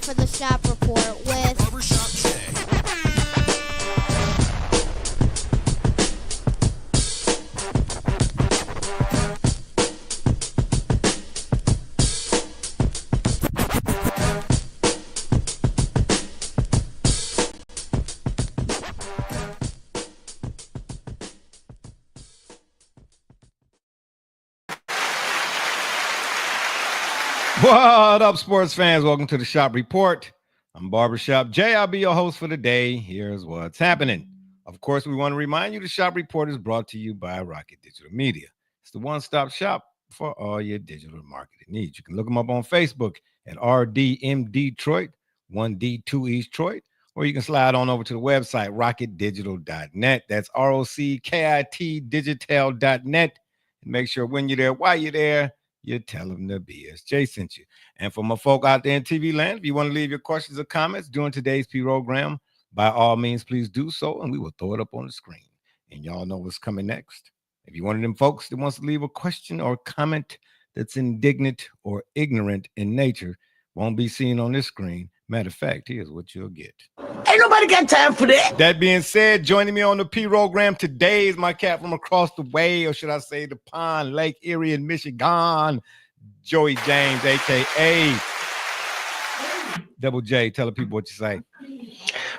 for the Shop Report with Barbershop Jay. What up, sports fans? Welcome to the Shop Report. I'm Barbershop Jay. I'll be your host for the day. Here's what's happening. Of course, we want to remind you the Shop Report is brought to you by Rocket Digital Media. It's the one-stop shop for all your digital marketing needs. You can look them up on Facebook at RDM Detroit, 1D, 2E Detroit, or you can slide on over to the website, rocketdigital.net. That's ROCKIT digital.net. And make sure when you're there, while you're there, you tell them the BSJ sent you. And for my folk out there in TV land, if you want to leave your questions or comments during today's program, by all means, please do so, and we will throw it up on the screen. And y'all know what's coming next. If you're one of them folks that wants to leave a question or comment that's indignant or ignorant in nature, won't be seen on this screen. Matter of fact, here's what you'll get. Ain't nobody got time for that. That being said, joining me on the program today is my cat from across the way, or should I say the pond, Lake Erie in Michigan, Joey James, a.k.a. Double J. Tell the people what you say.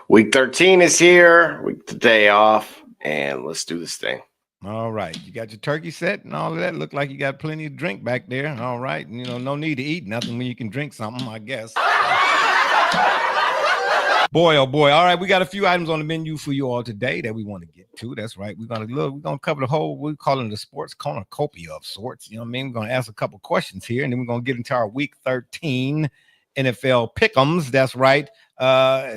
Week 13 is here. Week the day off, and let's do this thing. All right. You got your turkey set and all of that. Look like you got plenty of drink back there. All right. You know, no need to eat nothing when you can drink something, I guess. Boy, oh boy. All right, we got a few items on the menu for you all today that we want to get to. That's right. We're gonna cover the whole, we're calling it the sports cornucopia of sorts. You know what I mean? We're gonna ask a couple questions here, and then we're gonna get into our week 13 NFL pick'ems. That's right.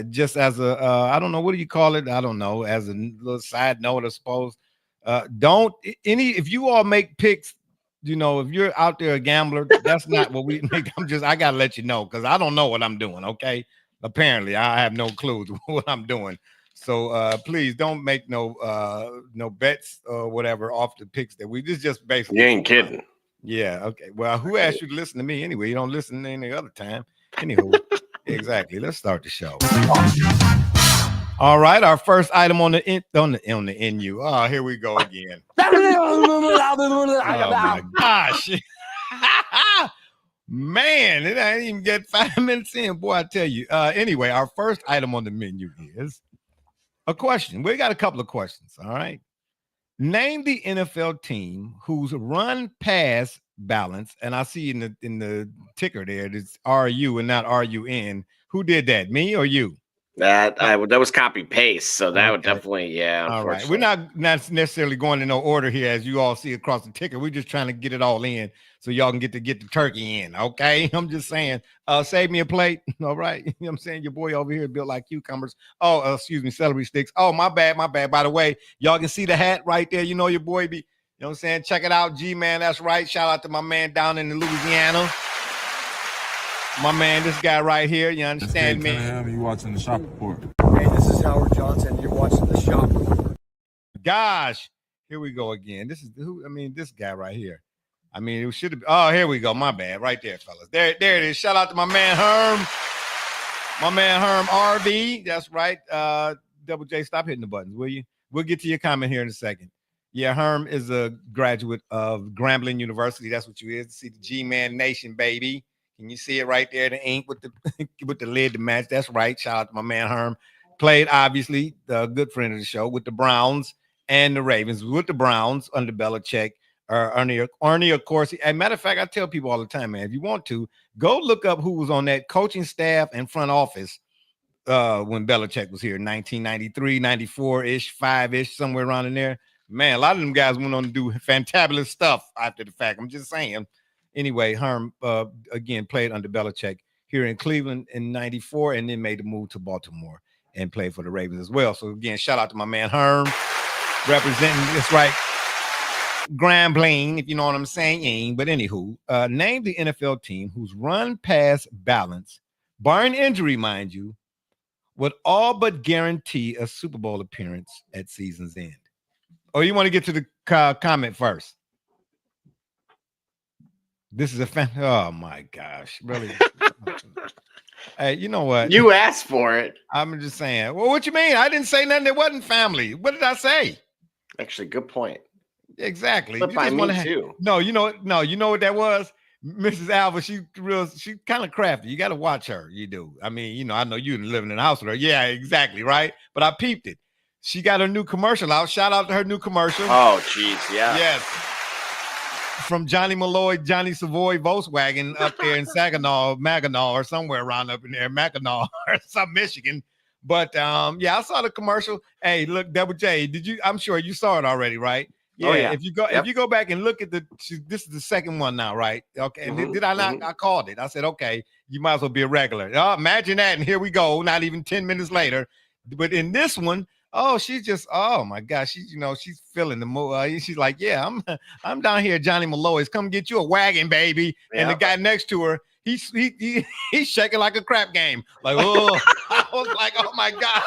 Just as a I don't know, what do you call it? I don't know, as a little side note, I suppose. If you all make picks, you know, if you're out there a gambler, that's not what we make. I gotta let you know, because I don't know what I'm doing. Okay. Apparently, I have no clue what I'm doing. So please don't make no bets or whatever off the picks that we just basically. You ain't kidding. Yeah. Okay. Well, who asked you to listen to me anyway? You don't listen any other time. Anywho, exactly. Let's start the show. All right. Our first item on the NU. Oh, here we go again. Oh my gosh. Man, it ain't even get 5 minutes in, boy, I tell you. Anyway, our first item on the menu is a question. We got a couple of questions, all right? Name the NFL team whose run pass balance, and I see in the ticker there, it's RU and not RUN. Who did that, me or you? That was copy paste, so that would definitely, yeah. All right, we're not necessarily going in no order here, as you all see across the ticker. We're just trying to get it all in so y'all can get the turkey in. Okay, I'm just saying. Save me a plate. All right, you know what I'm saying. Your boy over here built like cucumbers. Oh, excuse me, celery sticks. Oh, my bad. By the way, y'all can see the hat right there. You know your boy be. You know what I'm saying. Check it out, G-Man. That's right. Shout out to my man down in Louisiana. My man, this guy right here, you understand me? You watching the Shop Report. Hey, this is Howard Johnson. You're watching the Shop Report. Gosh, here we go again. This is who? I mean, this guy right here. I mean, it should have. Oh, here we go. My bad, right there, fellas. There it is. Shout out to my man Herm. My man Herm RV. That's right. Double J, stop hitting the buttons, will you? We'll get to your comment here in a second. Yeah, Herm is a graduate of Grambling University. That's what you is. See the G-Man Nation, baby. Can you see it right there? The ink with the lid to match. That's right. Shout out to my man Herm. Played, obviously, the good friend of the show, with the Browns and the Ravens. With the Browns under Belichick. Arnie, of course. As a matter of fact, I tell people all the time, man, if you want to, go look up who was on that coaching staff and front office when Belichick was here, 1993, 94-ish, 5-ish, somewhere around in there. Man, a lot of them guys went on to do fantabulous stuff after the fact. I'm just saying. Anyway, Herm, again, played under Belichick here in Cleveland in 94 and then made the move to Baltimore and played for the Ravens as well. So, again, shout out to my man Herm, representing, that's right, Grambling, if you know what I'm saying. But anywho, name the NFL team whose run-pass balance, barring injury, mind you, would all but guarantee a Super Bowl appearance at season's end. Or you want to get to the comment first? This is a fan. Oh my gosh, really? Hey, you know what? You asked for it. I'm just saying. Well, what you mean? I didn't say nothing that wasn't family. What did I say? Actually, good point. Exactly. But You by just me want to too. No, you know what that was? Mrs. Alva, she kind of crafty. You got to watch her. You do. I mean, I know you living in the house with her. Yeah, exactly, right? But I peeped it. She got her new commercial out. Shout out to her new commercial. Oh, geez, yeah. Yes. From Johnny Malloy, Johnny Savoy Volkswagen up there in Saginaw, Mackinac, or somewhere around up in there, Mackinac or some Michigan. But yeah, I saw the commercial. Hey, look, Double J, I'm sure you saw it already, right? Yeah. Oh, yeah. If you go back and look at this is the second one now, right? Okay. And did I not? I called it. I said, okay, you might as well be a regular. Oh, imagine that. And here we go. Not even 10 minutes later. But in this one, oh, she's just, oh my gosh, she's feeling the mood. She's like, yeah, I'm down here, Johnny Malloy's. Come get you a wagon, baby. Yeah. And the guy next to her, he's shaking like a crap game. Like, oh, I was like, oh my God.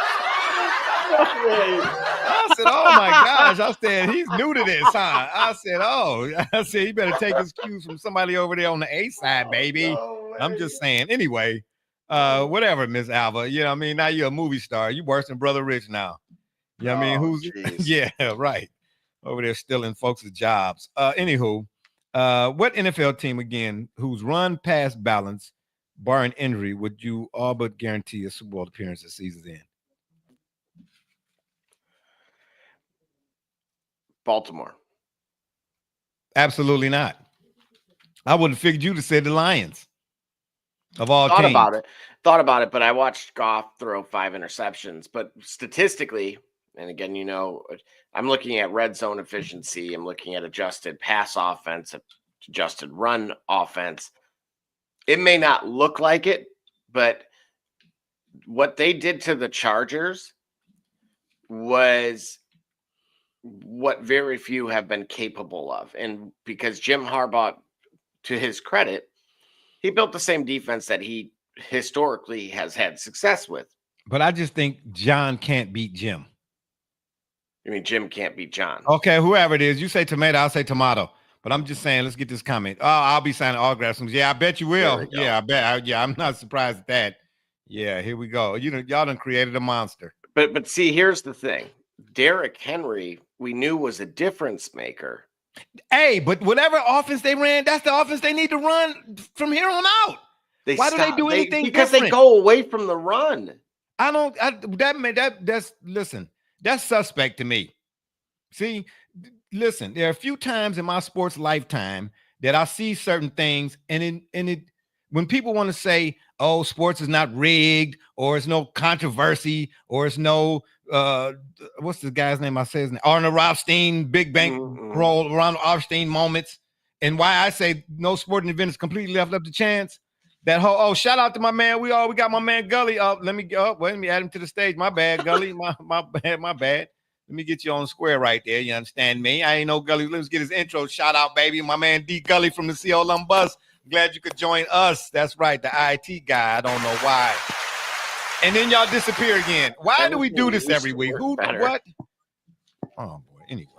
I said, oh my gosh. I said, he's new to this, huh? I said, he better take his cues from somebody over there on the A side, baby. No, I'm just saying. Anyway, whatever, Miss Alva. You know what I mean? Now you're a movie star. You worse than Brother Rich now. You know what I mean? Yeah, right. Over there stealing folks' jobs. Anywho, what NFL team, again, whose run past balance, barring injury, would you all but guarantee a Super Bowl appearance this season's end? Baltimore. Absolutely not. I would have figured you to say the Lions of all teams. Thought about it, but I watched Goff throw 5 interceptions. But statistically, and again, I'm looking at red zone efficiency. I'm looking at adjusted pass offense, adjusted run offense. It may not look like it, but what they did to the Chargers was what very few have been capable of. And because Jim Harbaugh, to his credit, he built the same defense that he historically has had success with. But I just think John can't beat Jim. I mean, Jim can't beat John. Okay, whoever it is, you say tomato, I'll say tomato. But I'm just saying, let's get this comment. Oh, I'll be signing autographs. Yeah, I bet you will. Yeah, I bet. I'm not surprised at that. Yeah, here we go. Y'all done created a monster. But see, here's the thing. Derrick Henry, we knew was a difference maker. Hey, but whatever offense they ran, that's the offense they need to run from here on out. Why do they do anything because different? They go away from the run. Listen, that's suspect to me. See, listen, there are a few times in my sports lifetime that I see certain things, and when people want to say, oh, sports is not rigged, or it's no controversy, or it's no what's the guy's name? I say his name, Arnold Rothstein, Big Bang Roll, Ronald Rothstein moments, and why I say no sporting event is completely left up to chance. That whole shout out to my man. We got my man Gully up. Let me add him to the stage. My bad, Gully. my bad. Let me get you on square right there. You understand me? I ain't no Gully. Let's get his intro. Shout out, baby. My man D Gully from the CO Lumbus. Glad you could join us. That's right, the IT guy. I don't know why. And then y'all disappear again. Why do we do this every week? What? Oh boy. Anyway,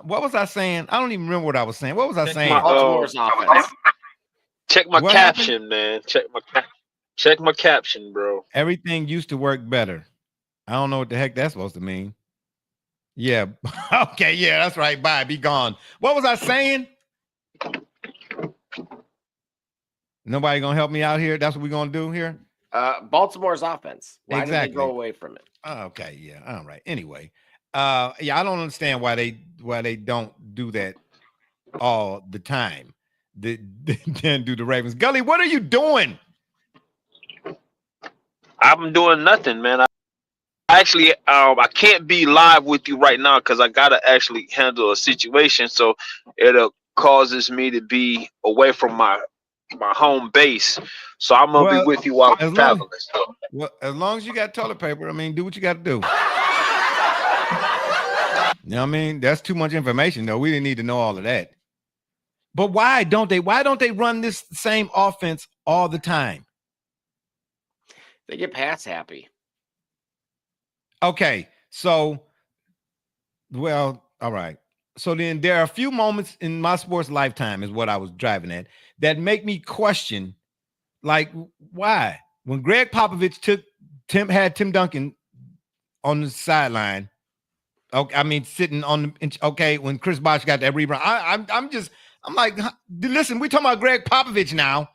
what was I saying? I don't even remember what I was saying. What was I saying? Baltimore's offense. Check my caption, man. Check my caption, bro. Everything used to work better. I don't know what the heck that's supposed to mean. Yeah. Okay. Yeah, that's right. Bye. Be gone. What was I saying? Nobody gonna help me out here. That's what we're gonna do here. Baltimore's offense. Why did they go away from it? Okay. Yeah. All right. Anyway. Yeah, I don't understand why they don't do that all the time. Then do the Ravens. Gully, what are you doing? I'm doing nothing, man. I can't be live with you right now because I gotta actually handle a situation. So it causes me to be away from my home base. So I'm gonna be with you while I'm traveling. Well, as long as you got toilet paper, I mean, do what you got to do. You know what I mean? That's too much information, though. We didn't need to know all of that. But why don't they run this same offense all the time? They get pass happy. Okay, so, well, all right. So then there are a few moments in my sports lifetime is what I was driving at that make me question, like, why? when Greg Popovich had Tim Duncan on the sideline. Okay, I mean, sitting on the bench. Okay, when Chris Bosh got that rebound, I'm like, listen, we're talking about Greg Popovich now.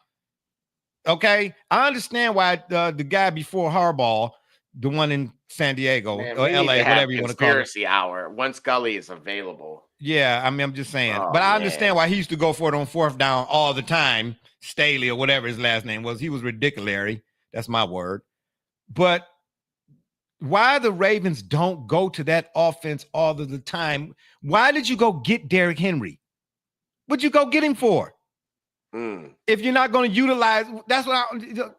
Okay, I understand why the guy before Harbaugh, the one in San Diego or LA, whatever you want to call it. Conspiracy hour once Gully is available. Yeah, I mean, I'm just saying, Oh, but I understand why he used to go for it on fourth down all the time. Staley or whatever his last name was, he was ridiculous. That's my word. But why the Ravens don't go to that offense all of the time? Why did you go get Derrick Henry? What'd you go get him for? If you're not going to utilize, that's what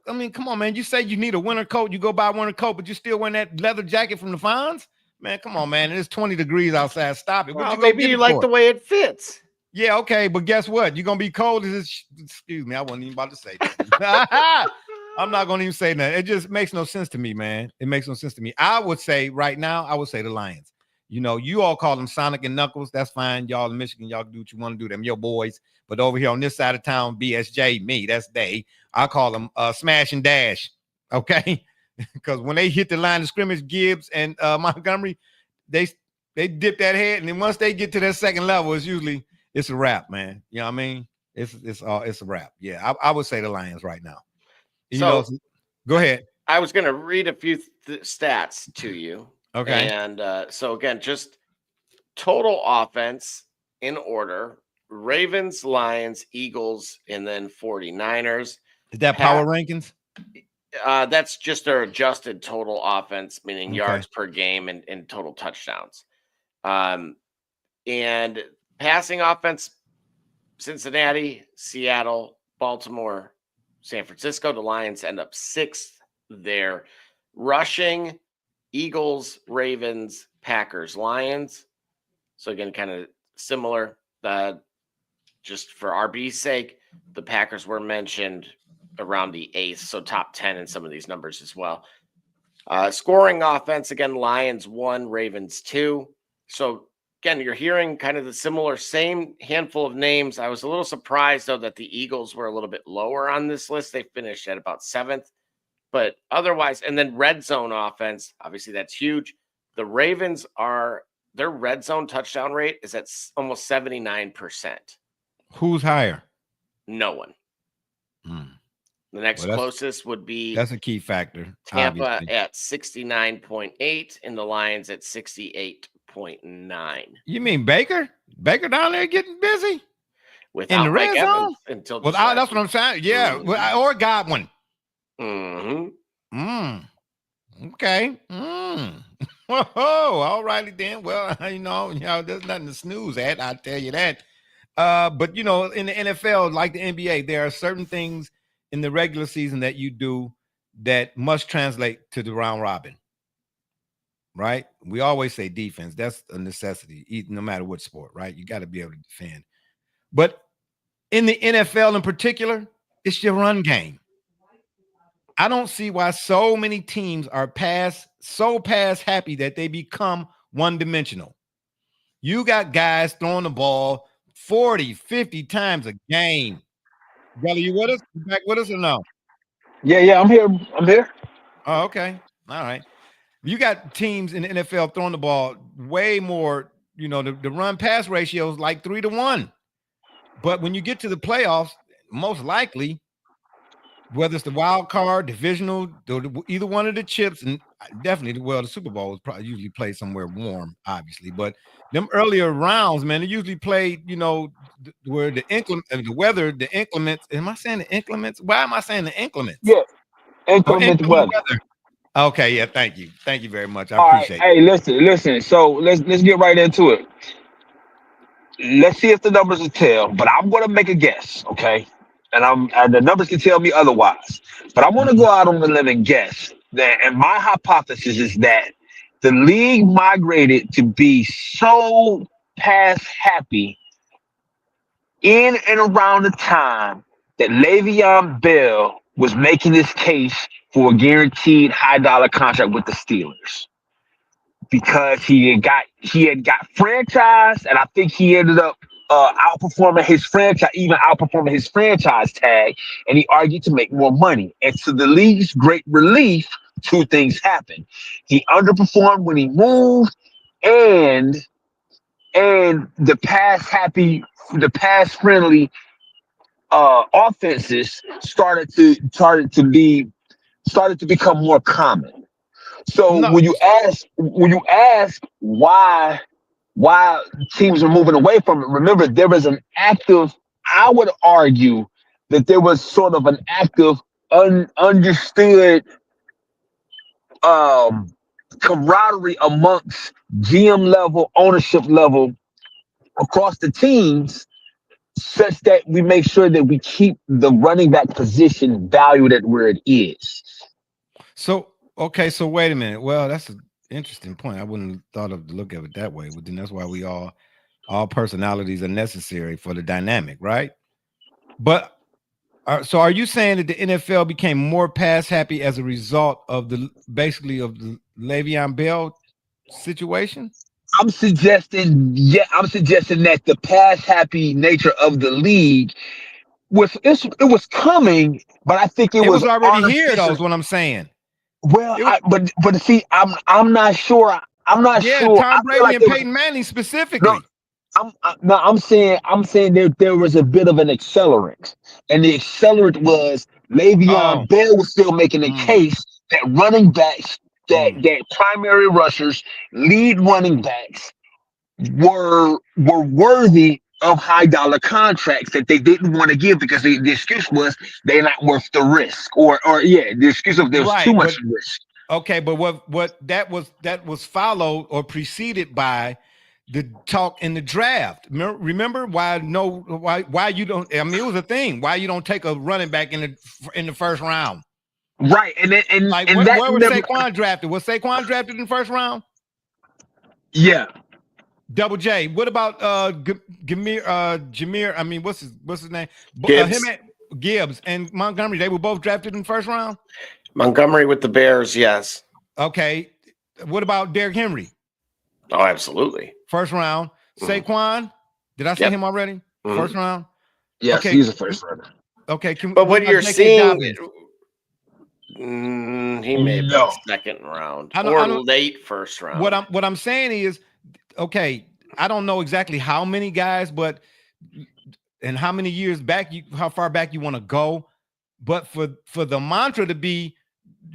I mean, come on, man. You say you need a winter coat, you go buy a winter coat, but you're still wearing that leather jacket from the Fonz? Man, come on, man. It's 20 degrees outside. Stop it. Well, maybe you like the way it fits. Yeah, okay, but guess what? You're going to be cold. Excuse me, I wasn't even about to say that. I'm not going to even say that. It just makes no sense to me, man. It makes no sense to me. I would say right now, I would say the Lions. You know, you all call them Sonic and Knuckles. That's fine. Y'all in Michigan, y'all do what you want to do. Them your boys. But over here on this side of town, BSJ, me, that's they. I call them Smash and Dash. Okay? Because when they hit the line of scrimmage, Gibbs and Montgomery, they dip that head. And then once they get to that second level, it's a wrap, man. You know what I mean? It's a wrap. Yeah, I would say the Lions right now. Go ahead. I was going to read a few stats to you. Okay. And so, again, just total offense in order. Ravens, Lions, Eagles, and then 49ers. Is that power rankings? That's just their adjusted total offense, meaning yards per game and total touchdowns. And passing offense, Cincinnati, Seattle, Baltimore, San Francisco. The Lions end up 6th there. Rushing, Eagles, Ravens, Packers, Lions. So again, kind of similar. Just for RB's sake, the Packers were mentioned around the 8th, so top 10 in some of these numbers as well. Scoring offense, again, Lions 1, Ravens 2. So again, you're hearing kind of the similar same handful of names. I was a little surprised, though, that the Eagles were a little bit lower on this list. They finished at about 7th. But otherwise, and then red zone offense, obviously that's huge. The Ravens their red zone touchdown rate is at almost 79%. Who's higher? No one. The next closest would be that's a key factor. Tampa obviously. At 69.8 and the Lions at 68.9. You mean Baker? Baker down there getting busy without in the red zone until that's what I'm saying. Yeah, or Godwin. Okay. Whoa, all righty then. Well, you know, there's nothing to snooze at. I'll tell you that. But in the NFL, like the NBA, there are certain things in the regular season that you do that must translate to the round robin. Right? We always say defense. That's a necessity, no matter what sport, right? You got to be able to defend. But in the NFL in particular, it's your run game. I don't see why so many teams are pass happy that they become one-dimensional. You got guys throwing the ball 40, 50 times a game. Gully, you with us? You back with us or no? Yeah, I'm here. Oh, okay. All right. You got teams in the NFL throwing the ball way more, the run-pass ratio is like 3-1. But when you get to the playoffs, most likely, whether it's the wild card, divisional, either one of the chips, and definitely, the Super Bowl is probably usually played somewhere warm, obviously. But them earlier rounds, man, they usually played, where the weather, the inclements. Am I saying the inclements? Why am I saying the inclements? Yeah, inclement weather. Okay, yeah, thank you very much. I appreciate it. Hey, listen. So let's get right into it. Let's see if the numbers will tell, but I'm going to make a guess, okay? And the numbers can tell me otherwise. But I want to go out on a limb and guess that, and my hypothesis is that the league migrated to be so pass happy in and around the time that Le'Veon Bell was making his case for a guaranteed high dollar contract with the Steelers. Because he had got franchised, and I think he ended up outperforming his franchise, even outperforming his franchise tag, and he argued to make more money. And to the league's great relief, two things happened. He underperformed when he moved, and the pass friendly offenses started to become more common. So No, when you ask why teams are moving away from it, remember there was an active. I would argue that there was sort of an active, understood um, camaraderie amongst GM level, ownership level across the teams, such that we make sure that we keep the running back position valued at where it is. so okay, so wait a minute. Well, that's an interesting point. I wouldn't have thought of to look at it that way. But then that's why we all personalities are necessary for the dynamic, right? But so are you saying that the NFL became more pass happy as a result of the Le'Veon Bell situation? I'm suggesting that the pass happy nature of the league it was coming, but I think it It was was already here, though, artificial. is what I'm saying. Well, It was, but see, I'm not sure. I'm not yeah, sure. I Tom feel Brady like and there was Peyton Manning no. specifically. No, I'm saying there was a bit of an accelerant, and the accelerant was Oh, Le'Veon Bell was still making a mm, case that running backs, mm. that primary rushers, lead running backs were worthy of high dollar contracts that they didn't want to give because the excuse was they're not worth the risk, or yeah, the excuse of there's too Right, much but risk. okay, but what that was followed or preceded by the talk in the draft. Remember why you don't? I mean, it was a thing. Why you don't take a running back in the first round? Right, Like and that where was never, Saquon drafted? Was Saquon drafted in the first round? yeah. Double J. What about Jameer? I mean, what's his name? Him Gibbs. and Gibbs and Montgomery. They were both drafted in the first round. Montgomery with the Bears, yes. Okay. What about Derrick Henry? Oh, absolutely. First round. Mhm. Saquon. Did I say Yep. him already? Mhm. First round. Yes, Okay. he's a first runner. Okay. But What what about you're J.K. seeing, Dobbins? he may have been No. second round I or don't. late first round. What I'm saying is, okay. I don't know exactly how many guys, but and how many years back how far back you want to go, but for the mantra to be,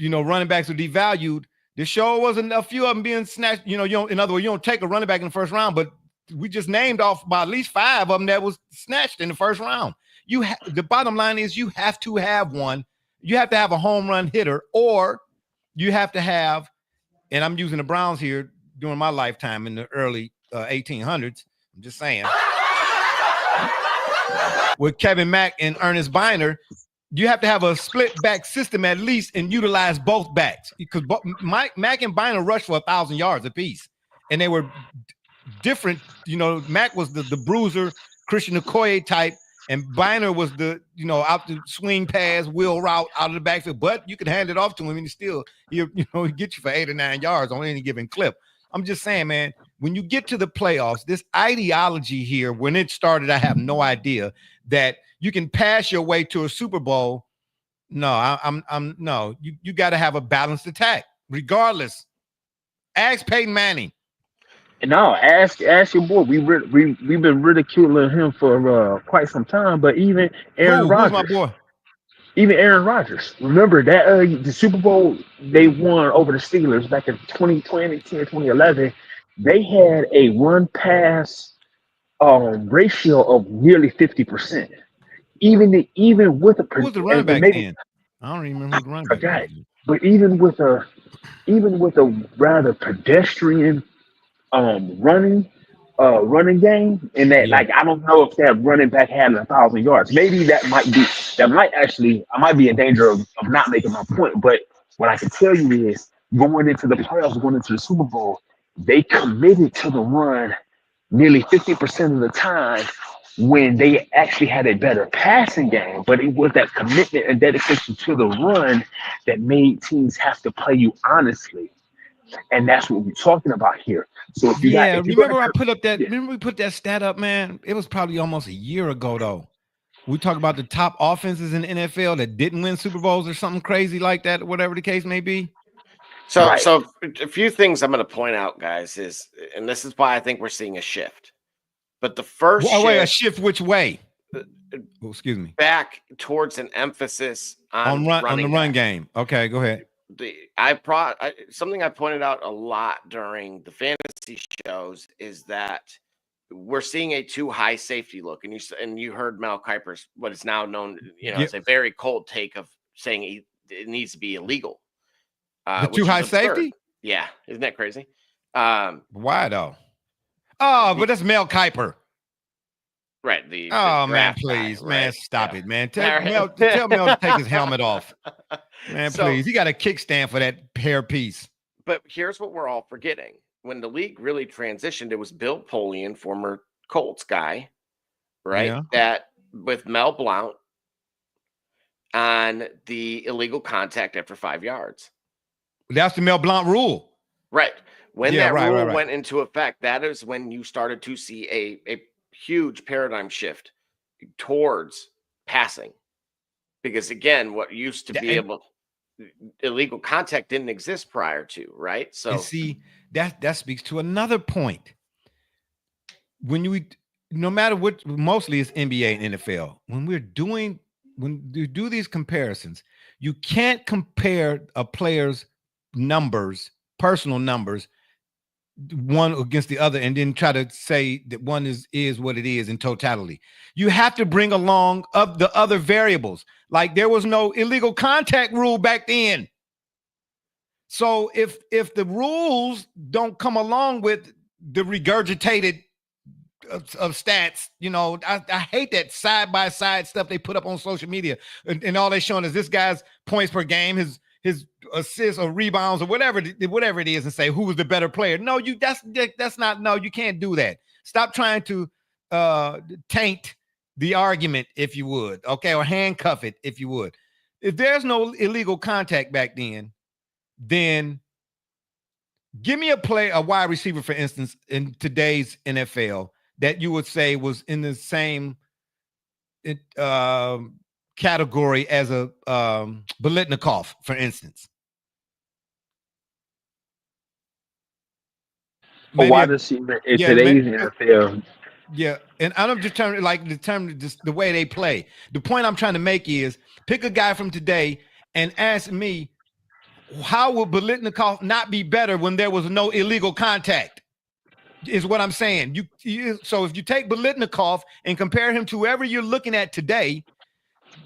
running backs are devalued. There sure wasn't a few of them being snatched. You don't. In other words, you don't take a running back in the first round, but we just named off about at least 5 of them that was snatched in the first round. The bottom line is you have to have one. You have to have a home run hitter, or you have to have. And I'm using the Browns here during my lifetime in the early 1800s. I'm just saying. With Kevin Mack and Ernest Biner, you have to have a split back system at least and utilize both backs because Mack and Biner rushed for 1,000 yards apiece, and they were different. Mack was the bruiser, Christian Okoye type, and Biner was the out the swing pass, wheel route out of the backfield. But you could hand it off to him, and he'll get you for 8 or 9 yards on any given clip. I'm just saying, man. When you get to the playoffs, this ideology here, when it started, I have no idea that you can pass your way to a Super Bowl. No, I'm no. You got to have a balanced attack, regardless. Ask Peyton Manning. No, ask your boy. We've been ridiculing him for quite some time, but even Aaron Who's my Rodgers. boy? Even Aaron Rodgers. Remember that the Super Bowl they won over the Steelers back in 2011. They had a run pass ratio of nearly 50%. Even with Who was the and running back maybe then? I don't even remember who the running I back forgot, was. but even with a rather pedestrian running game, and that, Yeah. like, I don't know if that running back had 1,000 yards. Maybe that might actually, I might be in danger of not making my point. But what I can tell you is going into the playoffs, going into the Super Bowl, they committed to the run nearly 50% of the time when they actually had a better passing game. But it was that commitment and dedication to the run that made teams have to play you honestly. And that's what we're talking about here. So if you got, Yeah, if you're going remember I to, put up that. yeah, Remember we put that stat up, man. It was probably almost a year ago, though. We talk about the top offenses in the NFL that didn't win Super Bowls or something crazy like that, whatever the case may be. So, right. so a few things I'm going to point out, guys, is, and this is why I think we're seeing a shift. But the first Wait, a shift shift which way? Oh, excuse me. back towards an emphasis on On the run game. Okay, go ahead. Something I pointed out a lot during the fantasy shows is that we're seeing a too high safety look, and you heard Mel Kiper's what is now known, as a very cold take of saying it needs to be illegal. The Which too high is absurd. safety? Yeah, isn't that crazy? Why though? Oh, but that's Mel Kiper. Right. The Oh man, draft please, guy, man, right? stop Yeah. it, man. All right. Tell Mel to take his helmet off, man. So- Please, he got a kickstand for that hair piece. But here's what we're all forgetting. When the league really transitioned, it was Bill Polian, former Colts guy, right? Yeah. That with Mel Blount on the illegal contact after 5 yards. That's the Mel Blount rule. Right. When Yeah, that right, rule right. went into effect, that is when you started to see a huge paradigm shift towards passing. Because again, what used to be illegal contact didn't exist prior to, right? So And see, that speaks to another point. When no matter what, mostly it's NBA and NFL. When you do these comparisons, you can't compare a player's numbers, personal numbers, one against the other, and then try to say that one is what it is in totality. You have to bring along of the other variables. Like there was no illegal contact rule back then. So if the rules don't come along with the regurgitated of stats, I hate that side by side stuff they put up on social media, and all they're showing is this guy's points per game, his assists or rebounds or whatever it is, and say who was the better player. No, that's not. No, you can't do that. Stop trying to taint the argument, if you would, okay, or handcuff it, if you would. If there's no illegal contact back then give me a wide receiver, for instance, in today's NFL that you would say was in the same category as a Biletnikoff, for instance. A wide receiver in today's NFL. Yeah, and I'm just trying to determine just the way they play. The point I'm trying to make is pick a guy from today and ask me, how would Biletnikoff not be better when there was no illegal contact? Is what I'm saying. So if you take Biletnikoff and compare him to whoever you're looking at today,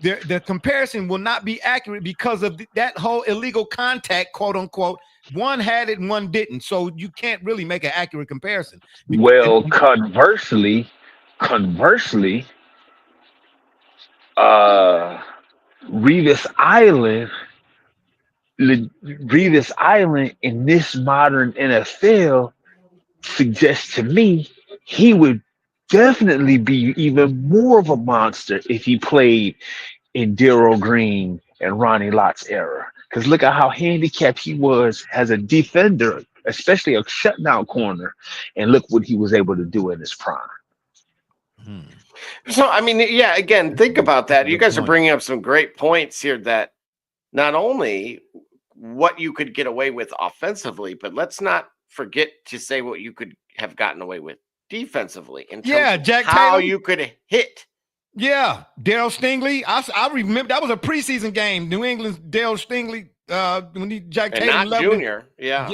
the comparison will not be accurate because of that whole illegal contact, quote unquote. One had it and one didn't. So you can't really make an accurate comparison. Well, conversely, Revis Island in this modern NFL suggests to me he would definitely be even more of a monster if he played in Darryl Green and Ronnie Lott's era. Because look at how handicapped he was as a defender, especially a shutdown corner, and look what he was able to do in his prime. So, I mean, yeah, again, think about that. You guys are bringing up some great points here that not only what you could get away with offensively, but let's not forget to say what you could have gotten away with defensively in terms of Jack how Tatum. you could hit. Yeah, Darryl Stingley. I remember that was a preseason game. New England's Darryl Stingley when Jack Tatum not Junior. Yeah,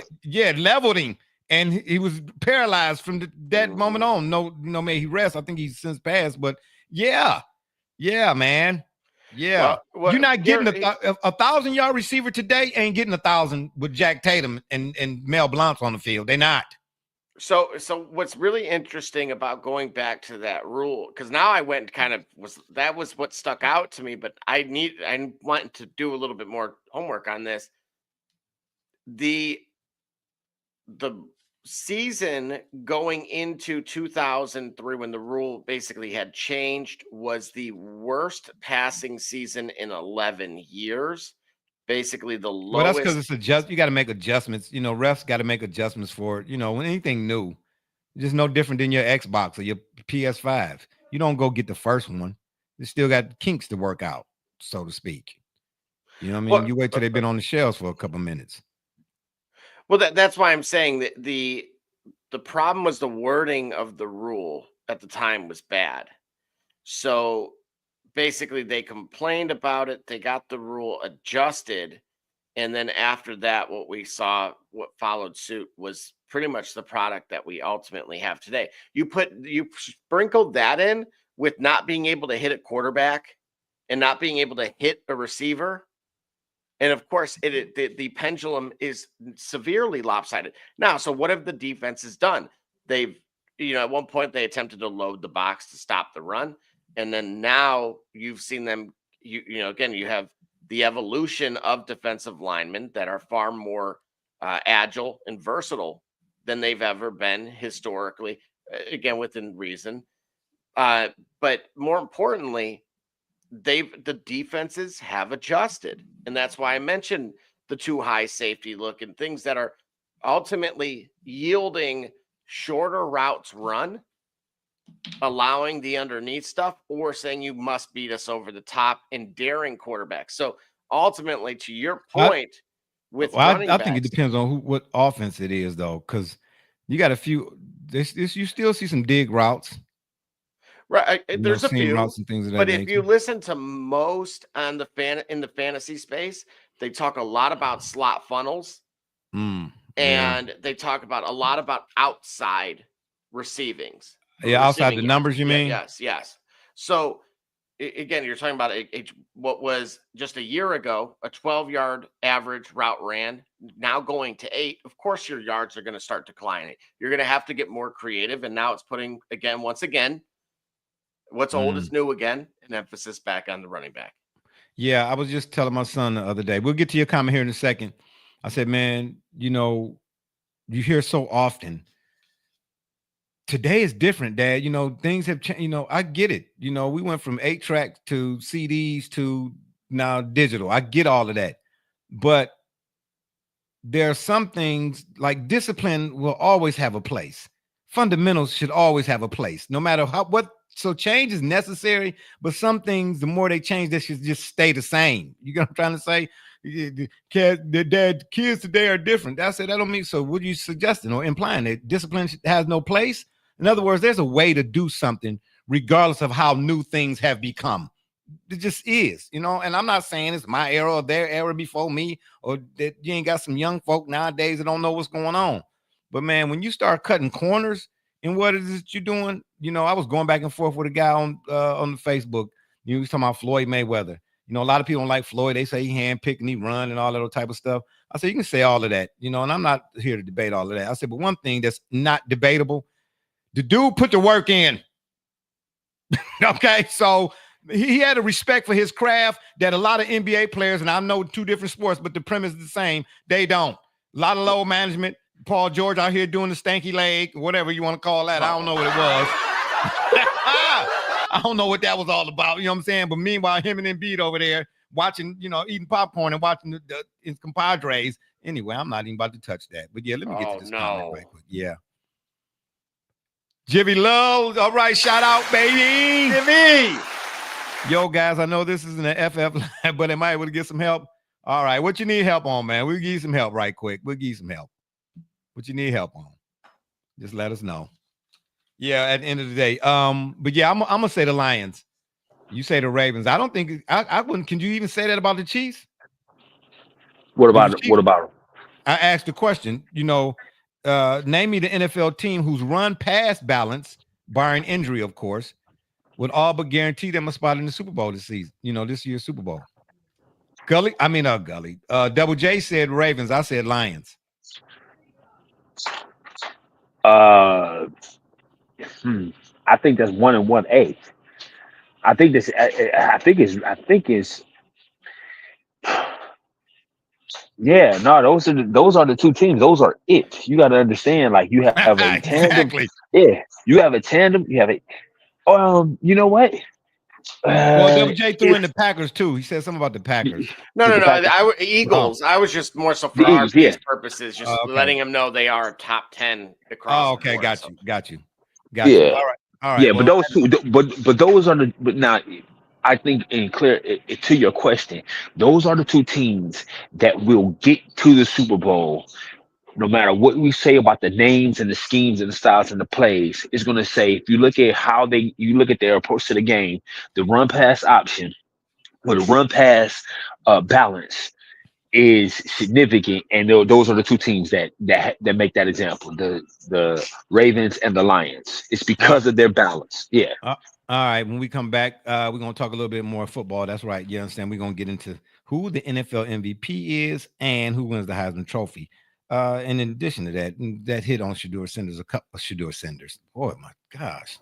leveled him, and he was paralyzed from that moment on. No, may he rest. I think he's since passed, but yeah, man. Yeah, well, you're not getting a 1,000-yard receiver today. Ain't getting 1,000 with Jack Tatum and Mel Blount on the field. They're not. So what's really interesting about going back to that rule, because now I went and that was what stuck out to me, but I want to do a little bit more homework on this. The season going into 2003, when the rule basically had changed, was the worst passing season in 11 years basically the Well, that's because lowest. you got to make adjustments. Refs got to make adjustments for it. When anything new, just no different than your Xbox or your PS5. You don't go get the first one. You still got kinks to work out, so to speak. You know what I mean? Well, You wait till they've been on the shelves for a couple minutes. Well, that's why I'm saying that the problem was the wording of the rule at the time was bad. So basically, they complained about it. They got the rule adjusted, and then after that, what followed suit was pretty much the product that we ultimately have today. You sprinkled that in with not being able to hit a quarterback and not being able to hit a receiver. And of course, the pendulum is severely lopsided. Now, so what have the defenses done? They've, at one point they attempted to load the box to stop the run. And then now you've seen them, again, you have the evolution of defensive linemen that are far more agile and versatile than they've ever been historically, again, within reason. But more importantly, the defenses have adjusted, and that's why I mentioned the too high safety look and things that are ultimately yielding shorter routes run, allowing the underneath stuff, or saying you must beat us over the top and daring quarterbacks. So ultimately, to your point, I think it depends on what offense it is, though, because you got a few. You still see some dig routes. Right, there's a few routes and things of that but nature. if you listen to most in the fantasy space, they talk a lot about slot funnels, and they talk about a lot about outside receivings. Yeah, outside the numbers, you mean? Yes. So again, you're talking about what was just a year ago a 12-yard average route ran, now going to 8. Of course, your yards are going to start declining. You're going to have to get more creative, and now it's putting once again. What's old is new again, an emphasis back on the running back. Yeah, I was just telling my son the other day. We'll get to your comment here in a second. I said, man, you hear so often. Today is different, Dad. Things have changed. I get it. We went from 8-track to CDs to now digital. I get all of that. But there are some things like discipline will always have a place. Fundamentals should always have a place, no matter what. So change is necessary, but some things, the more they change, they should just stay the same. You know what I'm trying to say? The kids today are different. I said, that don't mean so. What are you suggesting or implying that discipline has no place? In other words, there's a way to do something regardless of how new things have become. It just is, and I'm not saying it's my era or their era before me, or that you ain't got some young folk nowadays that don't know what's going on. But man, when you start cutting corners in what it is that you're doing, I was going back and forth with a guy on the Facebook. He was talking about Floyd Mayweather. A lot of people don't like Floyd. They say he handpicked and he run and all that type of stuff. I said, you can say all of that, and I'm not here to debate all of that. I said, but one thing that's not debatable, the dude put the work in. Okay, so he had a respect for his craft that a lot of NBA players, and I know 2 different sports, but the premise is the same. They don't. A lot of low management. Paul George out here doing the stanky leg, whatever you want to call that. I don't know what it was. I don't know what that was all about. You know what I'm saying? But meanwhile, him and Embiid over there watching, eating popcorn and watching his compadres. Anyway, I'm not even about to touch that. But yeah, let me get to this comment right quick. Yeah. Jimmy Love. All right, shout out, baby. Jimmy. Yo, guys, I know this isn't an FF line, but am I able to get some help? All right, what you need help on, man? We'll give you some help right quick. We'll give you some help. What you need help on, just let us know. Yeah, at the end of the day. But yeah, I'm gonna say the Lions. You say the Ravens. I don't think I wouldn't. Can you even say that about the Chiefs? What about them? I asked the question. Name me the NFL team whose run pass balance, barring injury, of course, would all but guarantee them a spot in the Super Bowl this season. This year's Super Bowl. Gully. Double J said Ravens. I said Lions. I think that's 1 and 1A. I think it's. Yeah, no, those are the 2 teams. Those are it. You got to understand, like you have a tandem. Exactly. Yeah, you have a tandem. You have a. You know what? Well, Double J threw in the Packers too. He said something about the Packers. No. Eagles. I was just more so for The our Eagles, yeah. purposes, just Okay. letting them know they are top 10 across. Oh, okay, the board, got so. you. Got you. Yeah. All right. Yeah, well, but those two, but those are the. But now, I think to your question, those are the two teams that will get to the Super Bowl. No matter what we say about the names and the schemes and the styles and the plays, it's going to say if you look at you look at their approach to the game, the run pass option or the run pass balance is significant, and those are the two teams that make that example. The Ravens and the Lions. It's because of their balance. Yeah. all right. When we come back, we're gonna talk a little bit more football. That's right. You understand? We're gonna get into who the NFL MVP is and who wins the Heisman Trophy. And in addition to that, that hit on Shedeur Sanders, a couple of Shedeur Sanders. Oh my gosh.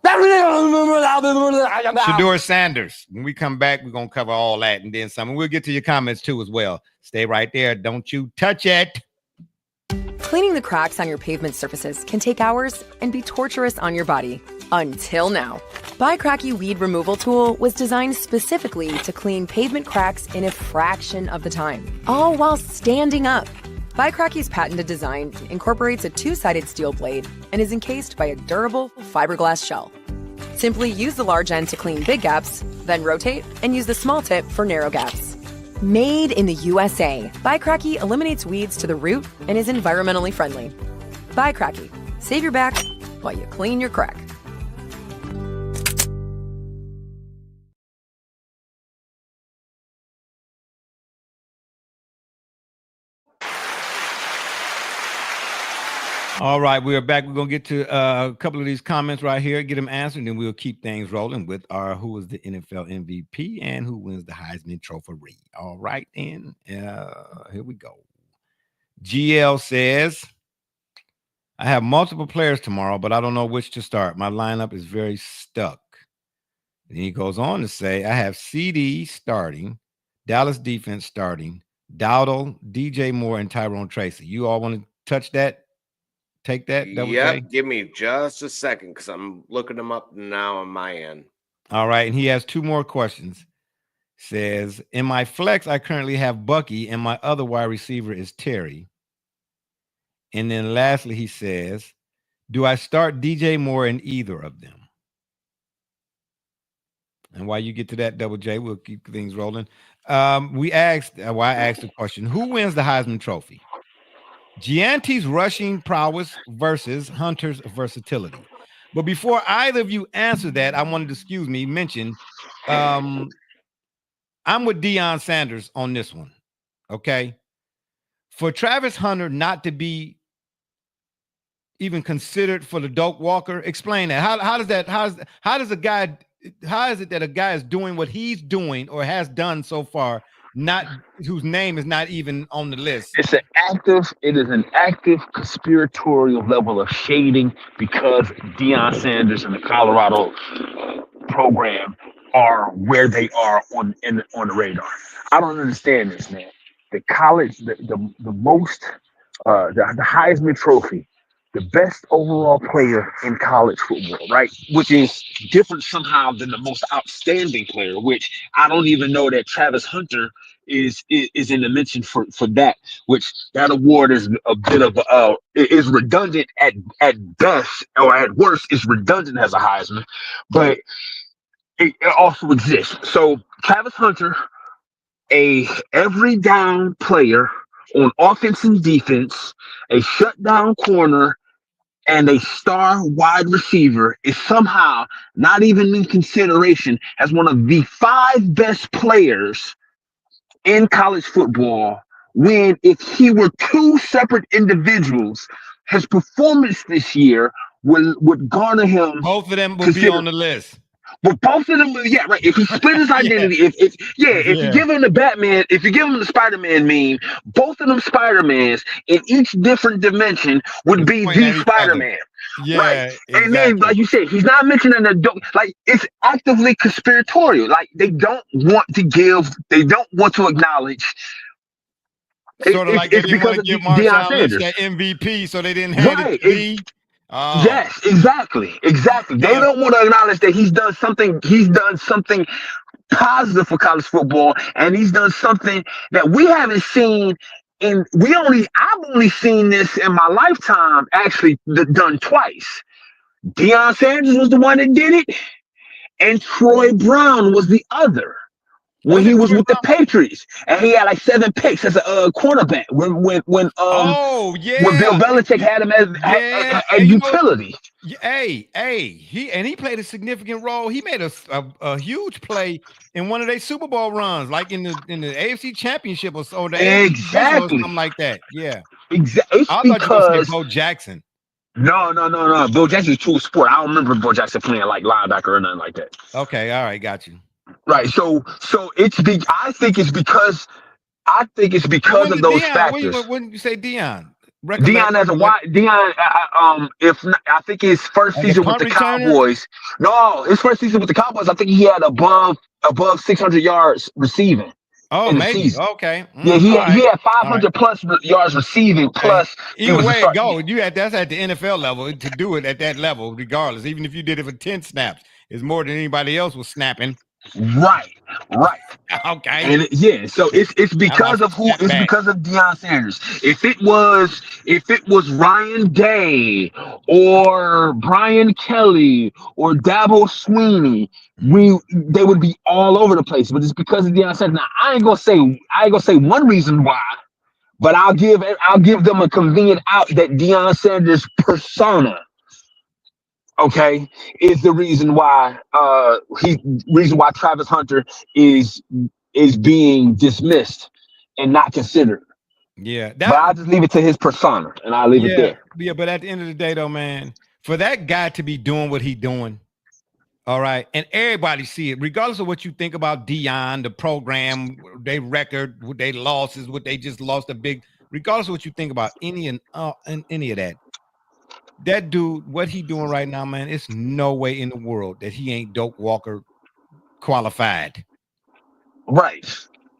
Shedeur Sanders. When we come back, we're gonna cover all that and then some. And we'll get to your comments too as well. Stay right there. Don't you touch it. Cleaning the cracks on your pavement surfaces can take hours and be torturous on your body. Until now. Bi-Cracky Weed Removal Tool was designed specifically to clean pavement cracks in a fraction of the time, all while standing up. Bi-Cracky's patented design incorporates a two-sided steel blade and is encased by a durable fiberglass shell. Simply use the large end to clean big gaps, then rotate and use the small tip for narrow gaps. Made in the USA, Bi-Cracky eliminates weeds to the root and is environmentally friendly. Bi-Cracky, save your back while you clean your crack. All right, we are back. We're gonna get to a couple of these comments right here, get them answered, and then we'll keep things rolling with our who is the NFL MVP and who wins the Heisman Trophy. All right, and here we go. GL says, I have multiple players tomorrow, but I don't know which to start. My lineup is very stuck. And he goes on to say, I have CD starting, Dallas defense starting, Dowdle, DJ Moore, and Tyrone Tracy. You all want to touch that? Take that? Yep. Give me just a second because I'm looking them up now on my end. All right. And he has two more questions. Says, in my flex, I currently have Bucky, and my other wide receiver is Terry. And then lastly, he says, do I start DJ Moore in either of them? And while you get to that, Double J, we'll keep things rolling. I asked the question, who wins the Heisman Trophy? Jeanty's rushing prowess versus Hunter's versatility. But before either of you answer that, I wanted to, mention, I'm with Deion Sanders on this one, okay? For Travis Hunter not to be even considered for the Doak Walker, explain that. How is it that a guy is doing what he's doing or has done so far, whose name is not even on the list? It is an active conspiratorial level of shading because Deion Sanders and the Colorado program are where they are on the radar. I don't understand this, man. The college, the Heisman Trophy, the best overall player in college football, right? Which is different somehow than the most outstanding player, which I don't even know that Travis Hunter is in the mention for that, which that award is a bit of is redundant at best, or at worst is redundant as a Heisman, but it also exists. So Travis Hunter, a every down player on offense and defense, a shutdown corner, and a star wide receiver, is somehow not even in consideration as one of the 5 best players in college football, when if he were 2 separate individuals, his performance this year would garner him. Both of them will be on the list. But both of them, yeah, right. If he split his identity, if you give him the Batman, if you give him the Spider-Man meme, both of them Spider-Mans in each different dimension would be the Spider-Man. Yeah, right. Exactly. And then, like you said, he's not mentioning it's actively conspiratorial. Like they don't want to acknowledge. Sort of like they didn't want to give Marshawn Lynch that MVP, so they didn't hand it to me. Oh, Yes, exactly. They yeah. don't want to acknowledge that he's done something. He's done something positive for college football, and he's done something that we haven't seen. I've only seen this in my lifetime actually done twice. Deion Sanders was the one that did it, and Troy Brown was the other when Was he it was Troy with the Brown? Patriots, and he had like 7 picks as a cornerback. Oh, When Bill yeah. Belichick had him as Yeah. a And you know, utility. he played a significant role. He made a huge play in one of their Super Bowl runs, like in the AFC Championship or the AFC Divisional or Exactly. something like that. Yeah. It's I thought you were gonna say because Bo Jackson. no. Bill Jackson's true sport. I don't remember Bill Jackson playing like linebacker or nothing like that. Okay, all right, got you. Right. So I think it's Well, because when of did those Dion? factors. When you say Dion? Dion as a wide Dion, if not, I think his first As a season with punt the returner? Cowboys. No, his first season with the Cowboys, I think he had above 600 yards receiving Oh, in the maybe. season. Okay. Yeah, All he right. had All right. 500 plus yards receiving. Okay. Plus, he Either was a way it start. goes, that's at the NFL level to do it at that level, regardless. Even if you did it for 10 snaps, it's more than anybody else was snapping. Right. Okay. And so it's because of snap back. because of Deion Sanders. If it was Ryan Day or Brian Kelly or Dabo Sweeney, they would be all over the place. But it's because of Deion Sanders. Now I ain't gonna say one reason why, but I'll give them a convenient out that Deion Sanders persona, okay, is the reason why Travis Hunter is being dismissed and not considered. Yeah. But I'll just leave it to his persona and I'll leave it there. Yeah, but at the end of the day, though, man, for that guy to be doing what he doing, all right, and everybody see it, regardless of what you think about Dion, the program, they record, they losses, what they just lost a big, regardless of what you think about any of that. That dude, what he doing right now, man, it's no way in the world that he ain't Doak Walker qualified. Right.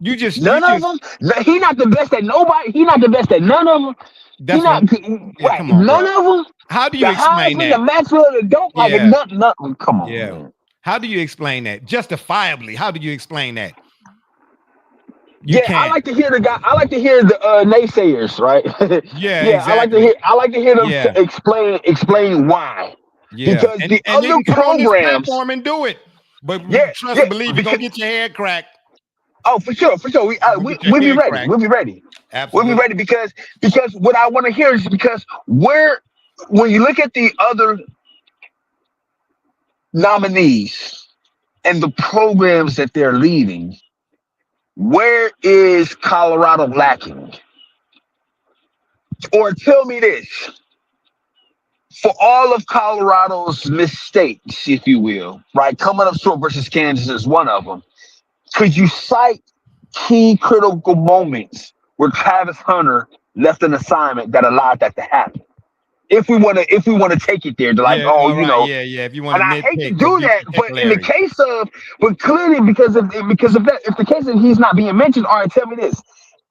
None of them. He not the best at nobody. He not the best at none of them. That's right. Come on, none bro. of them. How do you explain that? The Maxwell, the Doak, like nothing. Come on, man. How do you explain that? Justifiably, how do you explain that? I like to hear the guy. I like to hear the naysayers, right? Exactly. I like to hear them explain why. Yeah, because and the you other can come on this programs platform and do it, but trust and believe you're gonna get your head cracked. Oh, for sure. We'll be ready. Cracked. We'll be ready. Absolutely. We'll be ready because what I want to hear is because when you look at the other nominees and the programs that they're leading, where is Colorado lacking? Or tell me this. For all of Colorado's mistakes, if you will, right? Coming up short versus Kansas is one of them. Could you cite key critical moments where Travis Hunter left an assignment that allowed that to happen? If we want to take it there, to like, if you want and to I hate to do that, but in the case of, but clearly because of that, if the case of he's not being mentioned, all right, tell me this,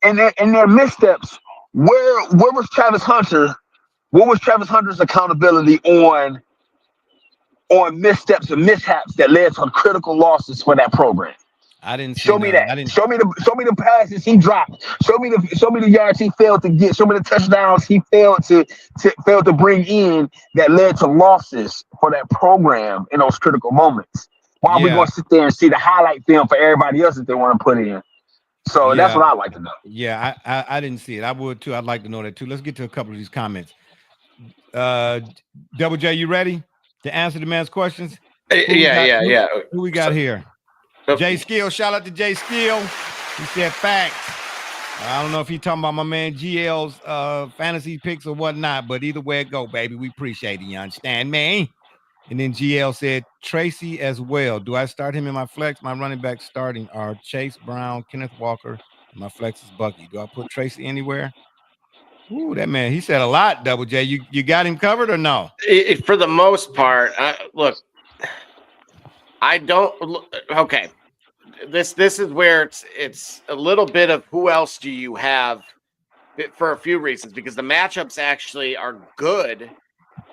and their missteps, where was Travis Hunter? What was Travis Hunter's accountability on missteps and mishaps that led to critical losses for that program? I didn't show me that. Show me the passes he dropped. Show me the yards he failed to get. Show me the touchdowns he failed to bring in that led to losses for that program in those critical moments. Why are we going to sit there and see the highlight film for everybody else that they want to put in? So that's what I'd like to know. Yeah, I didn't see it. I would too. I'd like to know that too. Let's get to a couple of these comments. Double J, you ready to answer the man's questions? Yeah. Who we got here? Jay Skill, shout out to Jay Skill. He said facts. I don't know if he's talking about my man GL's fantasy picks or whatnot, but either way it go, baby, we appreciate it. You understand me? And then GL said Tracy as well. Do I start him in my flex? My running back starting are Chase Brown, Kenneth Walker, and my flex is Bucky. Do I put Tracy anywhere? Ooh, that man, he said a lot, Double J. You got him covered or no? For the most part, look, I don't. Okay, this is where it's a little bit of who else do you have for a few reasons, because the matchups actually are good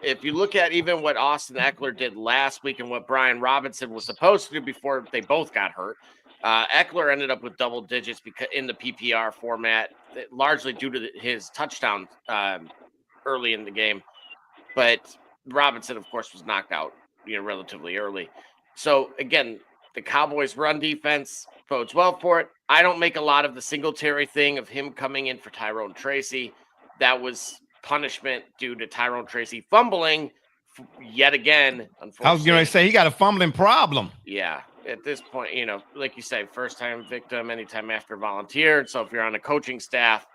if you look at even what Austin Eckler did last week and what Brian Robinson was supposed to do before they both got hurt, Eckler ended up with double digits because in the PPR format, largely due to his touchdown early in the game. But Robinson, of course, was knocked out, relatively early. So again, the Cowboys' run defense bodes well for it. I don't make a lot of the Singletary thing of him coming in for Tyrone Tracy. That was punishment due to Tyrone Tracy fumbling yet again. Unfortunately, I was going to say he got a fumbling problem. Yeah, at this point, like you say, first time victim, anytime after volunteered. So if you're on a coaching staff,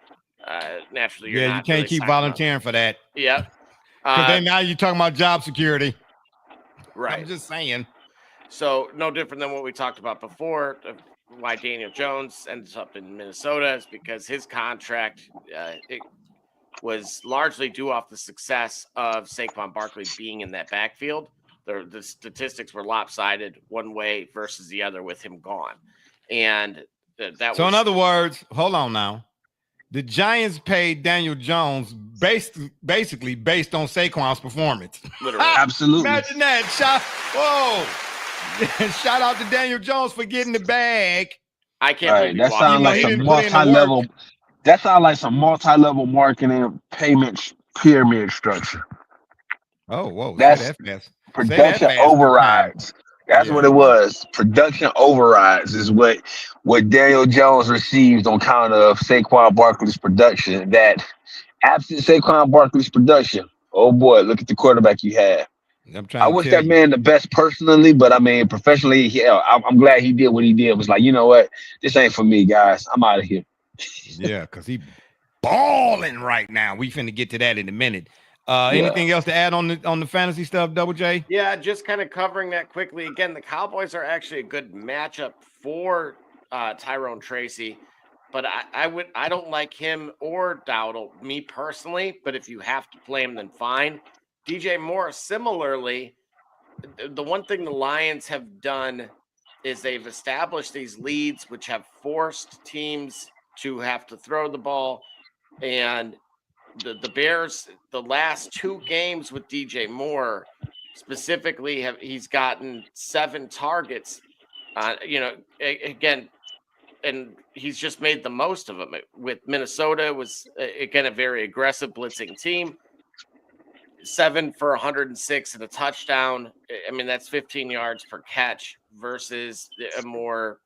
naturally, you're not you can't really keep volunteering for that. Yeah, because then now you're talking about job security. Right. I'm just saying. So no different than what we talked about before. Why Daniel Jones ends up in Minnesota is because his contract it was largely due off the success of Saquon Barkley being in that backfield. The statistics were lopsided one way versus the other with him gone. And that so in other words, hold on now. The Giants paid Daniel Jones basically based on Saquon's performance. Literally. Absolutely. Imagine that. Shout out to Daniel Jones for getting the bag. I can't believe that sounds like some multi-level. That sounds like some multi-level marketing payment pyramid structure. Oh, whoa. That's production overrides. That's what it was. Production overrides is what Daniel Jones received on count of Saquon Barkley's production. That absent Saquon Barkley's production, oh boy, look at the quarterback you have. I wish that man the best personally, but I mean professionally, I'm glad he did what he did. It was like, you know what, this ain't for me, guys. I'm out of here. Yeah, because he balling right now. We finna get to that in a minute. Anything else to add on the fantasy stuff, Double J? Yeah, just kind of covering that quickly. Again, the Cowboys are actually a good matchup for Tyrone Tracy, but I don't like him or Dowdle, me personally. But if you have to play him, then fine. DJ Moore, similarly, the one thing the Lions have done is they've established these leads, which have forced teams to have to throw the ball. And the Bears, the last 2 games with DJ Moore specifically, he's gotten 7 targets. Again, and he's just made the most of them. With Minnesota, it was again a very aggressive blitzing team. 7 for 106 and a touchdown. I mean, that's 15 yards per catch versus a more,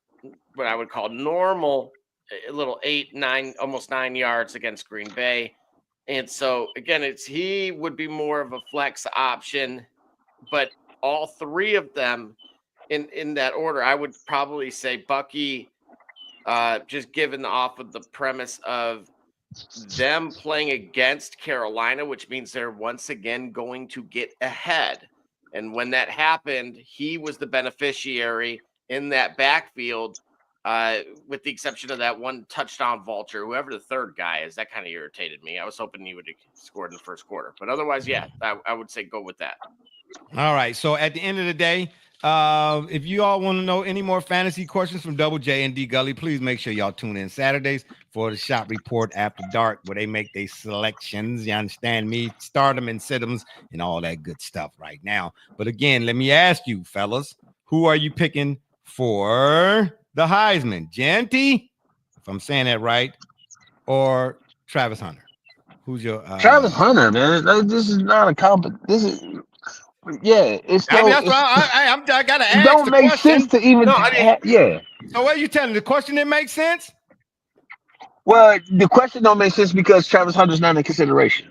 what I would call normal, a little 8, 9, almost 9 yards against Green Bay. And so again, he would be more of a flex option, but all 3 of them in that order, I would probably say Bucky, just given off of the premise of them playing against Carolina, which means they're once again going to get ahead. And when that happened, he was the beneficiary in that backfield, with the exception of that one touchdown vulture, whoever the third guy is. That kind of irritated me. I was hoping he would have scored in the first quarter. But otherwise, yeah, I would say go with that. All right. So at the end of the day, if you all want to know any more fantasy questions from Double J and D Gully, please make sure y'all tune in Saturdays for the Shop Report After Dark, where they make their selections. You understand me? Start them and sit them and all that good stuff right now. But again, let me ask you, fellas, who are you picking for the Heisman? Jeanty, if I'm saying that right, or Travis Hunter? Who's your Travis Hunter, man? This is not a this is. Yeah, it's. I mean, that's why I gotta ask. It don't make sense to even. Yeah. So what are you telling me? The question didn't make sense? Well, the question don't make sense because Travis Hunter's not in consideration.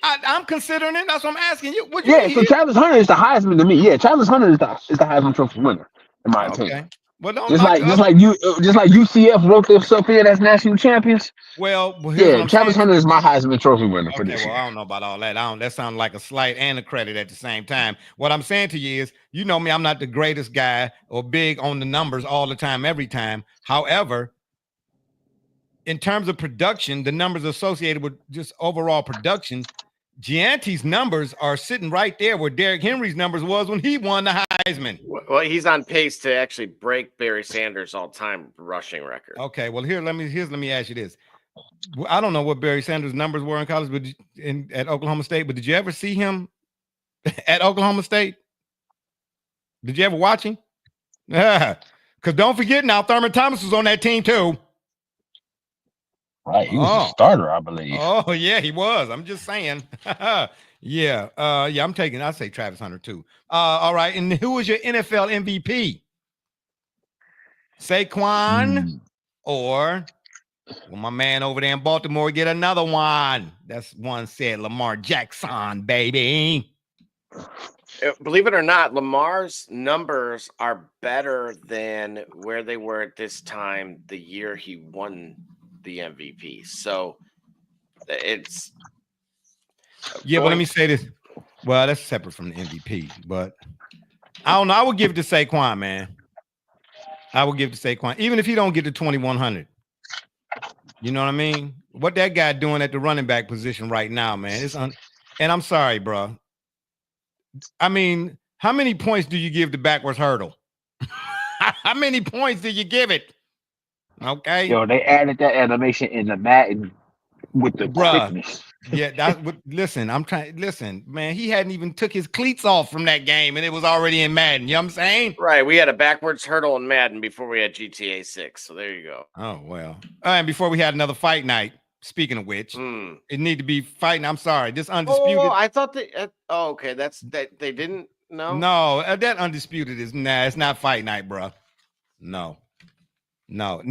I'm considering it. That's what I'm asking you. So Travis Hunter is the Heisman to me. Yeah, Travis Hunter is the Heisman Trophy winner, in my opinion. Well, just like UCF wrote themselves in as national champions. Well, Travis Hunter is my Heisman Trophy winner for this year. I don't know about all that. That sounds like a slight and a credit at the same time. What I'm saying to you is, you know me, I'm not the greatest guy or big on the numbers all the time, every time. However, in terms of production, the numbers associated with just overall production, Jeanty's numbers are sitting right there where Derrick Henry's numbers was when he won the Heisman. Well, he's on pace to actually break Barry Sanders' all-time rushing record. Okay, well let me ask you this: I don't know what Barry Sanders' numbers were in college, but at Oklahoma State. But did you ever see him at Oklahoma State? Did you ever watch him? Yeah. Because don't forget now, Thurman Thomas was on that team too. Right, he was a starter, I believe. Oh yeah, he was. I'm just saying. Yeah, I'm taking. I say Travis Hunter too. All right, and who was your NFL MVP? Saquon or will my man over there in Baltimore get another one? That's one said Lamar Jackson, baby. Believe it or not, Lamar's numbers are better than where they were at this time the year he won the MVP. So it's but let me say this. Well, that's separate from the MVP, but I don't know. I would give it to Saquon, man. I would give it to Saquon, even if he don't get to 2,100. You know what I mean? What that guy doing at the running back position right now, man, and I'm sorry, bro. I mean, how many points do you give the backwards hurdle? How many points do you give it? Okay. Yo, they added that animation in the Madden with the quickness. Yeah, that's what. Listen, man. He hadn't even took his cleats off from that game, and it was already in Madden. You know what I'm saying? Right. We had a backwards hurdle in Madden before we had GTA 6. So there you go. Oh well. And before we had another fight night. Speaking of which, it need to be fighting. I'm sorry, this undisputed. Oh, I thought that. Okay, that's that. They didn't. No, that undisputed is it's not fight night, bro. No. Now,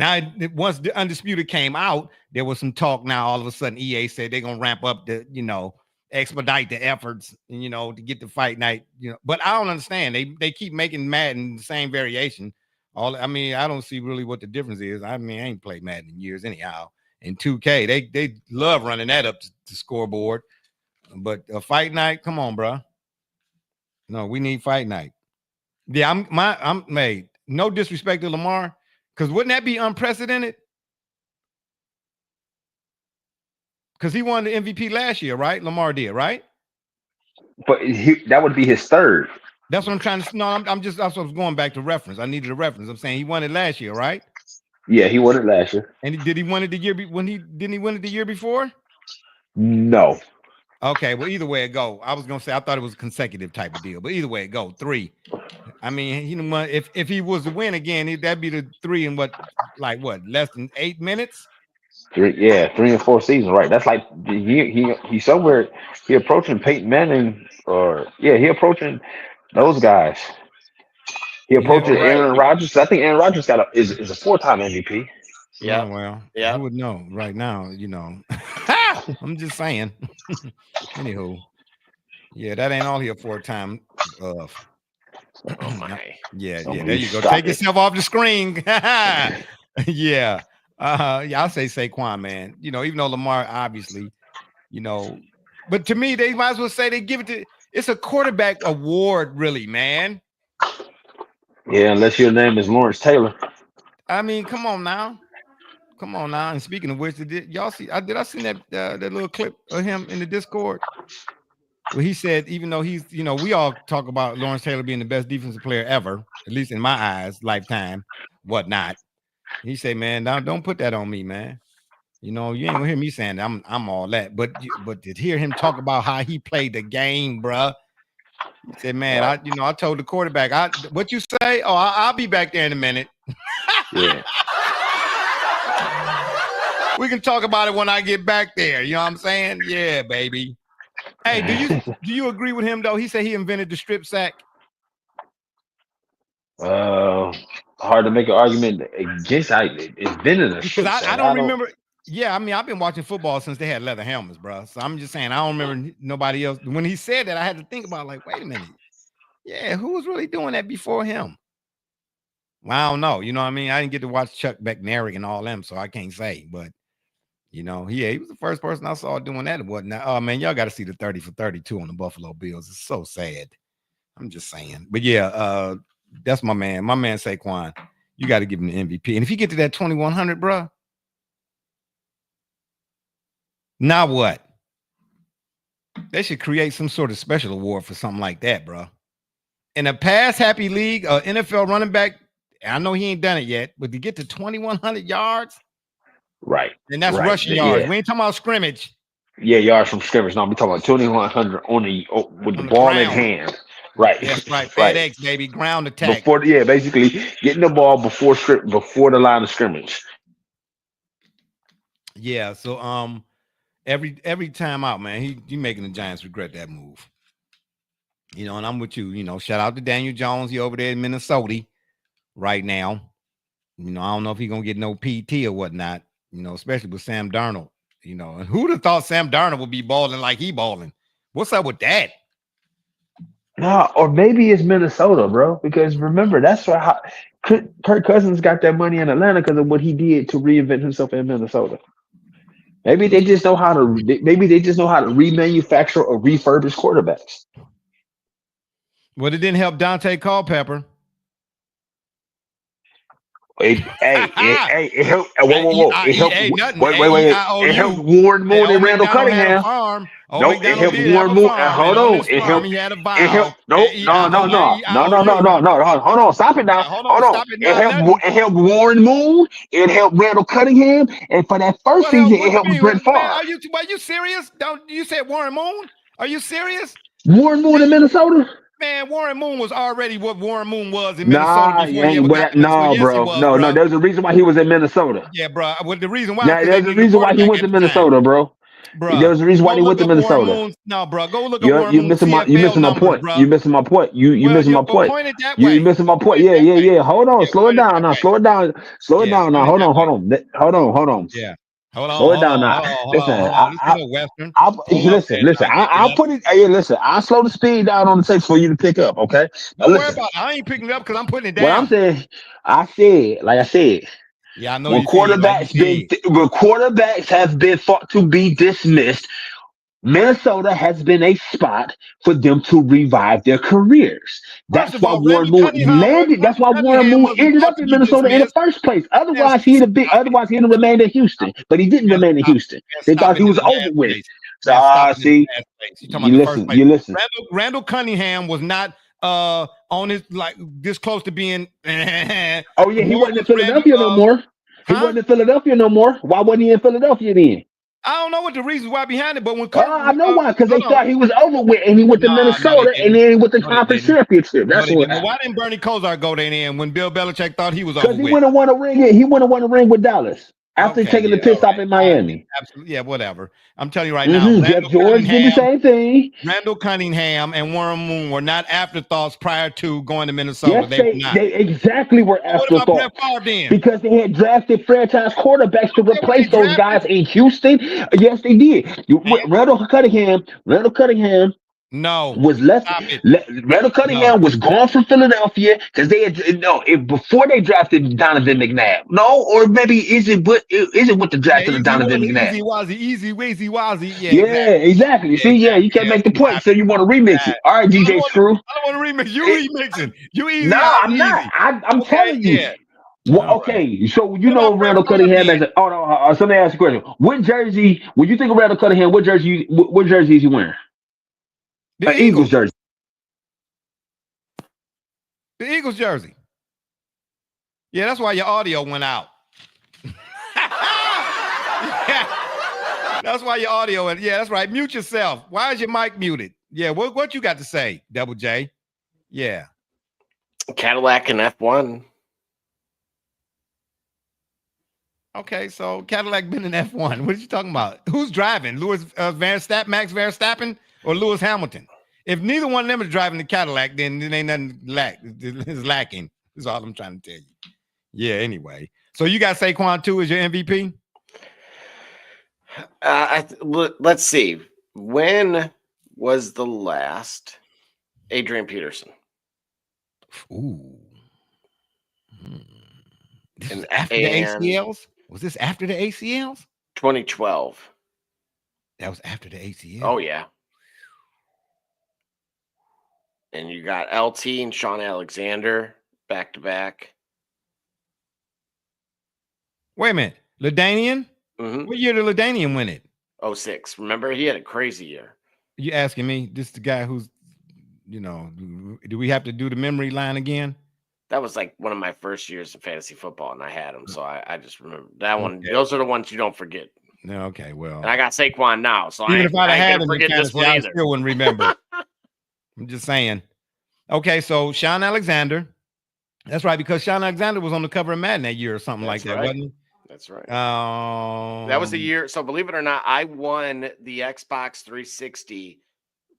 once the undisputed came out, there was some talk. Now, all of a sudden, EA said they're gonna ramp up the, expedite the efforts, to get the fight night. But I don't understand. They keep making Madden the same variation. I don't see really what the difference is. I ain't played Madden in years anyhow. In 2K, they love running that up to scoreboard. But a fight night, come on, bro. No, we need fight night. Yeah, I'm made. No disrespect to Lamar, because wouldn't that be unprecedented? Because he won the MVP last year, right? Lamar did, right? But that would be his third. That's what I'm trying to. No, that's what I was going back to reference. I needed a reference. I'm saying he won it last year, right? Yeah, he won it last year. And did he win it the year didn't he win it the year before? No. Okay, well, either way it go. I was gonna say I thought it was a consecutive type of deal, but either way it go, 3. If he was to win again, that'd be the 3 in less than 8 minutes. 3 and 4 seasons, right? That's like he somewhere he approaching Peyton Manning he approaching those guys. He approaching Aaron Rodgers. I think Aaron Rodgers is a 4-time MVP. Yeah, well, who would know right now? I'm just saying. Anywho, yeah, that ain't all he a 4-time of. Oh my. Yeah, there you go. Take yourself off the screen. Yeah. I'll say Saquon, man. Even though Lamar, obviously, but to me, they might as well say they give it to. It's a quarterback award, really, man. Yeah, unless your name is Lawrence Taylor. Come on now. And speaking of which, did y'all see? I seen that little clip of him in the Discord where he said, even though he's, we all talk about Lawrence Taylor being the best defensive player ever, at least in my eyes, lifetime, whatnot. He said, man, don't put that on me, man. You ain't gonna hear me saying that I'm all that, but to hear him talk about how he played the game, bruh. He said, man, I told the quarterback, what you say? Oh, I'll be back there in a minute. Yeah. We can talk about it when I get back there. You know what I'm saying? Yeah, baby. Hey, do you agree with him though? He said he invented the strip sack. Hard to make an argument against invented a strip sack. I don't remember. Yeah, I've been watching football since they had leather helmets, bro. So I'm just saying I don't remember nobody else. When he said that, I had to think about wait a minute. Yeah, who was really doing that before him? Well, I don't know. You know what I mean? I didn't get to watch Chuck Bednarik and all them, so I can't say. But he was the first person I saw doing that and whatnot. Oh man, y'all got to see the 30 for 32 on the Buffalo Bills. It's so sad. I'm just saying. But yeah, that's my man. My man Saquon. You got to give him the MVP. And if you get to that 2,100, bro. Now what? They should create some sort of special award for something like that, bro. In a pass-happy league, NFL running back, I know he ain't done it yet, but to get to 2,100 yards, Right. And that's Right. rushing yards. Yeah. We ain't talking about scrimmage Yeah, yards from scrimmage. No, I'm talking about 2,100 with the on the ball in ground. hand. Right. That's right. Right. FedEx, baby. Ground attack. Before, basically getting the ball before the line of scrimmage. Yeah. So every time out, man, he making the Giants regret that move. You know, and I'm with you. You know, shout out to Daniel Jones. He over there in Minnesota right now. You know, I don't know if he's gonna get no PT or whatnot. You know, especially with Sam Darnold. You know, and who'd have thought Sam Darnold would be balling like he balling? What's up with that? No, or maybe it's Minnesota, bro. Because remember, that's why Kirk Cousins got that money in Atlanta because of what he did to reinvent himself in Minnesota. Maybe they just know how to. Maybe they just know how to remanufacture or refurbish quarterbacks. Well, it didn't help Dante Culpepper. It helped. Whoa! It helped. Nothing. Wait! It helped Warren Moon and Randall McDonald had a Cunningham. farm. No, it helped Warren Moon. Hold on, it helped. He had a vial. It helped. No. Hold on, stop it now. Hold Hold on, on. stop it It now. helped. It helped Warren Moon. It helped Randall Cunningham, and for that first season, it helped Brett Favre. Are you serious? Don't you said Warren Moon? Are you serious? Warren Moon in Minnesota. Man, Warren Moon was already what Warren Moon was in Minnesota before he ever got to no, Minnesota. bro. Yes, No. There's a reason why he was in Minnesota. Yeah, bro. Well, the reason why. Now, there's a reason why he went to Minnesota, bro. Bro, there was a reason why he went to Minnesota. No, bro, go look at Warren You're Moon's missing my CFL point. bro. You're missing my point. You're missing my point. Point it that You're way. missing my point. Yeah. Hold on. Slow it down now. Slow it down. Slow it down now. Hold on. Yeah. Hold on. Slow it down now. Listen. Listen. I'll put it. Hey, listen. I'll slow the speed down on the tape for you to pick up. Okay. Don't worry about it. I ain't picking it up because I'm putting it down. What I'm saying, like I said. Yeah, I know. When quarterbacks have been thought to be dismissed, Minnesota has been a spot for them to revive their careers. That's why Warren Moon landed. That's why Warren Moon ended up in Minnesota in the first place. Otherwise, he'd have remained in Houston. But he didn't remain in Houston. They thought he was over with. See, you listen. Randall Cunningham was not on his like this close to being. Oh yeah, he wasn't in Philadelphia no more. He wasn't in Philadelphia no more. Why wasn't he in Philadelphia then? I don't know what the reasons why behind it, but when I know why, because they thought he was over with, and he went to Minnesota, and then he went to conference championship. That's what. Why didn't Bernie Kosar go there then when Bill Belichick thought he was over with? Because he wouldn't want to ring it. He wouldn't want to ring with Dallas after taking the pit stop in Miami. Absolutely, yeah, whatever. I'm telling you right now, Jeff George did the same thing. Randall Cunningham and Warren Moon were not afterthoughts prior to going to Minnesota. Yes, they exactly were afterthoughts because they had drafted franchise quarterbacks to replace those guys in Houston. Yes, they did. Randall Cunningham was left. Randall Cunningham was gone from Philadelphia because they had before they drafted Donovan McNabb. No, or maybe is it with the drafting of Donovan McNabb? Easy Wazzy. Yeah, exactly. See, you can't make the point, so you want to remix it. All right, DJ Screw. I don't want to remix. You remixing. You easy. No, I'm not. I'm telling you. Yeah. Well, okay, so you know Randall Cunningham as somebody ask a question. What jersey? When you think of Randall Cunningham, what jersey is he wearing? The Eagles jersey. The Eagles jersey. Yeah, that's why your audio went out. That's why your audio went. Yeah, that's right. Mute yourself. Why is your mic muted? Yeah, what you got to say, Double J? Yeah. Cadillac and F1. Okay, so Cadillac been in F1. What are you talking about? Who's driving? Max Verstappen or Lewis Hamilton? If neither one of them is driving the Cadillac, then it ain't nothing is lacking. That's all I'm trying to tell you. Yeah, anyway. So you got Saquon too as your MVP? Let's see. When was the last Adrian Peterson? Ooh. This was after the ACLs? Was this after the ACLs? 2012. That was after the ACL? Oh, yeah. And you got LT and Sean Alexander back to back. Wait a minute. LaDainian? Mm-hmm. What year did LaDainian win it? 06. Remember, he had a crazy year. You asking me? This is the guy who's, do we have to do the memory line again? That was like one of my first years in fantasy football, and I had him. So I just remember that one. Okay. Those are the ones you don't forget. No, okay, well. And I got Saquon now, so Even I if I'd ain't have had gonna him in forget this fantasy, one I either. still wouldn't remember. I'm just saying. Okay, so Sean Alexander. That's right, because Sean Alexander was on the cover of Madden that year or something like that, wasn't he? That's right. That was the year. So believe it or not, I won the Xbox 360.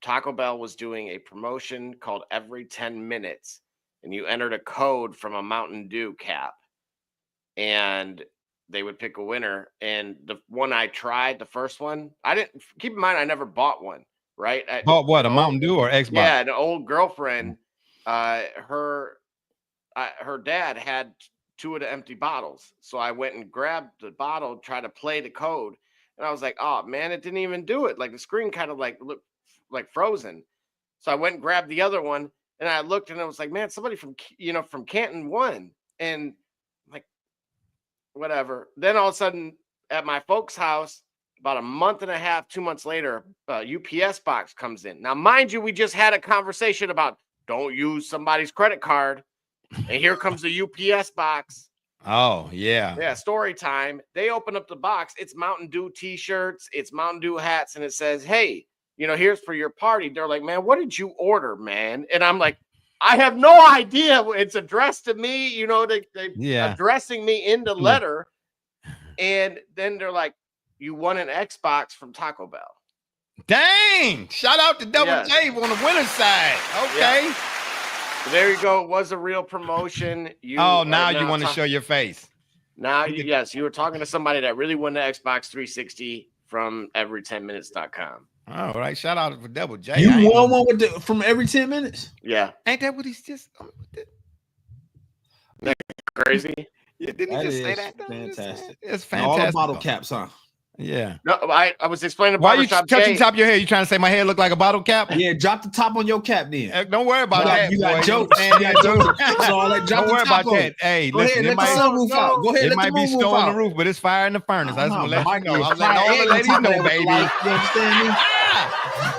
Taco Bell was doing a promotion called Every 10 Minutes, and you entered a code from a Mountain Dew cap, and they would pick a winner. And the one I tried, the first one, I didn't keep in mind I never bought one. Right? Bought what? A Mountain Dew or Xbox? Yeah, an old girlfriend. Her dad had 2 of the empty bottles, so I went and grabbed the bottle, tried to play the code, and I was like, "Oh man, it didn't even do it. Like the screen kind of like looked like frozen." So I went and grabbed the other one, and I looked, and I was like, "Man, somebody from from Canton won," and I'm like, whatever. Then all of a sudden, at my folks' house, about a month and a half, 2 months later, UPS box comes in. Now, mind you, we just had a conversation about don't use somebody's credit card. And here comes the UPS box. Oh, yeah. Yeah, story time. They open up the box. It's Mountain Dew t-shirts. It's Mountain Dew hats. And it says, hey, here's for your party. They're like, man, what did you order, man? And I'm like, I have no idea. It's addressed to me. They addressing me in the letter. And then they're like, you won an Xbox from Taco Bell. Dang. Shout out to Double J on the winner's side. Okay. Yeah. There you go. It was a real promotion. Now you want to show your face. Now, yes, you were talking to somebody that really won the Xbox 360 from every10minutes.com. All right. Shout out for Double J. You won one from every 10 minutes? Yeah. Ain't that what he's just crazy? Yeah, didn't he just say that? Fantastic. It's fantastic. All the bottle caps, huh? Yeah. No, I was explaining. Why are you touching the top of your head? You trying to say my head look like a bottle cap? Yeah, drop the top on your cap then. Don't worry about that. You got jokes. You got jokes. So all that, drop Don't worry the top about on. that. Hey, go listen, ahead, let the sunroof out. Go ahead, it let might the be moon snow out. on the roof, but it's fire in the furnace. I just want to let you know. I'm letting fire all the egg ladies on top know, of that, baby. You understand me?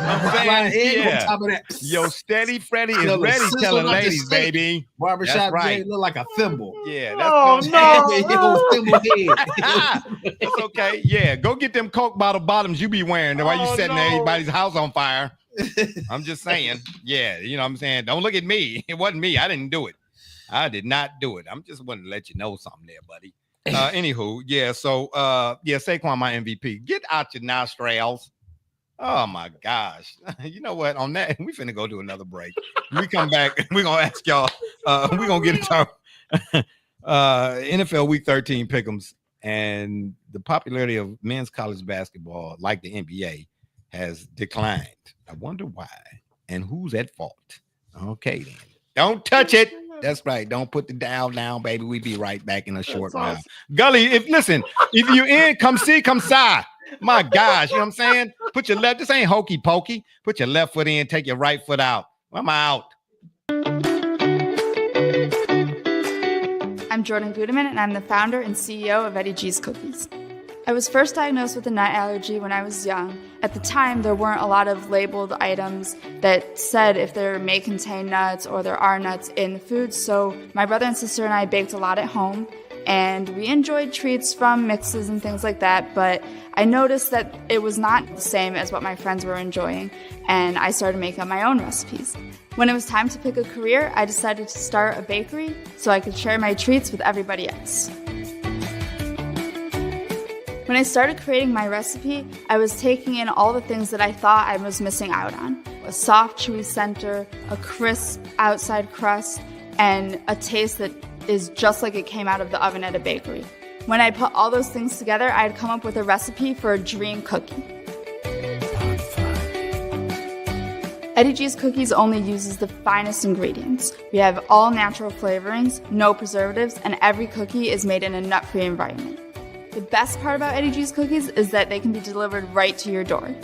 I'm Flying saying, egg on top of that. Yo, Steady Freddy is Little ready sizzle telling up the ladies, steak. baby. Barbershop That's right. Jay look like a thimble. Yeah, that's Thimble head. It's okay. Yeah, go get them Coke bottoms you be wearing while you setting everybody's house on fire. I'm just saying. Yeah, you know what I'm saying? Don't look at me. It wasn't me. I didn't do it. I did not do it. I'm just wanting to let you know something there, buddy. Anywho, yeah, so Saquon, my MVP. Get out your nostrils. Oh my gosh. You know what? On that, we finna go to another break. When we come back, we're gonna ask y'all, we're gonna get into our NFL week 13 pick'ems, and the popularity of men's college basketball, like the NBA, has declined. I wonder why and who's at fault. Okay, then. Don't touch it. That's right. Don't put the dial down, baby. We be right back in a short while. Awesome. Gully, if you in, come see, come side. My gosh, you know what I'm saying? Put your left, this ain't hokey pokey. Put your left foot in, take your right foot out. I'm out. I'm Jordan Gudeman, and I'm the founder and CEO of Eddie G's Cookies. I was first diagnosed with a nut allergy when I was young. At the time, there weren't a lot of labeled items that said if there may contain nuts or there are nuts in the food, so my brother and sister and I baked a lot at home, and we enjoyed treats from mixes and things like that, but I noticed that it was not the same as what my friends were enjoying, and I started making up my own recipes. When it was time to pick a career, I decided to start a bakery so I could share my treats with everybody else. When I started creating my recipe, I was taking in all the things that I thought I was missing out on. A soft, chewy center, a crisp outside crust, and a taste that is just like it came out of the oven at a bakery. When I put all those things together, I had come up with a recipe for a dream cookie. Eddie G's Cookies only uses the finest ingredients. We have all natural flavorings, no preservatives, and every cookie is made in a nut-free environment. The best part about Eddie G's Cookies is that they can be delivered right to your door.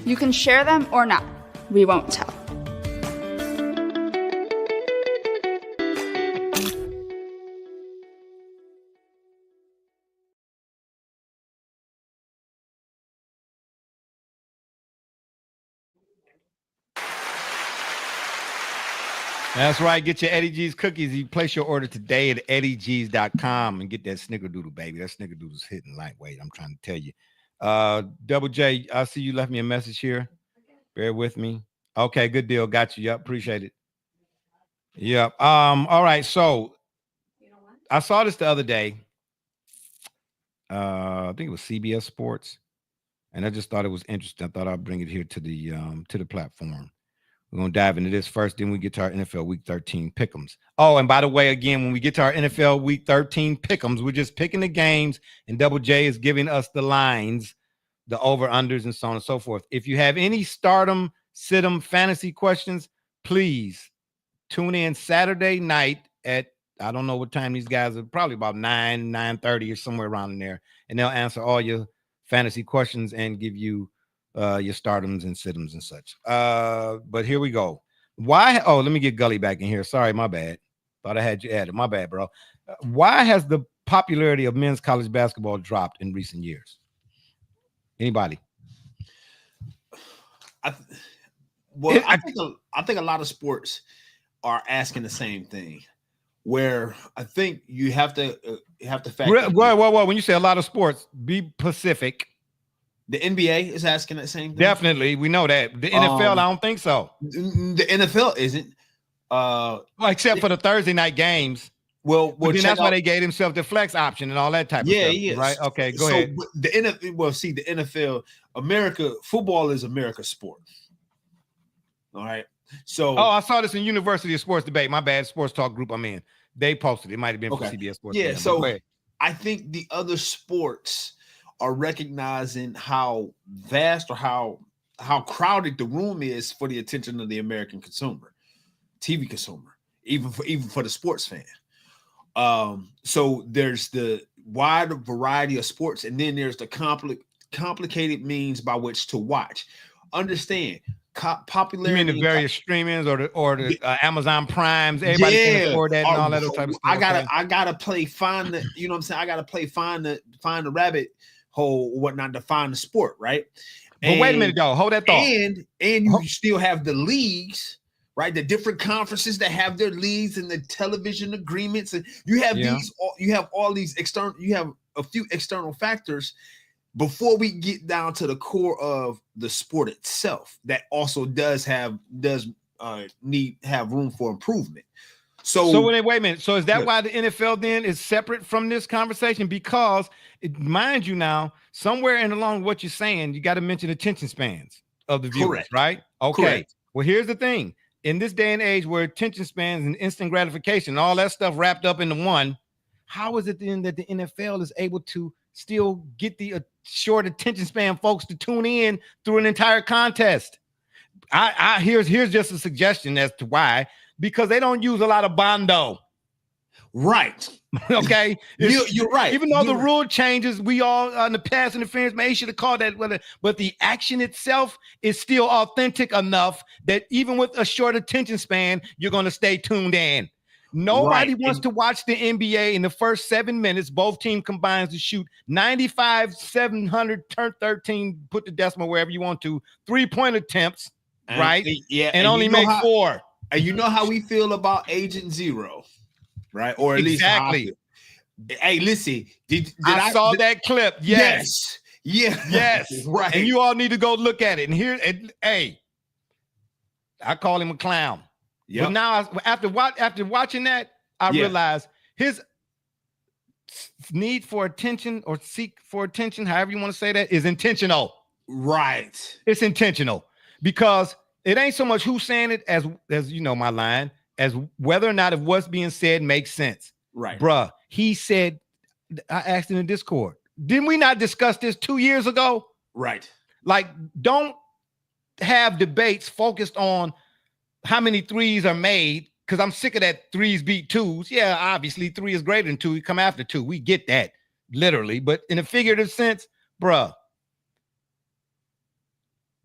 You can share them or not. We won't tell. That's right. Get your Eddie G's cookies. You place your order today at eddiegs.com and get that snickerdoodle, baby. That snickerdoodle's hitting lightweight. I'm trying to tell you. Double J, I see you left me a message here. Bear with me. Okay, good deal. Got you. Yep, appreciate it. Yep. All right. So I saw this the other day. I think it was CBS Sports, and I just thought it was interesting. I thought I'd bring it here to the platform. We're gonna dive into this first, then we get to our NFL Week 13 pick'ems. Oh, and by the way, again, when we get to our NFL Week 13 pick'ems, we're just picking the games, and Double J is giving us the lines, the over-unders, and so on and so forth. If you have any stardom, sit-em fantasy questions, please tune in Saturday night at, I don't know what time these guys are, probably about 9:30 or somewhere around in there, and they'll answer all your fantasy questions and give you your stardoms and sit-ems and such. But here we go. Why? Oh, let me get Gully back in here. Sorry, my bad. Thought I had you added. My bad, bro. Why has the popularity of men's college basketball dropped in recent years? Anybody? I think a lot of sports are asking the same thing. Where I think you have to factor. Well, when you say a lot of sports, be specific. The NBA is asking that same thing. Definitely, we know that. The NFL, I don't think so. The NFL isn't. Well, except for the Thursday night games. Well, that's why they gave themselves the flex option and all that type of stuff. Yeah, right. Okay, go ahead. The NFL, America, football is America's sport. All right. So, I saw this in University of Sports Debate. My bad, Sports Talk group I'm in. They posted. It might have been for CBS Sports. Yeah. So I think the other sports are recognizing how vast or how crowded the room is for the attention of the American consumer, TV consumer, even for the sports fan. So there's the wide variety of sports, and then there's the complicated means by which to watch. Understand popularity. You mean the various streamings or the Amazon Primes? Everybody can afford that and all that type of stuff. I gotta play find the, you know what I'm saying? I gotta play find the rabbit hole or whatnot to find the sport, right? But wait a minute, though. Hold that thought. And you still have the leagues, right? The different conferences that have their leagues and the television agreements, and you have all these external. You have a few external factors before we get down to the core of the sport itself. That also does have room for improvement. So wait a minute. So is that why the NFL then is separate from this conversation? Because mind you, now somewhere in along what you're saying, you got to mention attention spans of the viewers, correct, right? Okay. Correct. Well, here's the thing: in this day and age where attention spans and instant gratification, all that stuff wrapped up into one, how is it then that the NFL is able to still get the short attention span folks to tune in through an entire contest? Here's just a suggestion as to why. Because they don't use a lot of Bondo. Right. Okay. You're right. Even though the rule changes, we all on the pass interference, man, you should have called that. But the action itself is still authentic enough that even with a short attention span, you're going to stay tuned in. Nobody wants to watch the NBA in the first 7 minutes. Both teams combines to shoot 95, 700, turn 13, put the decimal wherever you want to, 3-point attempts, right? Yeah. And only make 4. And you know how we feel about Agent Zero, right? Or at least exactly. Hey, listen, I saw that clip. Yes. Yes. Right. And you all need to go look at it. And hey, I call him a clown. Yeah. But now after watching that, I realized his need for attention or seek for attention, however you want to say that, is intentional. Right. It's intentional because it ain't so much who's saying it as you know my line, as whether or not if what's being said makes sense. Right. Bruh, he said, I asked in the Discord, didn't we not discuss this 2 years ago? Right. Like, don't have debates focused on how many threes are made, because I'm sick of that threes beat twos. Yeah, obviously 3 is greater than 2. You come after 2. We get that, literally. But in a figurative sense, bruh,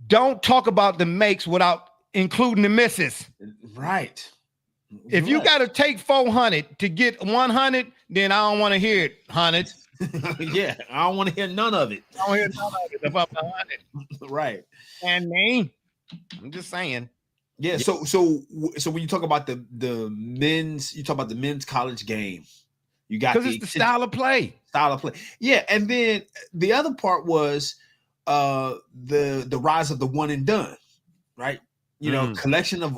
don't talk about the makes without including the misses. Right. If you got to take 400 to get 100, then I don't want to hear it, 100. Yeah, I don't want to hear none of it. I don't hear none of it about the 100. Right. And me, I'm just saying. Yeah. So when you talk about the men's, you talk about the men's college game. You got because it's the style of play. Yeah, and then the other part was the rise of the one and done, right? You know, collection of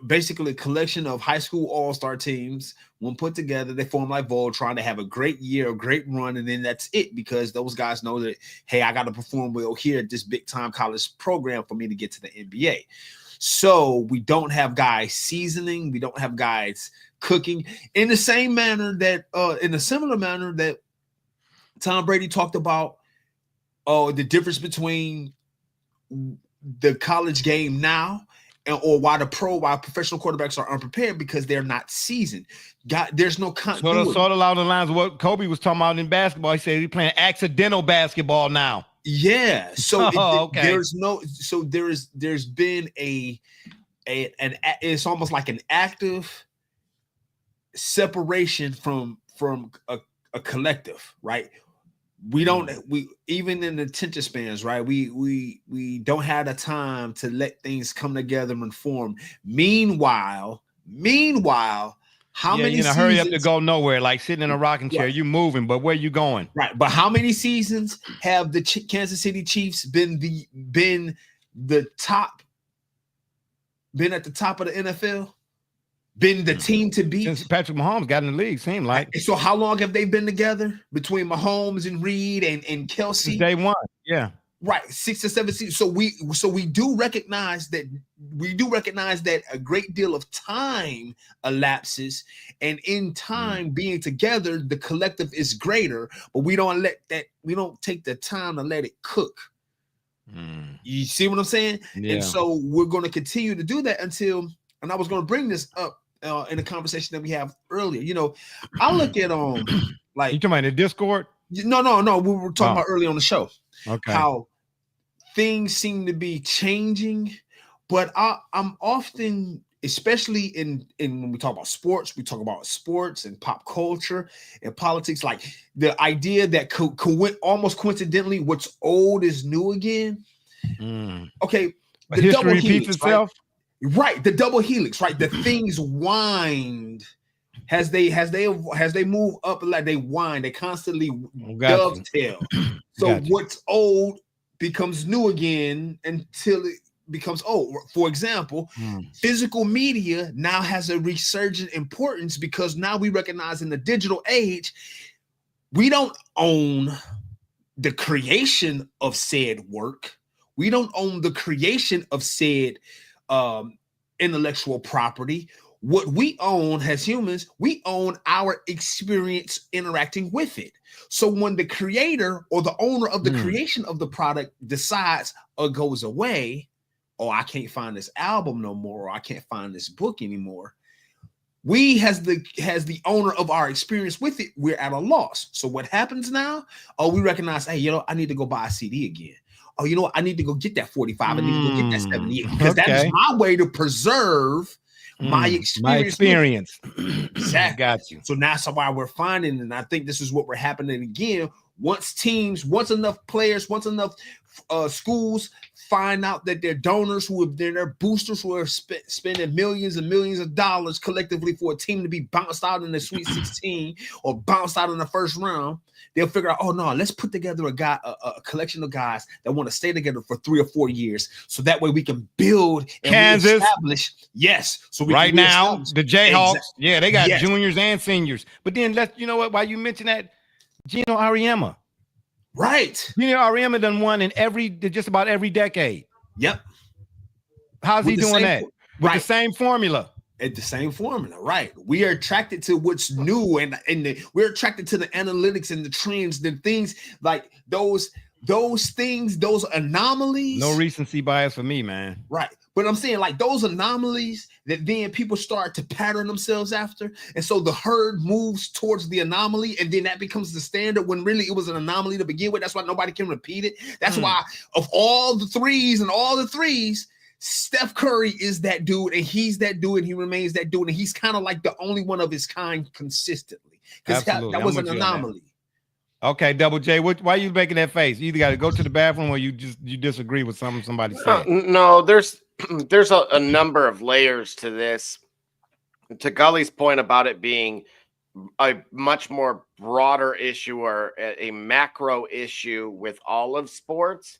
basically a collection of high school all-star teams, when put together, they form like Voltron. They have a great year, a great run, and then that's it, because those guys know that, hey, I got to perform well here at this big-time college program for me to get to the NBA. So we don't have guys seasoning, we don't have guys cooking in the same manner that, in a similar manner that Tom Brady talked about, the difference between the college game now or why professional quarterbacks are unprepared, because they're not seasoned. There's no continuity. Sort of along the lines of what Kobe was talking about in basketball. He said he's playing accidental basketball now. Yeah. So okay. There's been it's almost like an active separation from a collective, right? We even in the attention spans, right? We don't have the time to let things come together and form. Meanwhile, how many seasons, hurry up to go nowhere, like sitting in a rocking chair. You moving, but where you going? Right. But how many seasons have the Kansas City Chiefs been at the top of the NFL? Been the team to beat since Patrick Mahomes got in the league, seemed like. So how long have they been together between Mahomes and Reed and Kelsey? Since day one, yeah. Right, 6 or 7 seasons. So we do recognize that a great deal of time elapses, and in time being together, the collective is greater. But we don't take the time to let it cook. You see what I'm saying? Yeah. And so we're going to continue to do that until. And I was going to bring this up in the conversation that we have earlier. You know, I look at like you talking about the Discord? No. We were talking about earlier on the show. Okay. How things seem to be changing, but I'm often, especially in when we talk about sports and pop culture and politics, like the idea that almost coincidentally, what's old is new again. Okay, the history repeats itself. Right, the double helix, right? The things wind as they move up, like they wind, they constantly dovetail. So what's old becomes new again until it becomes old. For example, physical media now has a resurgent importance, because now we recognize in the digital age, we don't own the creation of said work. We don't own the creation of said intellectual property. What we own as humans, we own our experience interacting with it. So when the creator or the owner of the creation of the product decides or goes away, I can't find this album no more, or I can't find this book anymore, we has the owner of our experience with it, we're at a loss. So what happens now? We recognize, hey, I need to go buy a CD again. I need to go get that 45. I need to go get that 78, because that is my way to preserve my experience. Exactly. Got you. So that's why we're finding, and I think this is what we're happening again. Once enough players, once enough schools find out that their donors their boosters who are spending millions and millions of dollars collectively for a team to be bounced out in the Sweet 16 or bounced out in the first round, they'll figure out, let's put together a collection of guys that want to stay together for 3 or 4 years, so that way we can build and Kansas. establish. Yes. So right now, the Jayhawks, they got juniors and seniors. But then while you mention that, Gino Auriemma. Right. Gino Auriemma done won in just about every decade. Yep. How's he doing that? With the same formula. At the same formula, right? We are attracted to what's new, and we're attracted to the analytics and the trends, the things like those things, those anomalies. No recency bias for me, man. Right. But I'm saying, like, those anomalies that then people start to pattern themselves after. And so the herd moves towards the anomaly, and then that becomes the standard when really it was an anomaly to begin with. That's why nobody can repeat it. That's why of all the threes, Steph Curry is that dude, and he's that dude, and he remains that dude, and he's kind of like the only one of his kind consistently, because that was an anomaly. Okay, Double J, why are you making that face? You either got to go to the bathroom or you disagree with something somebody said. No, there's a number of layers to this. To Gully's point about it being a much more broader issue or a macro issue with all of sports,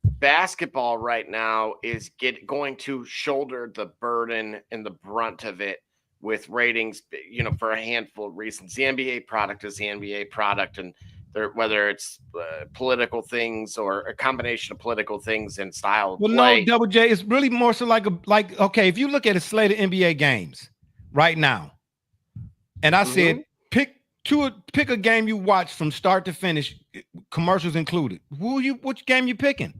basketball right now is going to shoulder the burden and the brunt of it with ratings, for a handful of reasons. The NBA product is the NBA product, and whether it's political things or a combination of political things and style of play. No, Double J, it's really more so like okay, if you look at a slate of NBA games right now, and I said pick a game you watch from start to finish, commercials included. Which game you picking?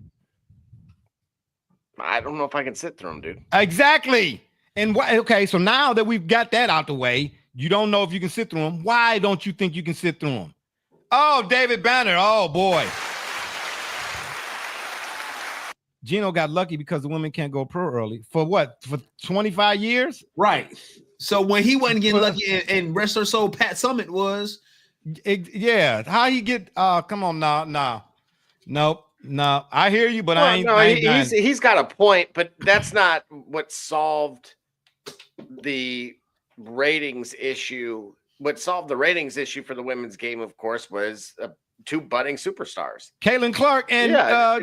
I don't know if I can sit through them, dude. Exactly. And okay, so now that we've got that out the way, you don't know if you can sit through them. Why don't you think you can sit through them? Oh, David Banner. Oh, boy. Gino got lucky because the women can't go pro early. For what? For 25 years? Right. So when he wasn't getting lucky and rest or so Pat Summitt was. Yeah. How he get come on now. Nope. No, I hear you, but he's got a point, but that's not what solved the ratings issue. What solved the ratings issue for the women's game, of course, was two budding superstars, Caitlin Clark and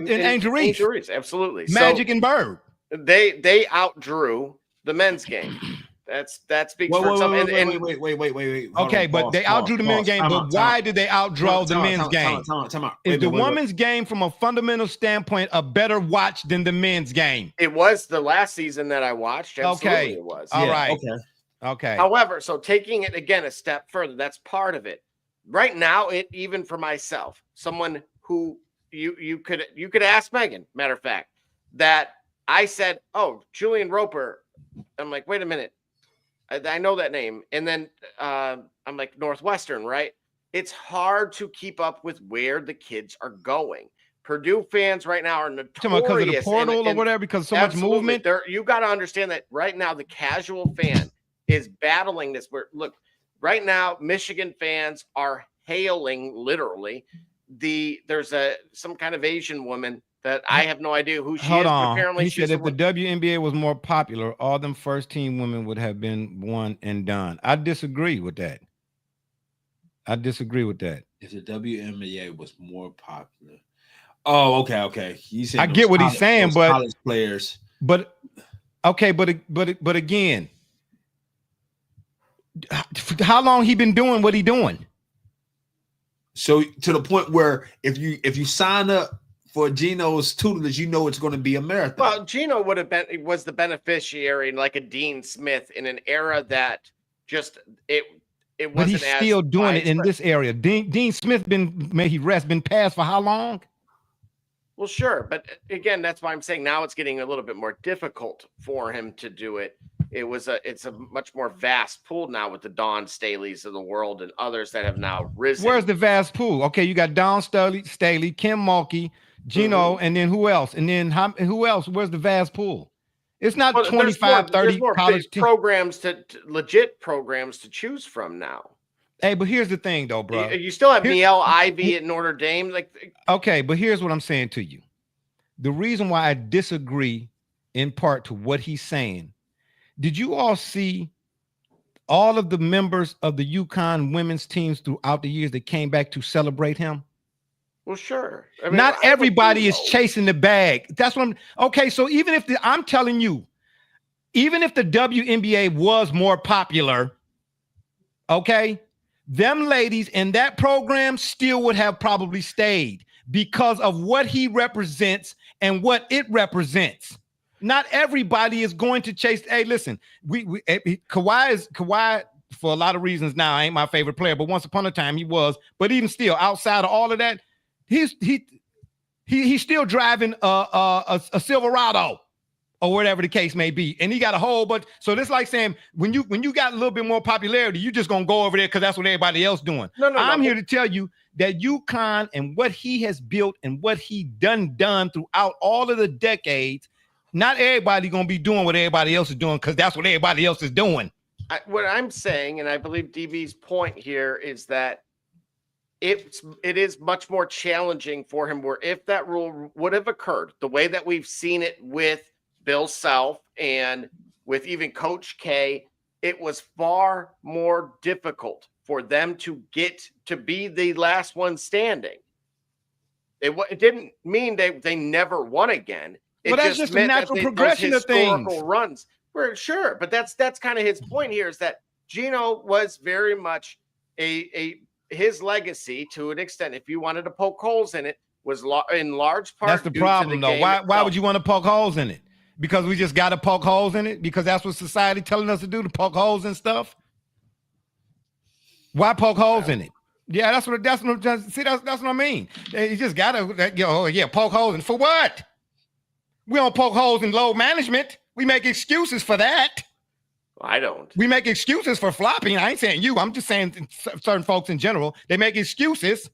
Angel Reese. Angel Reese, absolutely. Magic and Bird. They outdrew the men's game. That speaks for itself. Wait. Okay, but they outdrew the men's game. But why did they outdraw the men's game? Time out. Is the women's game, from a fundamental standpoint, a better watch than the men's game? It was the last season that I watched. Absolutely, okay, it was. All right. Okay. However, so taking it again a step further, that's part of it. Right now, even for myself, someone who you could ask Megan, matter of fact, that I said, "Oh, Julian Roper." I'm like, wait a minute. I know that name. And then I'm like, Northwestern, right? It's hard to keep up with where the kids are going. Purdue fans right now are notorious. Because of the portal or whatever, because so much movement? You got to understand that right now the casual fan is battling this. Look, right now, Michigan fans are hailing, literally, there's some kind of Asian woman that I have no idea who she is. But apparently, he said if the WNBA was more popular, all them first team women would have been one and done. I disagree with that. If the WNBA was more popular. Oh, okay. I get what he's saying, but college players. But okay, but again, how long he been doing what he doing? So to the point where if you sign up for Gino's tutelage, it's going to be a marathon. Well, Gino was the beneficiary, like a Dean Smith, in an era that just it wasn't. But he's still doing it in this area. Dean Smith been passed for how long? Well, sure, but again, that's why I'm saying now it's getting a little bit more difficult for him to do it. It's a much more vast pool now with the Dawn Staleys of the world and others that have now risen. Where's the vast pool? Okay, you got Dawn Staley, Kim Mulkey, Gino, and then who else? And then who else? Where's the vast pool? It's not 25, 30 college programs legit programs to choose from now. Hey, but here's the thing, though, bro. You still have Miel Ivy at Notre Dame. Okay, but here's what I'm saying to you. The reason why I disagree in part to what he's saying. Did you all see all of the members of the UConn women's teams throughout the years that came back to celebrate him? Well, sure. Not everybody is chasing the bag. That's what okay. So I'm telling you, even if the WNBA was more popular, okay, them ladies in that program still would have probably stayed because of what he represents and what it represents. Not everybody is going to chase. Hey, listen, Kawhi for a lot of reasons now ain't my favorite player, but once upon a time he was. But even still, outside of all of that, he's still driving a Silverado or whatever the case may be, and he got a whole bunch. So it's like saying when you got a little bit more popularity, you just gonna go over there because that's what everybody else doing. No, I'm here to tell you that UConn and what he has built and what he done throughout all of the decades. Not everybody gonna be doing what everybody else is doing because that's what everybody else is doing. What I'm saying, and I believe DB's point here, is that it is much more challenging for him. Where if that rule would have occurred the way that we've seen it with Bill Self and with even Coach K, it was far more difficult for them to get to be the last one standing. It didn't mean they never won again. It Well, that's just a natural progression of things. Runs, for sure. But that's kind of his point here, is that Gino was very much his legacy to an extent. If you wanted to poke holes in it, was in large part. That's the problem, though. Why would you want to poke holes in it? Because we just got to poke holes in it? Because that's what society telling us to do, to poke holes in stuff? Why poke holes in it? Yeah, that's what I mean. You just got to, poke holes in. For what? We don't poke holes in load management. We make excuses for that. I don't. We make excuses for flopping. I ain't saying you. I'm just saying certain folks in general. They make excuses.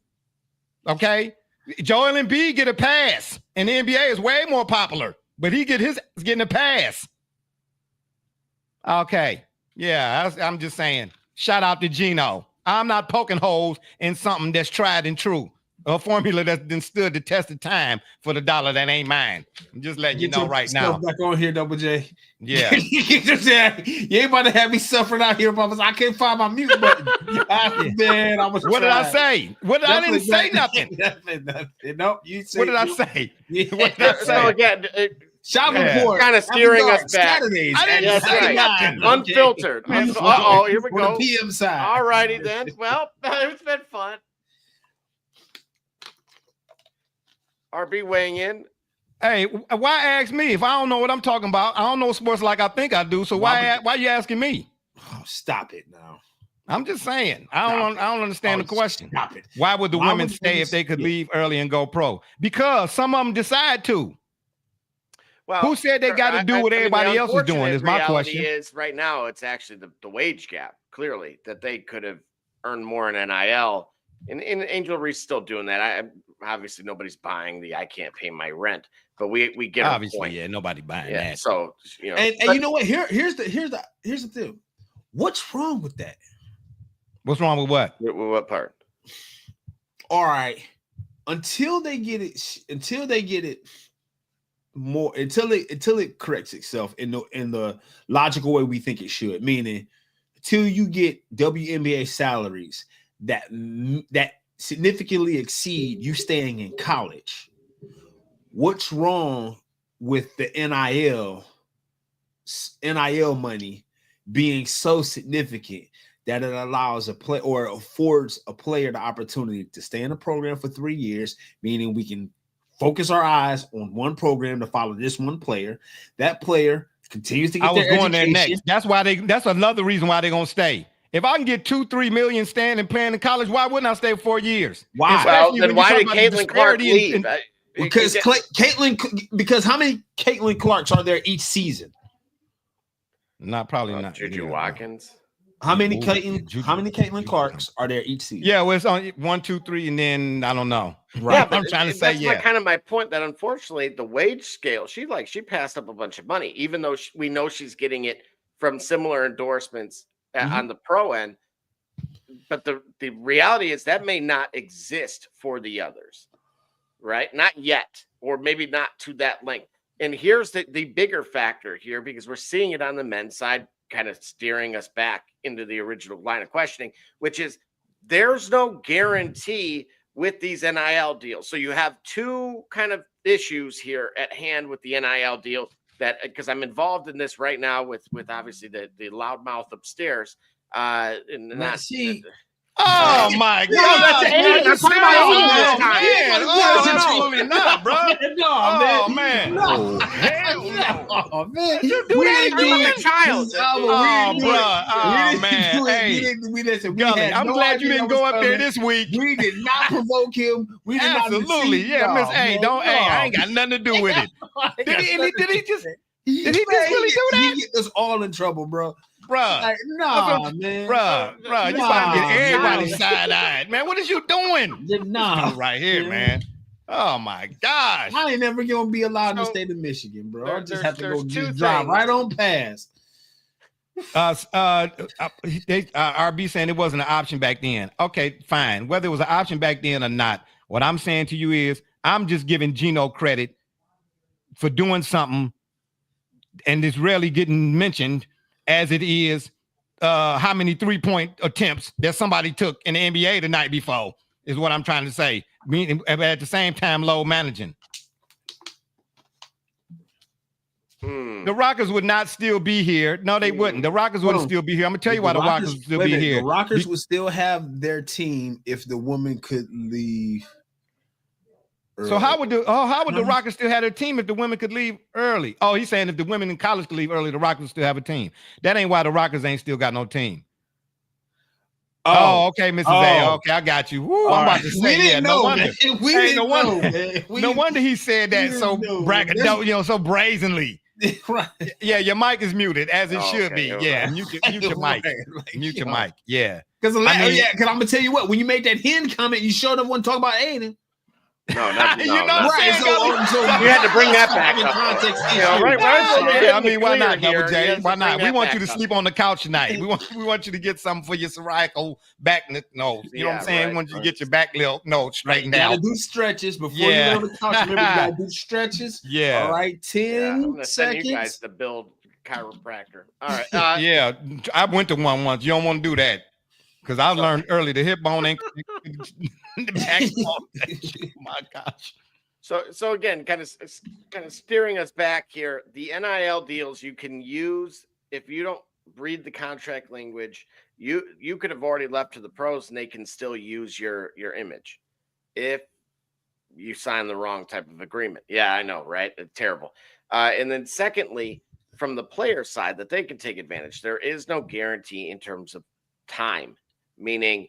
Okay? Joel Embiid get a pass, and the NBA is way more popular, but he getting a pass. Okay. Yeah, I'm just saying. Shout out to Gino. I'm not poking holes in something that's tried and true. A formula that's been stood the test of time for the dollar that ain't mine. I'm just letting you know right now. Back on here, Double J. Yeah. You ain't about to have me suffering out here, brothers. I can't find my mute button. Man, I was. What did I say? I didn't say nothing. Nothing. Nope. You said. What did I say? What did I say? So again, Shop report kind of steering us back. Saturdays. I didn't say nothing. Unfiltered. Uh-oh, here we go. On the PM side. All righty then. Well, it's been fun. RB weighing in. Hey, why ask me if I don't know what I'm talking about? I don't know sports like I think I do. So why are you asking me? Oh, stop it now. I'm just saying. I don't understand the question. Stop it. Why would the women stay if they could leave early and go pro? Because some of them decide to. Well, who said they got to do what everybody else is doing? Is my question. Is right now it's actually the wage gap. Clearly, that they could have earned more in NIL. And Angel Reese still doing that. Obviously nobody's buying the I can't pay my rent, but we get obviously point. Yeah, nobody buying that. So and you know what? Here's the thing. What's wrong with that? What's wrong with what? With what part? All right, until they get it more, until it corrects itself in the logical way we think it should. Meaning, until you get WNBA salaries that significantly exceed you staying in college. What's wrong with the NIL money being so significant that it allows a play or affords a player the opportunity to stay in a program for 3 years, meaning we can focus our eyes on one program to follow this one player. That player continues to get their education. There next. That's another reason why they're gonna stay. If I can get 2-3 million staying and playing in college, why wouldn't I stay for 4 years? Why? Well, then why did Caitlin Clark leave? Because because how many Caitlin Clarks are there each season? Probably not. Juju Watkins. How many Caitlin Clarks are there each season? Yeah, well, it's on 1, 2, 3, and then I don't know. Right. Yeah, I'm trying to say, that's kind of my point, that unfortunately the wage scale, she passed up a bunch of money, even though we know she's getting it from similar endorsements on the pro end. But the reality is that may not exist for the others, right? Not yet, or maybe not to that length. And here's the bigger factor here, because we're seeing it on the men's side, kind of steering us back into the original line of questioning, which is there's no guarantee with these NIL deals. So you have two kind of issues here at hand with the NIL deal, that because I'm involved in this right now with obviously the loudmouth upstairs. And not see. Oh my God! That's Aiden. I'm talking about Aiden. Absolutely not, bro. No, man. No. Hell no. Oh man. We ain't doing the child. Oh, bro. Oh man. Hey, Gummy, I'm glad you didn't go up there this week. We did not provoke him. We did absolutely. Yeah, Miss. Hey, I ain't got nothing to do with it. Did he just really do that? He get us all in trouble, bro. Bruh, like, nah, man. Bruh, you about to get everybody side-eyed, man. What is you doing? Nah, right here, man. Oh my gosh. I ain't never gonna be allowed in the state of Michigan, bro. I just have to go drive right on past. RB saying it wasn't an option back then. Okay, fine. Whether it was an option back then or not, what I'm saying to you is I'm just giving Gino credit for doing something, and it's rarely getting mentioned as it is how many 3-point attempts that somebody took in the NBA the night before is what I'm trying to say. Meaning, at the same time, low managing. The Rockets would not still be here. No, they wouldn't. The Rockets wouldn't still be here. I'm gonna tell you why the Rockets would still be here. The Rockets would still have their team if the women could leave early. So how would the Rockets still have their team if the women could leave early? Oh, he's saying if the women in college could leave early, the Rockets would still have a team. That ain't why the Rockets ain't still got no team. Oh, okay, Mrs. A. Okay, I got you. Woo, I'm about to say, yeah, no wonder. No wonder he said that so so brazenly. Right. Yeah, your mic is muted as it should be. Yeah, mute your mic. Mute your mic. Yeah. Because I'm gonna tell you what, when you made that hen comment, you showed up want to talk about Aiden. No, not you know, right. So you had to bring that back up. Context Right. I mean, why not, Double J? Why not? We want you to sleep on the couch tonight. We want you to get something for your cervical back nose. You know what I'm saying? We want you to get your back straightened out. You gotta do stretches before you lay on the couch. Remember, you gotta do stretches. Yeah. All right, 10 I'm gonna seconds. send you guys to build chiropractor. All right. Yeah, I went to one once. You don't want to do that. Because I learned early the hip bone ain't the backbone. My gosh. So again, kind of steering us back here. The NIL deals you can use if you don't read the contract language. You could have already left to the pros, and they can still use your image if you sign the wrong type of agreement. Yeah, I know, right? It's terrible. And then secondly, from the player side, that they can take advantage. There is no guarantee in terms of time. Meaning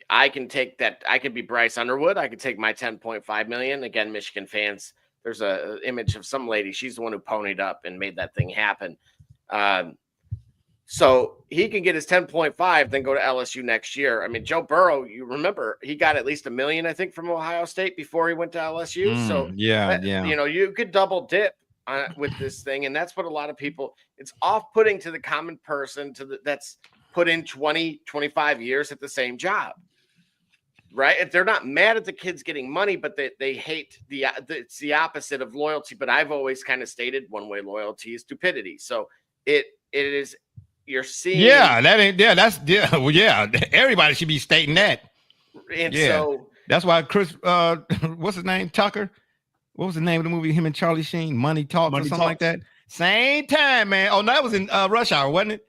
I can take that. I could be Bryce Underwood. I could take my 10.5 million. Again, Michigan fans, there's a image of some lady. She's the one who ponied up and made that thing happen. So he can get his 10.5, then go to LSU next year. I mean, Joe Burrow, you remember he got at least $1 million, I think, from Ohio State before he went to LSU. So yeah. You know, you could double dip with this thing. And that's what a lot of people, it's off-putting to the common person that's put in 20, 25 years at the same job, right? If they're not mad at the kids getting money, but they hate it's the opposite of loyalty. But I've always kind of stated one way loyalty is stupidity. So it is, you're seeing. Yeah, well, yeah, everybody should be stating that. And so that's why Chris, what's his name? Tucker. What was the name of the movie? Him and Charlie Sheen, Money Talks or something like that. Same time, man. Oh, no, that was in Rush Hour, wasn't it?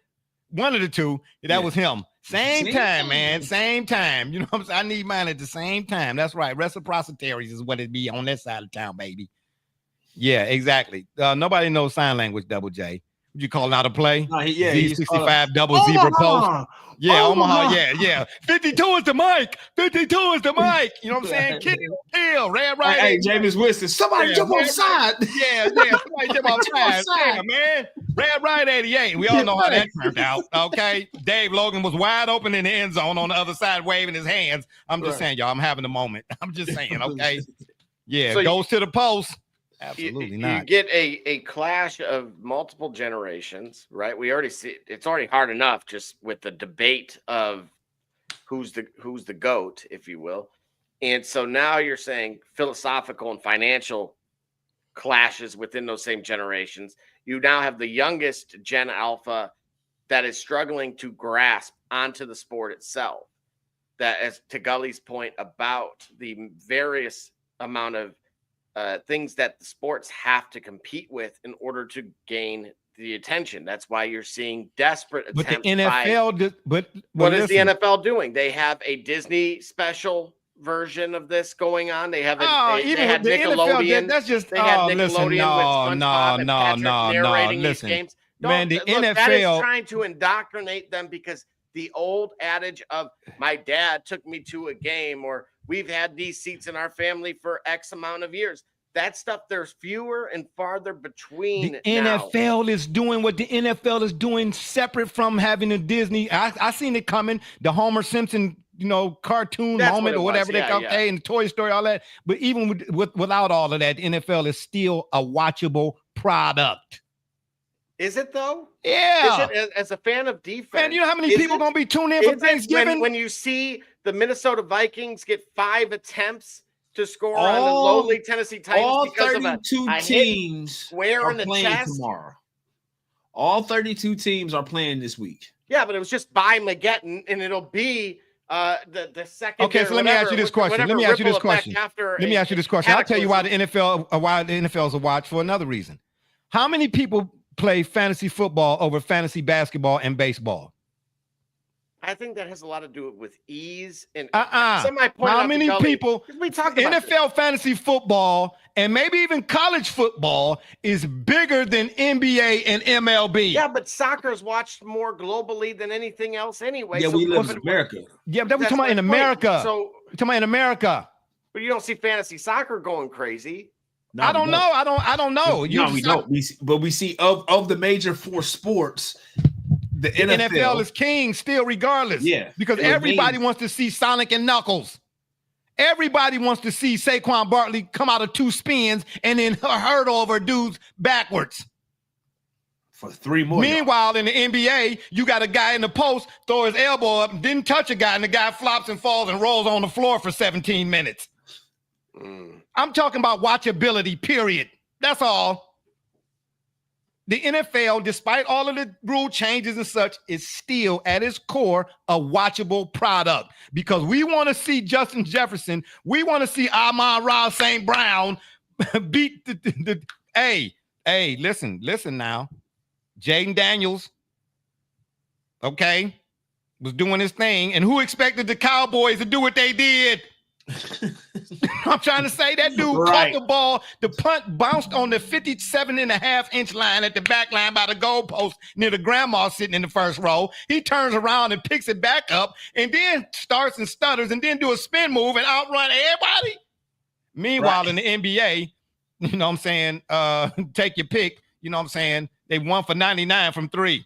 One of the two. That was him. Same time, man. Same time. You know what I'm saying? I need mine at the same time. That's right. Reciprocitaries is what it be on that side of town, baby. Yeah, exactly. Nobody knows sign language, Double J. Would you call it out a play? Z65 double zebra post. Yeah, Omaha. Yeah. 52 is the mic. 52 is the mic. You know what I'm saying? Kill. Red right. Hey, James Winston. Somebody jump on side. Yeah. Somebody jump on side. Yeah, man. Red right 88. We all know how that turned out. Okay. Dave Logan was wide open in the end zone on the other side, waving his hands. I'm just saying, y'all. I'm having a moment. I'm just saying. Okay. Yeah. So goes to the post. Absolutely not. You get a clash of multiple generations, right? We already see it's already hard enough just with the debate of who's the GOAT, if you will. And so now you're saying philosophical and financial clashes within those same generations. You now have the youngest Gen Alpha that is struggling to grasp onto the sport itself. That, as to Gully's point about the various amount of things that the sports have to compete with in order to gain the attention. That's why you're seeing desperate attempts. But the NFL, what is the NFL doing? They have a Disney special version of this going on. They have they had Nickelodeon. That's just they had Nickelodeon with SpongeBob and Patrick narrating these games. Man, the NFL that is trying to indoctrinate them because the old adage of my dad took me to a game or we've had these seats in our family for X amount of years. That stuff, there's fewer and farther between. The NFL is doing what the NFL is doing separate from having a Disney. I seen it coming, the Homer Simpson, cartoon moment or whatever they call it, and Toy Story, all that. But even without all of that, the NFL is still a watchable product. Is it though? Yeah. Is it as a fan of defense? Man, you know how many people gonna be tuned in for Thanksgiving? When you see the Minnesota Vikings get 5 attempts to score on the lowly Tennessee Titans all because 32 of a teams square are in the playing chest tomorrow. All 32 teams are playing this week. Yeah, but it was just by Mageddon, and it'll be the second. Okay, so let me ask you this question. Let me ask you this question. I'll tell you why the NFL is a watch for another reason. How many people play fantasy football over fantasy basketball and baseball? I think that has a lot to do with ease and How many people? We talked about NFL fantasy football and maybe even college football is bigger than NBA and MLB. Yeah, but soccer is watched more globally than anything else anyway. Yeah, we live in America. Yeah, but we're talking about in America. So we're talking about in America. But you don't see fantasy soccer going crazy. No, I don't know. I don't know. No, we don't. We see of the major 4 sports. The NFL is king still, regardless. Yeah, because everybody wants to see Sonic and Knuckles. Everybody wants to see Saquon Barkley come out of 2 spins and then hurdle over dudes backwards for 3 more. Meanwhile, in the NBA, you got a guy in the post throw his elbow up, didn't touch a guy, and the guy flops and falls and rolls on the floor for 17 minutes. I'm talking about watchability. Period. That's all. The NFL, despite all of the rule changes and such, is still at its core a watchable product because we want to see Justin Jefferson. We want to see Amon-Ra St. Brown beat the Hey, listen now. Jaden Daniels, okay, was doing his thing. And who expected the Cowboys to do what they did? I'm trying to say that dude caught the ball. The punt bounced on the 57.5-inch line at the back line by the goalpost near the grandma sitting in the first row. He turns around and picks it back up and then starts and stutters and then do a spin move and outrun everybody. Meanwhile, in the NBA, you know what I'm saying, take your pick, you know what I'm saying, they 1 for 99 from 3.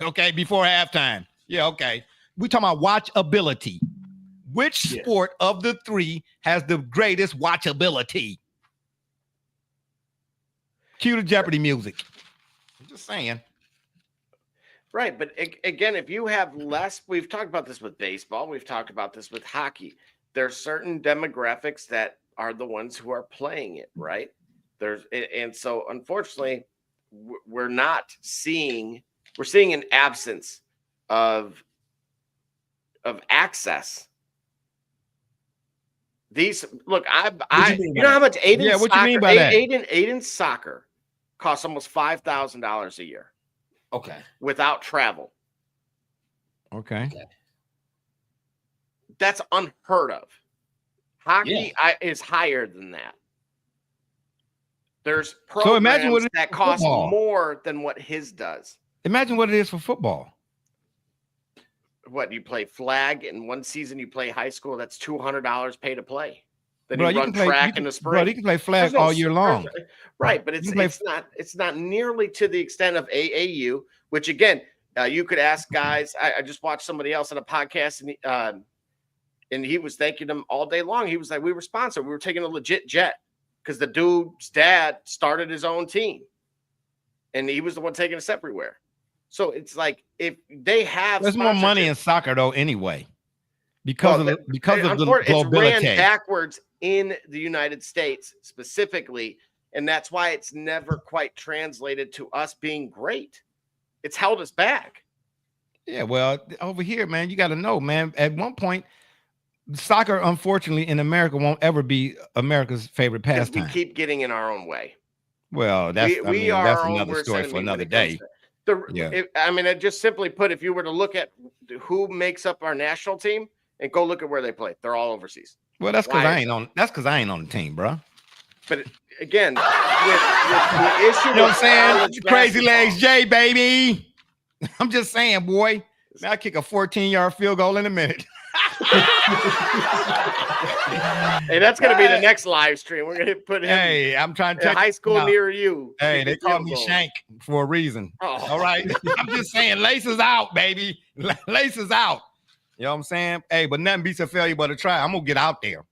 Okay, before halftime. Yeah, okay. We talking about watchability. Which sport of the 3 has the greatest watchability? Cue the Jeopardy music. I'm just saying. Right, but again, if you have less, we've talked about this with baseball, we've talked about this with hockey. There's certain demographics that are the ones who are playing it, right? And so unfortunately, we're seeing an absence of access. These look, you know how much Aiden's what you mean by that? Aiden's soccer costs almost $5,000 a year. Okay. Without travel. Okay. That's unheard of. Hockey is higher than that. There's programs that cost more than what his does. Imagine what it is for football. What, you play flag in one season, you play high school, that's $200 pay to play. Then you run track in the spring. Bro, you can play flag all year long. Right, but it's not nearly to the extent of AAU, which again, you could ask guys. I just watched somebody else on a podcast and he was thanking them all day long. He was like, we were sponsored. We were taking a legit jet because the dude's dad started his own team and he was the one taking us everywhere. So it's like if they have, there's more money in soccer though, anyway, because of the globalization. It's ran backwards in the United States specifically, and that's why it's never quite translated to us being great. It's held us back. Yeah, well, over here, man, you got to know, man. At one point, soccer, unfortunately, in America, won't ever be America's favorite pastime. We keep getting in our own way. Well, that's another story for another day. Just simply put, if you were to look at who makes up our national team and go look at where they play, they're all overseas. Well, that's because I ain't on the team, bro. But again, with the issue, you know what I'm saying? Crazy Legs J, baby. I'm just saying, boy. Now I kick a 14-yard field goal in a minute. Hey, that's gonna be the next live stream. We're gonna put him. Hey, I'm trying to high school near you. Hey, they call me Shank for a reason. Oh. All right. I'm just saying, laces out, baby. Laces out. You know what I'm saying? Hey, but nothing beats a failure but a try. I'm gonna get out there.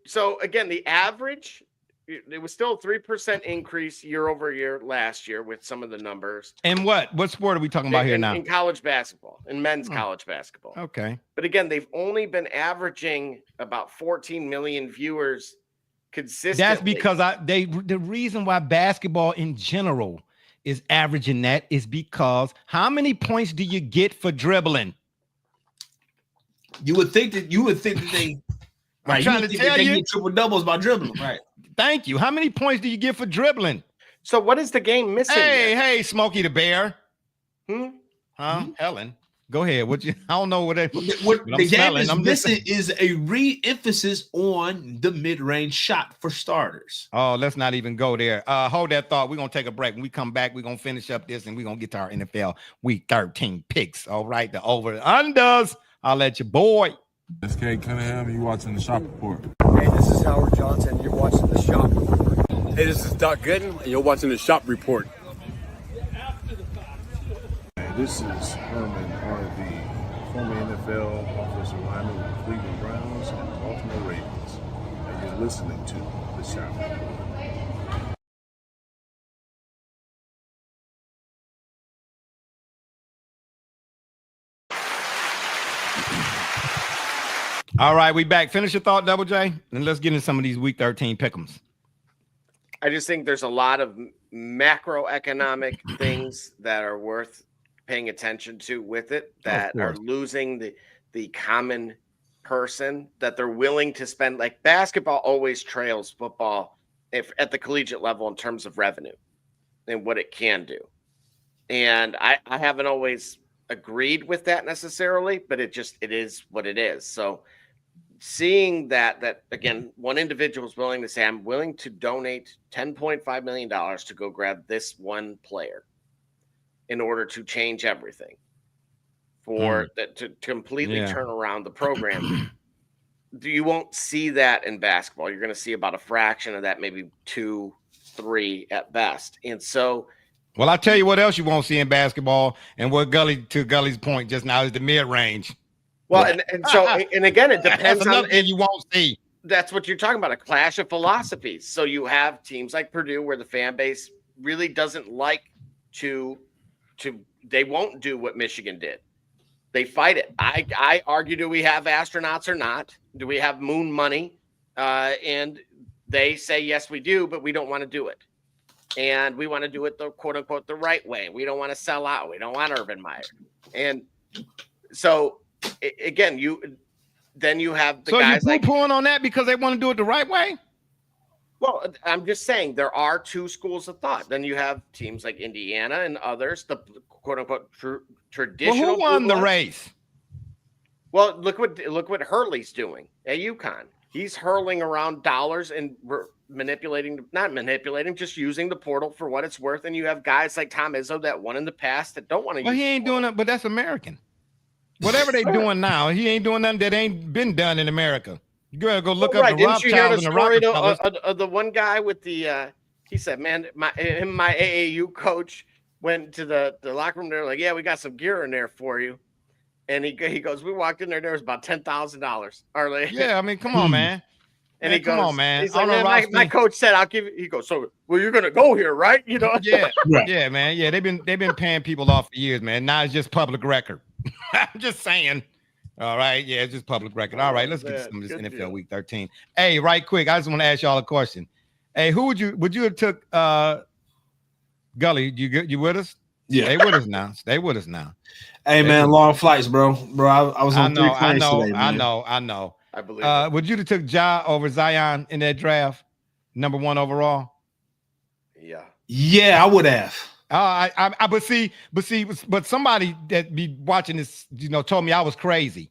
So again, the average, it was still a 3% increase year over year last year with some of the numbers. And what sport are we talking about here now? In college basketball, in men's college basketball. Okay. But again, they've only been averaging about 14 million viewers consistently. That's because the reason why basketball in general is averaging that is because how many points do you get for dribbling? You would think that they I'm trying to tell you, get triple doubles by dribbling, right? Thank you. How many points do you get for dribbling? So what is the game missing? Hey, Smokey the Bear. Helen, go ahead. I don't know what the game is missing is a re-emphasis on the mid-range shot for starters. Oh, let's not even go there. Hold that thought. We're gonna take a break. When we come back, we're gonna finish up this and we're gonna get to our NFL Week 13 picks. All right, the over and unders. I'll let you, boy. It's Kay Cunningham, and you're watching the Shop Report. Hey, this is Howard Johnson. You're watching the Shop Report. Hey, this is Doc Gooden, and you're watching the Shop Report. This is Herman R.V., former NFL offensive lineman with the Cleveland Browns and the Baltimore Ravens, and you're listening to the Shop Report. All right, we back. Finish your thought, Double J, and let's get into some of these Week 13 pick'ems. I just think there's a lot of macroeconomic things that are worth paying attention to with it that are losing the common person, that they're willing to spend. Like basketball always trails football at the collegiate level in terms of revenue and what it can do. And I haven't always agreed with that necessarily, but it is what it is. So seeing that again, one individual is willing to say, I'm willing to donate $10.5 million to go grab this one player in order to change everything for that to completely turn around the program. You won't see that in basketball. You're going to see about a fraction of that, maybe 2, 3 at best. And so, well, I'll tell you what else you won't see in basketball, and what Gully's point just now is the mid-range. Well, and so, and again, it depends on thing you won't see. That's what you're talking about, a clash of philosophies. So you have teams like Purdue where the fan base really doesn't like they won't do what Michigan did. They fight it. I argue, do we have astronauts or not? Do we have moon money? And they say, yes, we do, but we don't want to do it. And we want to do it the quote unquote the right way. We don't want to sell out. We don't want Urban Meyer. And so again, you have the guys like pulling on that because they want to do it the right way. Well, I'm just saying there are two schools of thought. Then you have teams like Indiana and others, the quote unquote traditional. Well, who won the race? Well, look what Hurley's doing at UConn. He's hurling around dollars and not manipulating, just using the portal for what it's worth. And you have guys like Tom Izzo that won in the past that don't want to. Well, he ain't doing it, but that's American. Whatever they doing now, he ain't doing nothing that ain't been done in America. You gotta go look up the Rothschilds and the Rockefellers. Of the one guy with the he said, man, my AAU coach went to the locker room. They're like, yeah, we got some gear in there for you. And he goes, we walked in there. There was about $10,000. Yeah, I mean, come on, man. And he goes, come on, man. He's like, man, my coach said I'll give you. He goes, so well, you're gonna go here, right? You know? Yeah, yeah, man. Yeah, they've been paying people off for years, man. Now it's just public record. I'm just saying. All right, yeah, it's just public record. All right, let's get some of this NFL Week 13. Hey, right quick, I just want to ask y'all a question. Hey, who would you have took Gully? You with us? Yeah, stay with us now. Stay with us now. Hey, man, long flights, bro. I was on 3 planes today, man. I know. I believe. Would you have took Ja over Zion in that draft, number 1 overall? Yeah, I would have. But somebody that be watching this, told me I was crazy.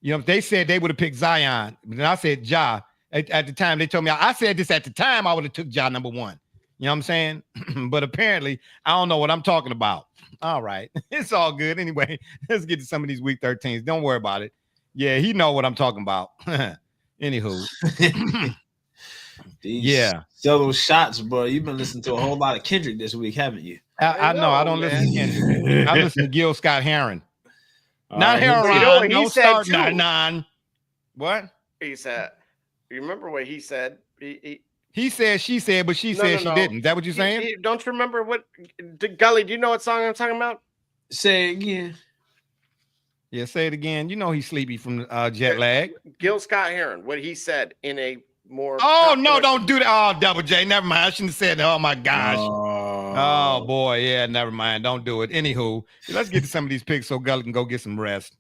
They said they would have picked Zion, and I said Ja. At the time, they told me I said this at the time. I would have took Ja number 1. You know what I'm saying? But apparently, I don't know what I'm talking about. All right, it's all good. Anyway, let's get to some of these Week 13s. Don't worry about it. Yeah, he know what I'm talking about. Anywho. Yeah. Those shots, bro. You've been listening to a whole lot of Kendrick this week, haven't you? I know. I don't listen to Kendrick. I listen to Gil Scott-Heron. Not Heron. He said What? He said, you remember what he said? He said, she said, but she said she didn't. Is that what you're saying? Don't you remember what Gully? Do you know what song I'm talking about? Say it again. Yeah, say it again. You know he's sleepy from jet lag. Gil Scott-Heron, what he said in a more. Oh no, don't do that. Oh, Double J, never mind. I shouldn't have said that. Oh my gosh. Oh boy, yeah, never mind. Don't do it. Anywho, let's get to some of these picks so Gully can go get some rest.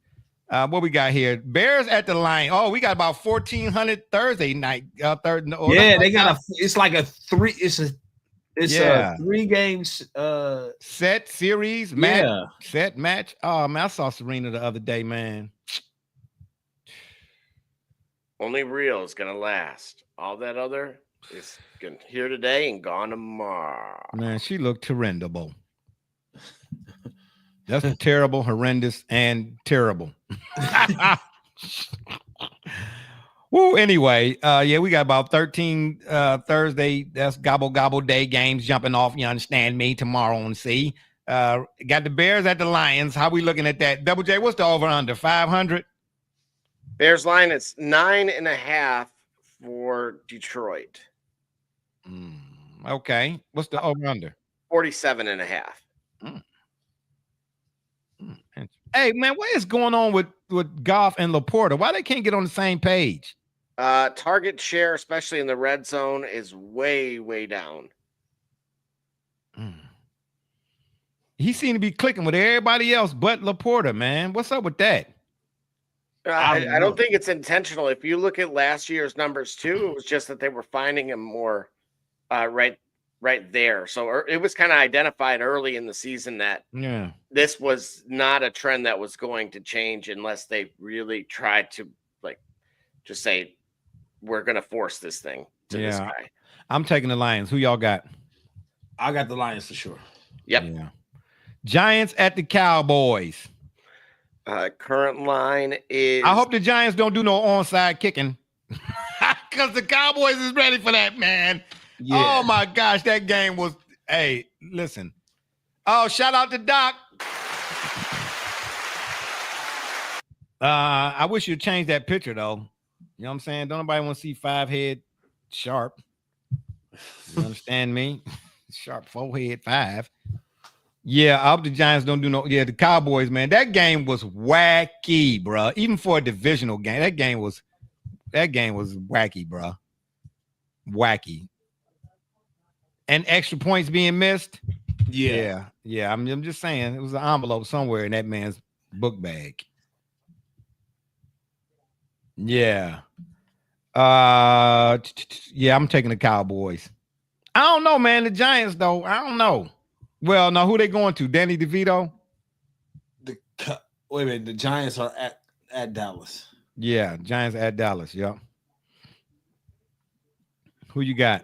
What we got here? Bears at the line. Oh, we got about 1,400 Thursday night. They got it's like a three. It's a 3 games set series match. Set match. Oh man, I saw Serena the other day, man. Only real is gonna last. All that other is here today and gone tomorrow. Man, she looked horrendous. That's terrible, horrendous, and terrible. Woo, anyway, we got about 13 Thursday. That's gobble day games jumping off. You understand me? Tomorrow on C. Got the Bears at the Lions. How we looking at that? Double J, what's the over under? 500? Bears line, it's 9.5 for Detroit. Okay. What's the over under? 47.5. Hey man, what is going on with Goff and Laporta? Why they can't get on the same page? Target share, especially in the red zone, is way down. He seemed to be clicking with everybody else but Laporta, man. What's up with that? I don't think it's intentional. If you look at last year's numbers too, it was just that they were finding him more right there. So it was kind of identified early in the season that this was not a trend that was going to change unless they really tried to just say, we're going to force this thing to this guy. I'm taking the Lions. Who y'all got? I got the Lions for sure. Yep. Yeah. Giants at the Cowboys. Current line is. I hope the Giants don't do no onside kicking because the Cowboys is ready for that, man. Yeah. Oh my gosh, that game was. Hey, listen. Oh, shout out to Doc. I wish you'd change that picture though. You know what I'm saying? Don't nobody want to see 5-head Sharp. You understand me? Sharp 4-head 5. Yeah, I hope the Giants don't do no. Yeah, the Cowboys, man. That game was wacky, bro. Even for a divisional game, that game was wacky, bro. Wacky. And extra points being missed. Yeah. I'm just saying it was an envelope somewhere in that man's book bag. Yeah. I'm taking the Cowboys. I don't know, man. The Giants, though. I don't know. Well, now who they going to? Danny DeVito? Wait a minute. The Giants are at Dallas. Yeah, Giants at Dallas. Yep. Who you got?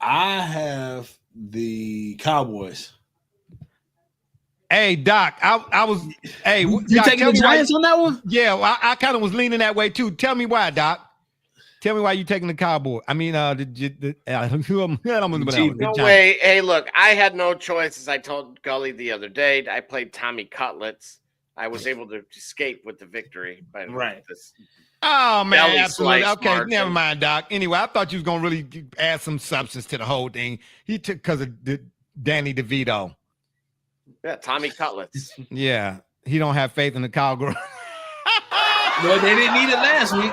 I have the Cowboys. Hey, Doc, I was. Hey, you Doc, taking the Giants on that one? Yeah, well, I kind of was leaning that way too. Tell me why, Doc. Tell me why you taking the Cowboys. I mean, no way. Hey, look, I had no choice. As I told Gully the other day, I played Tommy Cutlets. I was able to escape with the victory. Right. Oh man, absolutely. Okay, never mind, Doc. Anyway, I thought you was gonna really add some substance to the whole thing. He took because of Danny DeVito. Yeah, Tommy Cutlets. Yeah, he don't have faith in the Cowgirl. No, they didn't need it last week.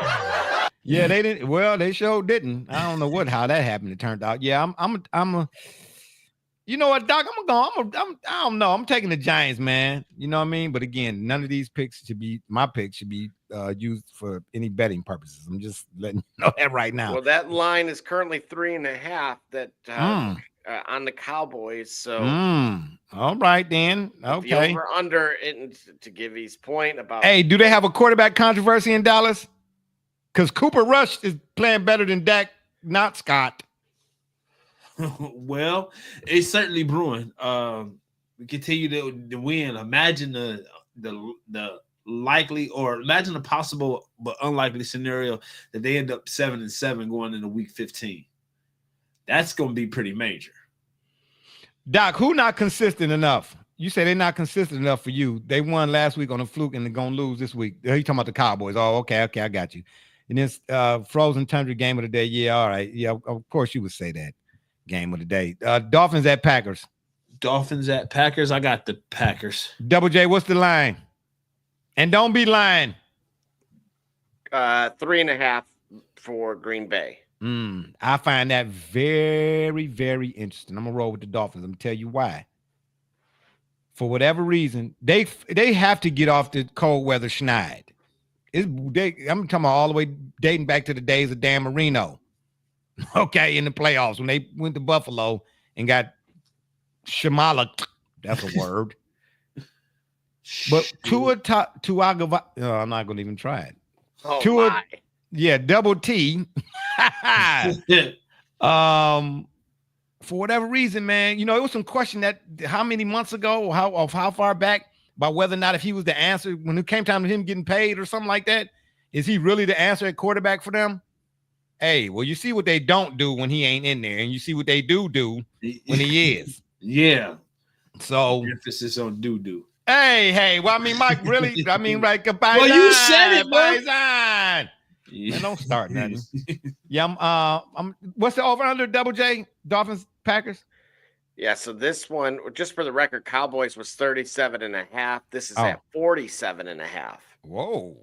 Yeah, they didn't. Well, they sure didn't. I don't know how that happened. It turned out. Yeah, I'm a. You know what, Doc? I don't know. I'm taking the Giants, man. You know what I mean? But again, none of these picks should be used for any betting purposes. I'm just letting you know that right now. Well, that line is currently 3.5. That on the Cowboys. So, all right then. Okay. The over under it to give his point about. Hey, do they have a quarterback controversy in Dallas? Because Cooper Rush is playing better than Dak, not Scott. Well, it's certainly brewing. We continue to win. Imagine the likely, or imagine a possible but unlikely scenario that they end up 7-7 going into week 15. That's going to be pretty major. Doc, who not consistent enough? You say they're not consistent enough for you. They won last week on a fluke and they're going to lose this week. You talking about the Cowboys. Oh, okay, I got you. And this frozen tundra game of the day. Yeah, all right. Yeah, of course you would say that. Game of the day. Dolphins at Packers. Dolphins at Packers. I got the Packers. Double J, what's the line? And don't be lying. 3.5 for Green Bay. I find that very, very interesting. I'm gonna roll with the Dolphins. I'm gonna tell you why. For whatever reason, they have to get off the cold weather schneid. I'm talking about all the way dating back to the days of Dan Marino. Okay, in the playoffs when they went to Buffalo and got Shamala. That's a word. But I'm not gonna even try it. Oh my. Yeah, double T. For whatever reason, man, it was some question that how many months ago, or how far back, about whether or not if he was the answer when it came time to him getting paid or something like that. Is he really the answer at quarterback for them? Hey, well, you see what they don't do when he ain't in there, and you see what they do when he is. Yeah. So emphasis on do. Hey. Well, I mean, Mike, really? I mean, right? Goodbye. Well, you said it, bro. Man, don't start nothing. Yeah, I'm. What's the over under Double J? Dolphins, Packers. Yeah, so this one, just for the record, Cowboys was 37.5. This is at 47.5. Whoa.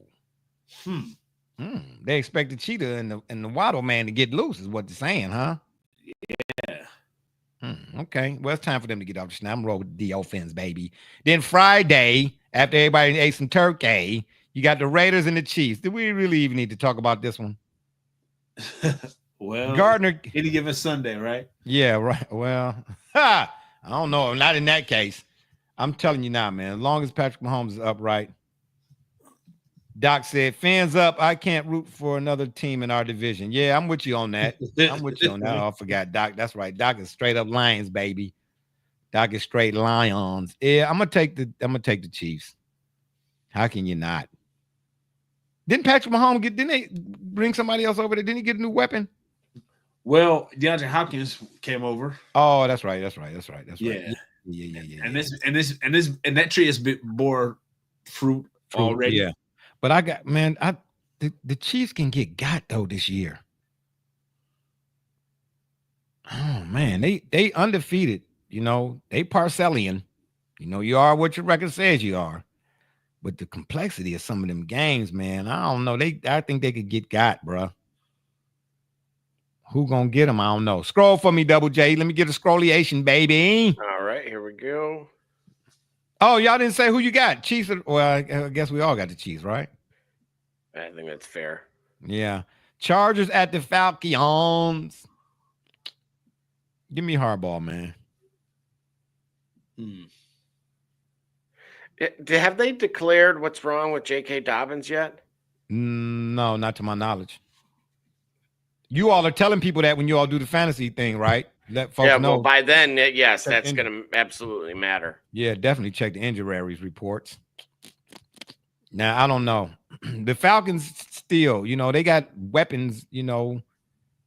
They expect the Cheetah and the Waddle man to get loose, is what they're saying, huh? Yeah. Okay. Well, it's time for them to get off the snap. I'm rolling with the offense, baby. Then Friday, after everybody ate some turkey, you got the Raiders and the Chiefs. Do we really even need to talk about this one? Well, Gardner, any given Sunday, right? Yeah, right. Well, I don't know. Not in that case. I'm telling you now, man. As long as Patrick Mahomes is upright. Doc said, fans up. I can't root for another team in our division. Yeah, I'm with you on that. I'm with you on that. Oh, I forgot Doc. That's right. Doc is straight up Lions, baby. Doc is straight Lions. Yeah, I'm gonna take the Chiefs. How can you not? Didn't Patrick Mahomes didn't they bring somebody else over there? Didn't he get a new weapon? Well, DeAndre Hopkins came over. Oh, that's right. Yeah. Yeah. And that tree has bore fruit already. Yeah. But the Chiefs can get got though this year. Oh man, they undefeated. They Parcellian. You are what your record says you are. But the complexity of some of them games, man, I don't know. I think they could get got, bro. Who gonna get them? I don't know. Scroll for me, Double J. Let me get a scrolliation, baby. All right, here we go. Oh, y'all didn't say who you got. Chiefs. Well, I guess we all got the Chiefs, right? I think that's fair. Yeah. Chargers at the Falcons. Give me Harbaugh, man. Have they declared what's wrong with J.K. Dobbins yet? No, not to my knowledge. You all are telling people that when you all do the fantasy thing, right? Let folks know. Well, by then, yes, that's going to absolutely matter. Yeah, definitely check the injuries reports. Now, I don't know. The Falcons still, they got weapons,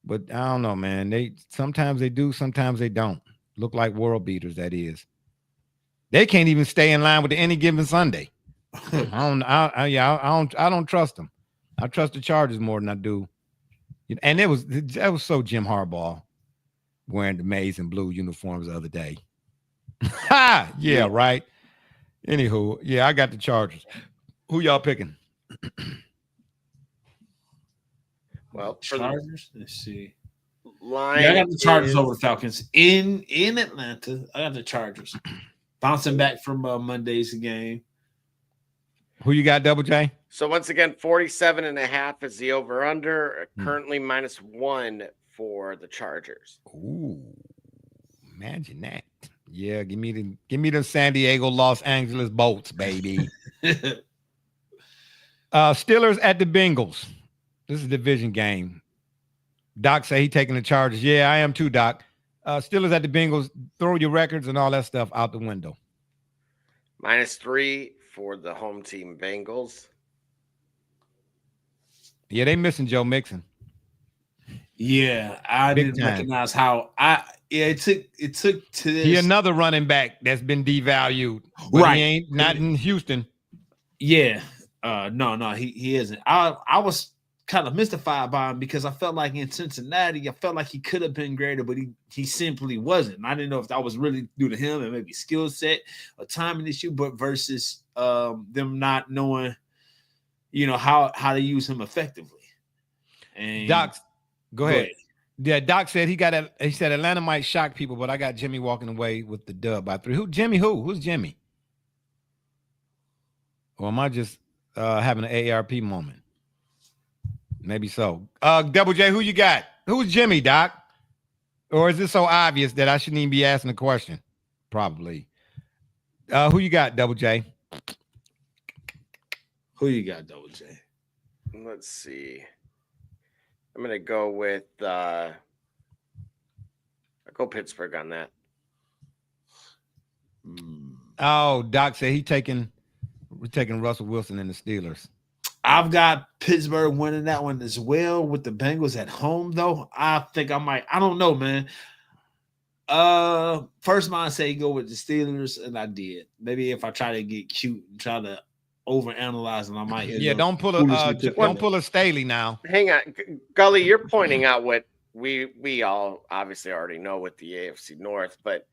but I don't know, man. Sometimes they do, sometimes they don't. Look like world beaters, that is. They can't even stay in line with any given Sunday. I don't trust them. I trust the Chargers more than I do. And that was so Jim Harbaugh wearing the maize and blue uniforms the other day. Yeah, right. Anywho, yeah, I got the Chargers. Who y'all picking? Well, Chargers. Let's see. Line I got the Chargers over the Falcons in Atlanta. I got the Chargers bouncing back from Monday's game. Who you got, Double J? So once again, 47.5 is the over/under. Currently -1 for the Chargers. Ooh, imagine that. Yeah, give me the San Diego, Los Angeles Bolts, baby. Steelers at the Bengals. This is a division game. Doc say he taking the Chargers. Yeah, I am too, Doc. Steelers at the Bengals. Throw your records and all that stuff out the window. -3 for the home team Bengals. Yeah, they missing Joe Mixon. Yeah, I didn't recognize how it took to this. He another running back that's been devalued. Right. He ain't not in Houston. Yeah. No, he isn't. I was kind of mystified by him because I felt like in Cincinnati, I felt like he could have been greater, but he simply wasn't. And I didn't know if that was really due to him and maybe skill set or timing issue, but versus them not knowing, how to use him effectively. And Doc, go ahead. Yeah, Doc said he said Atlanta might shock people, but I got Jimmy walking away with the dub by 3. Who's Jimmy? Or am I just having an AARP moment? Maybe so. Double J, who you got? Who's Jimmy, Doc? Or is this so obvious that I shouldn't even be asking the question? Probably. Who you got, Double J? Who you got, Double J? Let's see. I'm going to go with I'll go Pittsburgh on that. Oh, Doc said we're taking Russell Wilson and the Steelers. I've got Pittsburgh winning that one as well with the Bengals at home, though. I think I might. I don't know, man. First mind say go with the Steelers, and I did. Maybe if I try to get cute and try to overanalyze, and I might. Don't pull a Staley now. Hang on, Gully. You're pointing out what we all obviously already know with the AFC North, but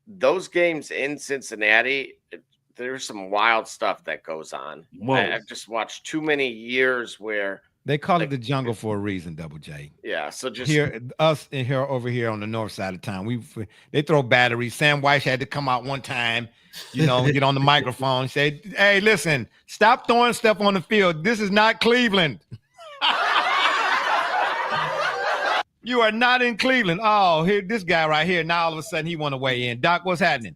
those games in Cincinnati. There's some wild stuff that goes on. I've just watched too many years where they call it the jungle for a reason, Double J. Yeah, so just us over here on the north side of town, they throw batteries. Sam Weiss had to come out one time, get on the microphone and say, "Hey, listen, stop throwing stuff on the field. This is not Cleveland. You are not in Cleveland." Oh, here, this guy right here. Now all of a sudden he want to weigh in. Doc, what's happening?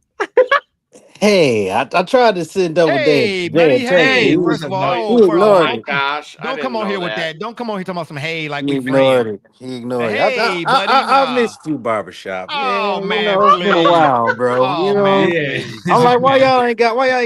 Hey, I tried to send Double Hey, buddy, hey. First of all, oh gosh, don't come on here with that. Don't come on here talking about some hey like he we ignored friends. it. He ignored it. Hey, buddy, I missed you, barbershop. Oh man, it's been a while, bro. Oh, man. I'm like, why y'all ain't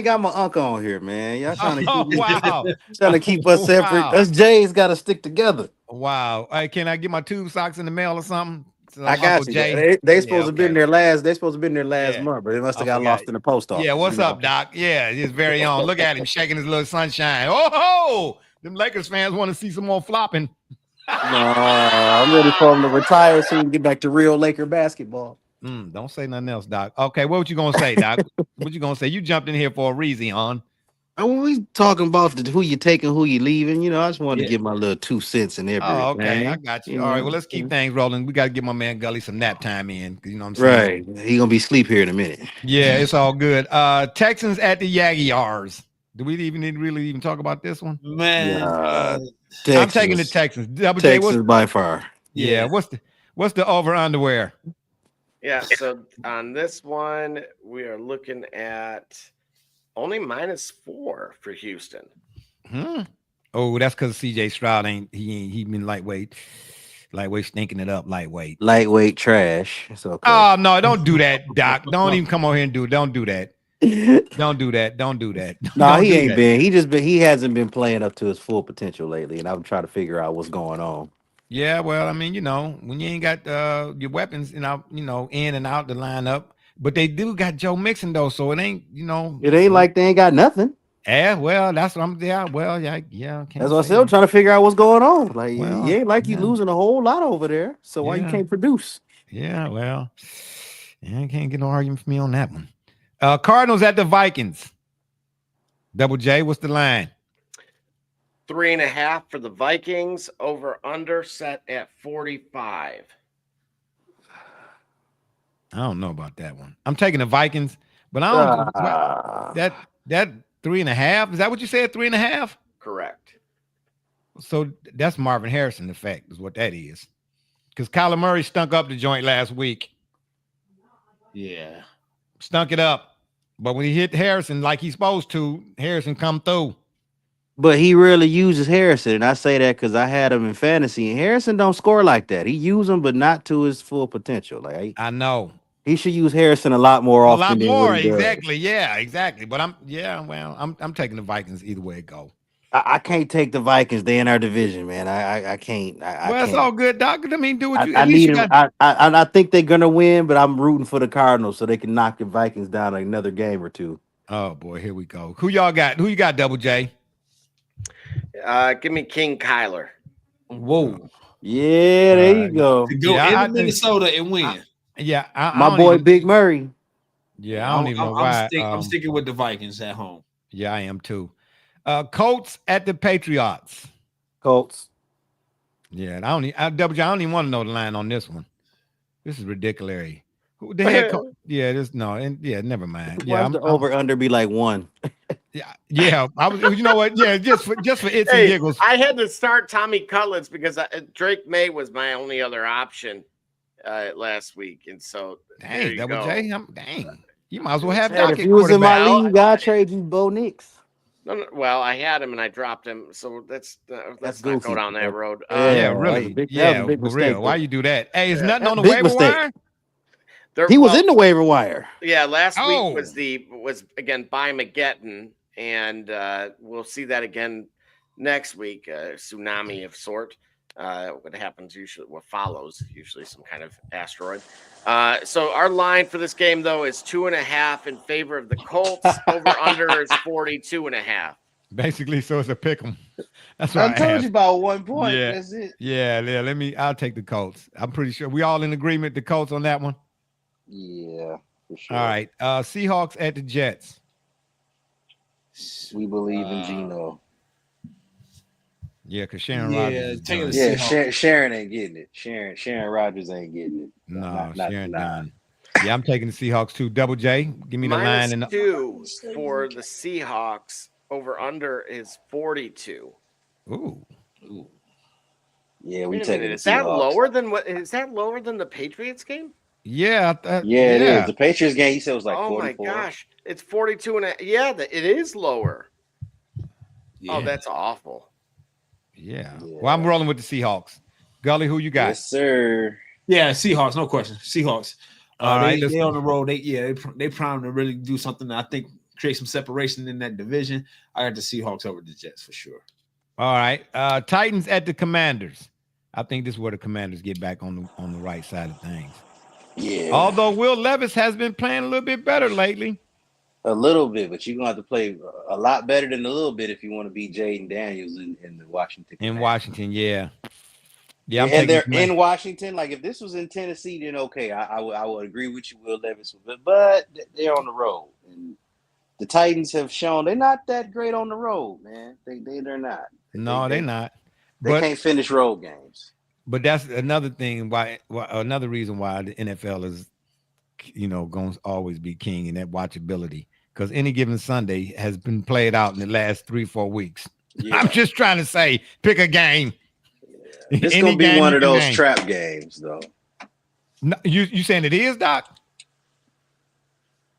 got my uncle on here, man? Y'all trying to keep us separate. Wow. Us J's got to stick together. Wow. Hey, can I get my tube socks in the mail or something? So I got Uncle you. Jay. They supposed to have been there last. They supposed to have been there last month, but they must have got lost in the post office. Yeah, what's up, Doc? Yeah, his very own. Look at him shaking his little sunshine. Oh, them Lakers fans want to see some more flopping. I'm ready for him to retire so we can get back to real Laker basketball. Don't say nothing else, Doc. Okay, what you gonna say, Doc? What you gonna say? You jumped in here for a reason, hon. When we talking about who you taking, who you leaving, I just wanted to give my little 2 cents in everything. Oh, okay, I got you. All right, well, let's keep things rolling. We got to give my man Gully some nap time in. You know what I'm saying? Right. He going to be asleep here in a minute. Yeah, it's all good. Texans at the Jaguars. Do we really even talk about this one? Man, I'm taking the Texans. Double Texans by far. Yeah, what's the over underwear? Yeah, so on this one, we are looking at only -4 for Houston. Oh, that's because CJ Stroud he been lightweight stinking it up, lightweight trash. It's okay. Oh no, don't do that, Doc. Don't even come over here and do it. Don't do that. Don't do that. Don't do that. No, he ain't been. He hasn't been playing up to his full potential lately, and I'm trying to figure out what's going on. Yeah, well, I mean, when you ain't got your weapons, in and out the lineup. But they do got Joe Mixon though, so it ain't, It ain't like they ain't got nothing. Yeah, well, that's what I'm. Yeah, well, yeah. That's what I said. I'm trying to figure out what's going on. Like, you ain't like you losing a whole lot over there. So why you can't produce? Yeah, well, I can't get no argument from me on that one. Cardinals at the Vikings. Double J, what's the line? 3.5 for the Vikings. Over under set at 45. I don't know about that one. I'm taking the Vikings, but I don't that 3.5. Is that what you said? 3.5? Correct. So that's Marvin Harrison effect is what that is. Because Kyler Murray stunk up the joint last week. Yeah. Stunk it up. But when he hit Harrison like he's supposed to, Harrison come through. But he really uses Harrison, and I say that because I had him in fantasy, and Harrison don't score like that. He uses him, but not to his full potential. Like I know. He should use Harrison a lot more often. A lot than more, what he does. exactly. Yeah, exactly. But I'm taking the Vikings either way it go. I can't take the Vikings. They in our division, man. I can't. Well, it's all good, Doc. I mean, do what you. I need him. I think they're gonna win, but I'm rooting for the Cardinals so they can knock the Vikings down another game or two. Oh boy, here we go. Who y'all got? Who you got? Double J. Give me King Kyler. Whoa. Yeah, there you go. To go Yeah, into Minnesota and win. I My don't boy even, Big Murray. yeah, I don't even know I'm why. sticking with the Vikings at home. Yeah, I am too. Colts at the Patriots. Colts. Yeah, I don't even want to know the line on this one. This is ridiculous. Who the head coach? Yeah, never mind. Why does the over under be like 1? Yeah. I was. You know what? Yeah, just for its and giggles. I had to start Tommy Cullins because Drake May was my only other option last week, and so Dang, Double J. Dang, you might as well have Hey, Doc if at you was in my quarterback. league, I'd trade you Bo Nix. No, well, I had him and I dropped him, so let's not go goofy. down that road. Yeah, really. That was a Yeah, big for mistake, real. Why you do that? Hey, is nothing on the Big waiver mistake. wire? He was in the waiver wire. Yeah, last week was again by Mageddon, and we'll see that again next week. Tsunami of sort. What happens usually, what follows usually some kind of asteroid. So our line for this game though is 2.5 in favor of the Colts. Over under is 42.5. Basically, so it's a pick 'em. That's I what told asked. you about 1 point. Yeah. That's it. Yeah. I'll take the Colts. I'm pretty sure we all in agreement. The Colts on that one. Yeah, for sure. All right. Seahawks at the Jets. We believe in Geno. Yeah, because Sharon Rodgers. Sharon ain't getting it. Sharon Rodgers ain't getting it. No, Sharon done. Yeah, I'm taking the Seahawks too. Double J, give me the line. And -2 for the Seahawks. Over under is 42. Ooh. Yeah, we take it. Is that lower than what? Is that lower than the Patriots game? Yeah. It is. The Patriots game, he said, was like 44. Oh my gosh, it's 42.5. Yeah, it is lower. Yeah. Oh, that's awful. Yeah. Well, I'm rolling with the Seahawks. Gully, who you got? Yes, sir. Yeah, Seahawks, no question. Seahawks. All right, they on the road. They primed to really do something that I think create some separation in that division. I got the Seahawks over the Jets for sure. All right. Titans at the Commanders. I think this is where the Commanders get back on the right side of things. Yeah. Although Will Levis has been playing a little bit better lately. A little bit, but you're going to have to play a lot better than a little bit if you want to beat Jaden Daniels in the Washington. In Washington, yeah. Yeah, and they're in Washington. Like, if this was in Tennessee, then okay, I would agree with you, Will Levis. But they're on the road. And the Titans have shown they're not that great on the road, man. They're not. They're not. They can't finish road games. But that's another thing another reason why the NFL is, going to always be king in that watchability. Because any given Sunday has been played out in the last 3-4 weeks. Yeah. I'm just trying to say, pick a game. Yeah. It's going to be one of those trap games, though. No, you saying it is, Doc?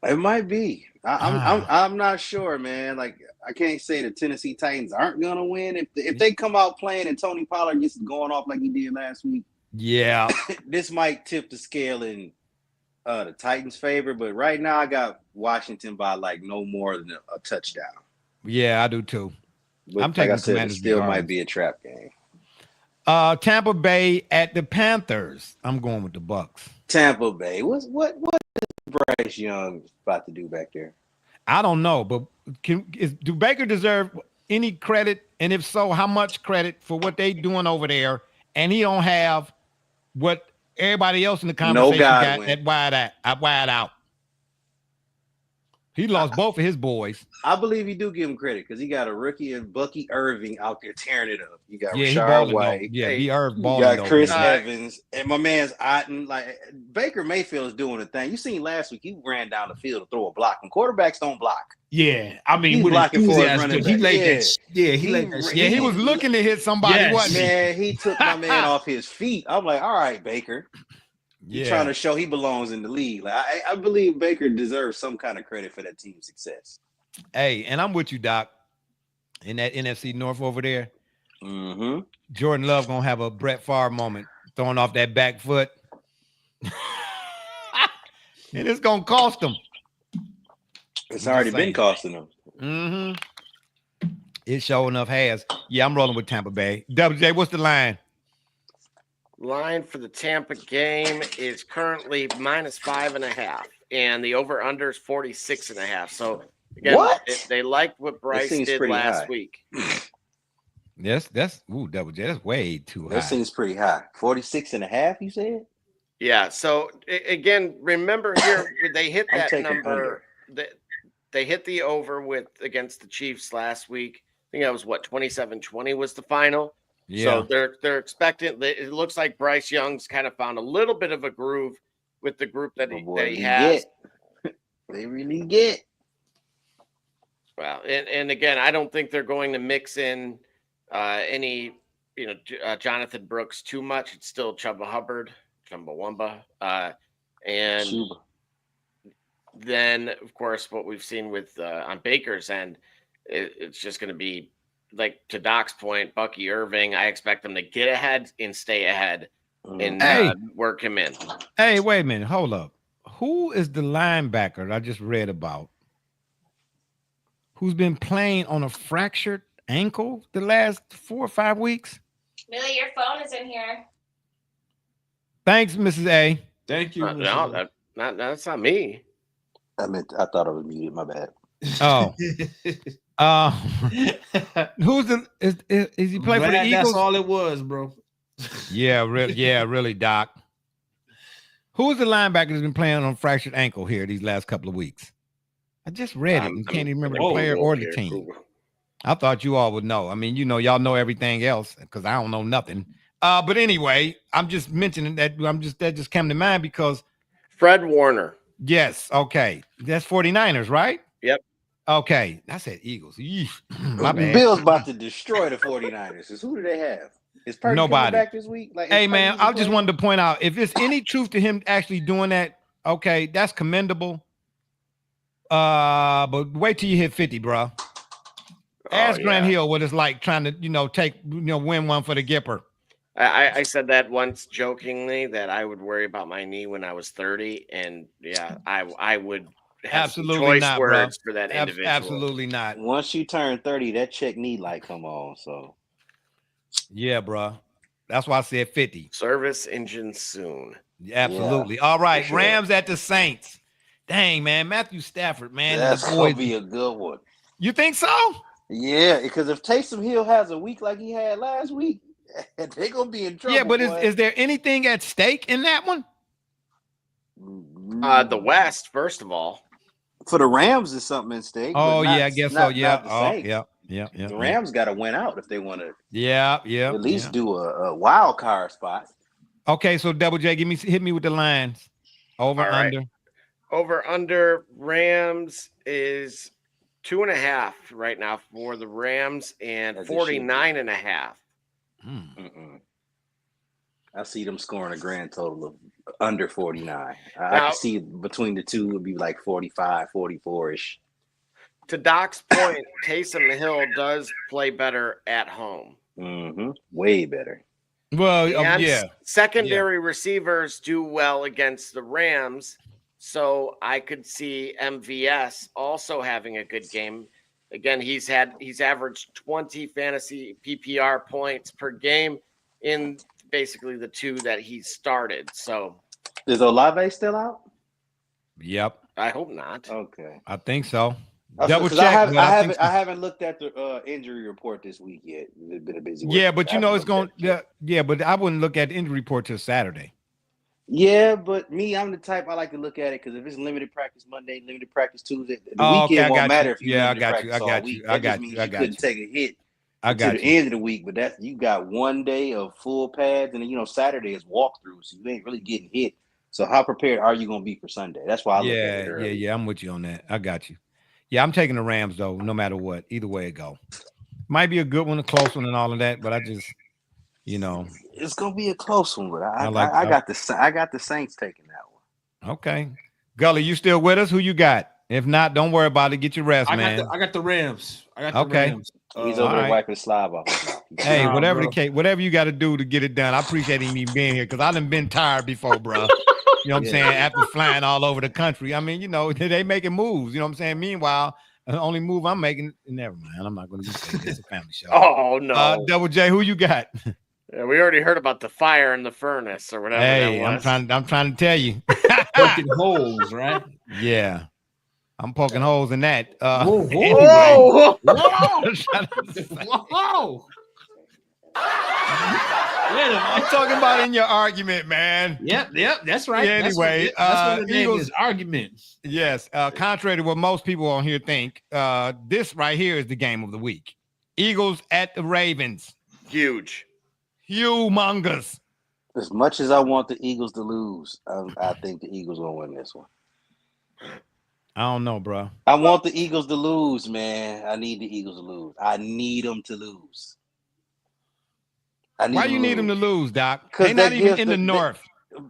It might be. I'm not sure, man. Like, I can't say the Tennessee Titans aren't gonna win if they come out playing and Tony Pollard gets going off like he did last week. Yeah, this might tip the scale in the Titans' favor. But right now, I got Washington by like no more than a touchdown. Yeah, I do too. But I'm taking. Like I said, it still might be a trap game. Tampa Bay at the Panthers. I'm going with the Bucks. Tampa Bay. What is Bryce Young about to do back there? I don't know, but do Baker deserve any credit? And if so, how much credit for what they doing over there? And he don't have what everybody else in the conversation got that wide out. He lost both of his boys. I believe he do give him credit because he got a rookie and Bucky Irving out there tearing it up. You got Rashard White. He Irving balling. You got Chris Evans and my man's Otten. Like Baker Mayfield is doing a thing. You seen last week he ran down the field to throw a block. And quarterbacks don't block. Yeah, I mean, he's blocking for his running back. He was looking to hit somebody. Wasn't he? Man, he took my man off his feet. I'm like, all right, Baker. You're trying to show he belongs in the league. Like I believe Baker deserves some kind of credit for that team's success. Hey, and I'm with you, Doc. In that NFC North over there, mm-hmm. Jordan Love gonna have a Brett Favre moment, throwing off that back foot, and it's gonna cost him. It's already been costing him. Mm-hmm. It sure enough has. Yeah, I'm rolling with Tampa Bay. WJ, what's the line? Line for the Tampa game is currently -5.5, and the over/under is 46.5. So again, they liked what Bryce did last week. That's Double J. That's way too high. That seems pretty high. 46.5, you said? Yeah. So again, remember here they hit that number. They hit the over against the Chiefs last week. I think that was 27-20 was the final. Yeah. So they're expecting. It looks like Bryce Young's kind of found a little bit of a groove with the group that he has. They really get. Well, and again, I don't think they're going to mix in any, Jonathan Brooks too much. It's still Chumbawamba. And Chuba. Then, of course, what we've seen with on Baker's end, it's just going to be, like to Doc's point, Bucky Irving. I expect them to get ahead and stay ahead and work him in. Hey, wait a minute. Hold up. Who is the linebacker I just read about who's been playing on a fractured ankle the last 4 or 5 weeks? Millie, your phone is in here. Thanks, Mrs. A. Thank you. No, that's not me. I thought I was muted. My bad. Oh. Is he playing for the Eagles? That's all it was, bro. Yeah, really, Doc. Who's the linebacker that's been playing on fractured ankle here these last couple of weeks? I just read it and can't even remember the player or the team. I thought you all would know. I mean, y'all know everything else because I don't know nothing. But anyway, I'm just mentioning that. That just came to mind because Fred Warner. Yes. Okay. That's 49ers, right? Yep. Okay. I said Eagles. My bad. Bill's about to destroy the 49ers. Who do they have? Is Purdy coming back this week? Hey, man, I just wanted to point out, if there's any truth to him actually doing that, okay, that's commendable. But wait till you hit 50, bro. Ask Grant Hill what it's like trying to, win one for the Gipper. I said that once jokingly that I would worry about my knee when I was 30, and I would have absolutely some choice words for that individual. Absolutely not. Once you turn 30, that check knee light come on. So yeah, bro. That's why I said 50. Service engine soon. Absolutely. Yeah, all right, sure. Rams at the Saints. Dang, man, Matthew Stafford, man. That's gonna be a good one. You think so? Yeah, because if Taysom Hill has a week like he had last week, they're gonna be in trouble. Yeah, but is there anything at stake in that one? The West, first of all. For the Rams, is something at stake. Oh yeah, I guess so. Yeah. Yeah. The Rams got to win out if they want to. Yeah. At least do a wild card spot. Okay, so Double J, hit me with the lines. Over under. Over under Rams is 2.5 right now for the Rams and 49.5. I see them scoring a grand total of under 49. I can see between the two would be like 45, 44-ish. To Doc's point, Taysom Hill does play better at home. Mm-hmm. Way better. Well, secondary receivers do well against the Rams, so I could see MVS also having a good game. Again, he's averaged 20 fantasy PPR points per game in basically the two that he started. So, is Olave still out? Yep. I hope not. Okay. I think so. Double check. I haven't looked at the injury report this week yet. It's been a busy week. Yeah, but it's going. Yeah, but I wouldn't look at the injury report till Saturday. Yeah, but I'm the type I like to look at it because if it's limited practice Monday, limited practice Tuesday, the weekend won't matter if you. Yeah, I got you. I got you. Couldn't take a hit. To the end of the week, but you got one day of full pads, and then Saturday is walkthrough, so you ain't really getting hit. So how prepared are you going to be for Sunday? That's why I look at it early. Yeah, I'm with you on that. I got you. Yeah, I'm taking the Rams though, no matter what. Either way it go, might be a good one, a close one, and all of that. But I just, it's gonna be a close one. But I got the Saints taking that one. Okay, Gully, you still with us? Who you got? If not, don't worry about it. Get your rest, man. I got the Rams. The Rams. He's over there wiping slob off. Hey, whatever the case, whatever you got to do to get it done. I appreciate him being here because I done been tired before, bro. You know what I'm saying? After flying all over the country. I mean, they making moves. You know what I'm saying? Meanwhile, the only move I'm making, never mind. I'm not going to say it's a family show. Oh, no. Double J, who you got? Yeah, we already heard about the fire in the furnace or whatever. Hey, I'm trying to tell you. Poking holes, right? Yeah. I'm poking holes in that. Whoa. Anyway. Whoa. I'm talking about in your argument, man. Yep, that's right. Yeah, anyway, that's what the name Eagles is, argument. Yes, contrary to what most people on here think, this right here is the game of the week. Eagles at the Ravens. Huge. Humongous. As much as I want the Eagles to lose, I think the Eagles gonna win this one. I don't know, bro. I want the Eagles to lose, man. I need the Eagles to lose. I need them to lose. Why you need them to lose, Doc? Because they're not even in the North.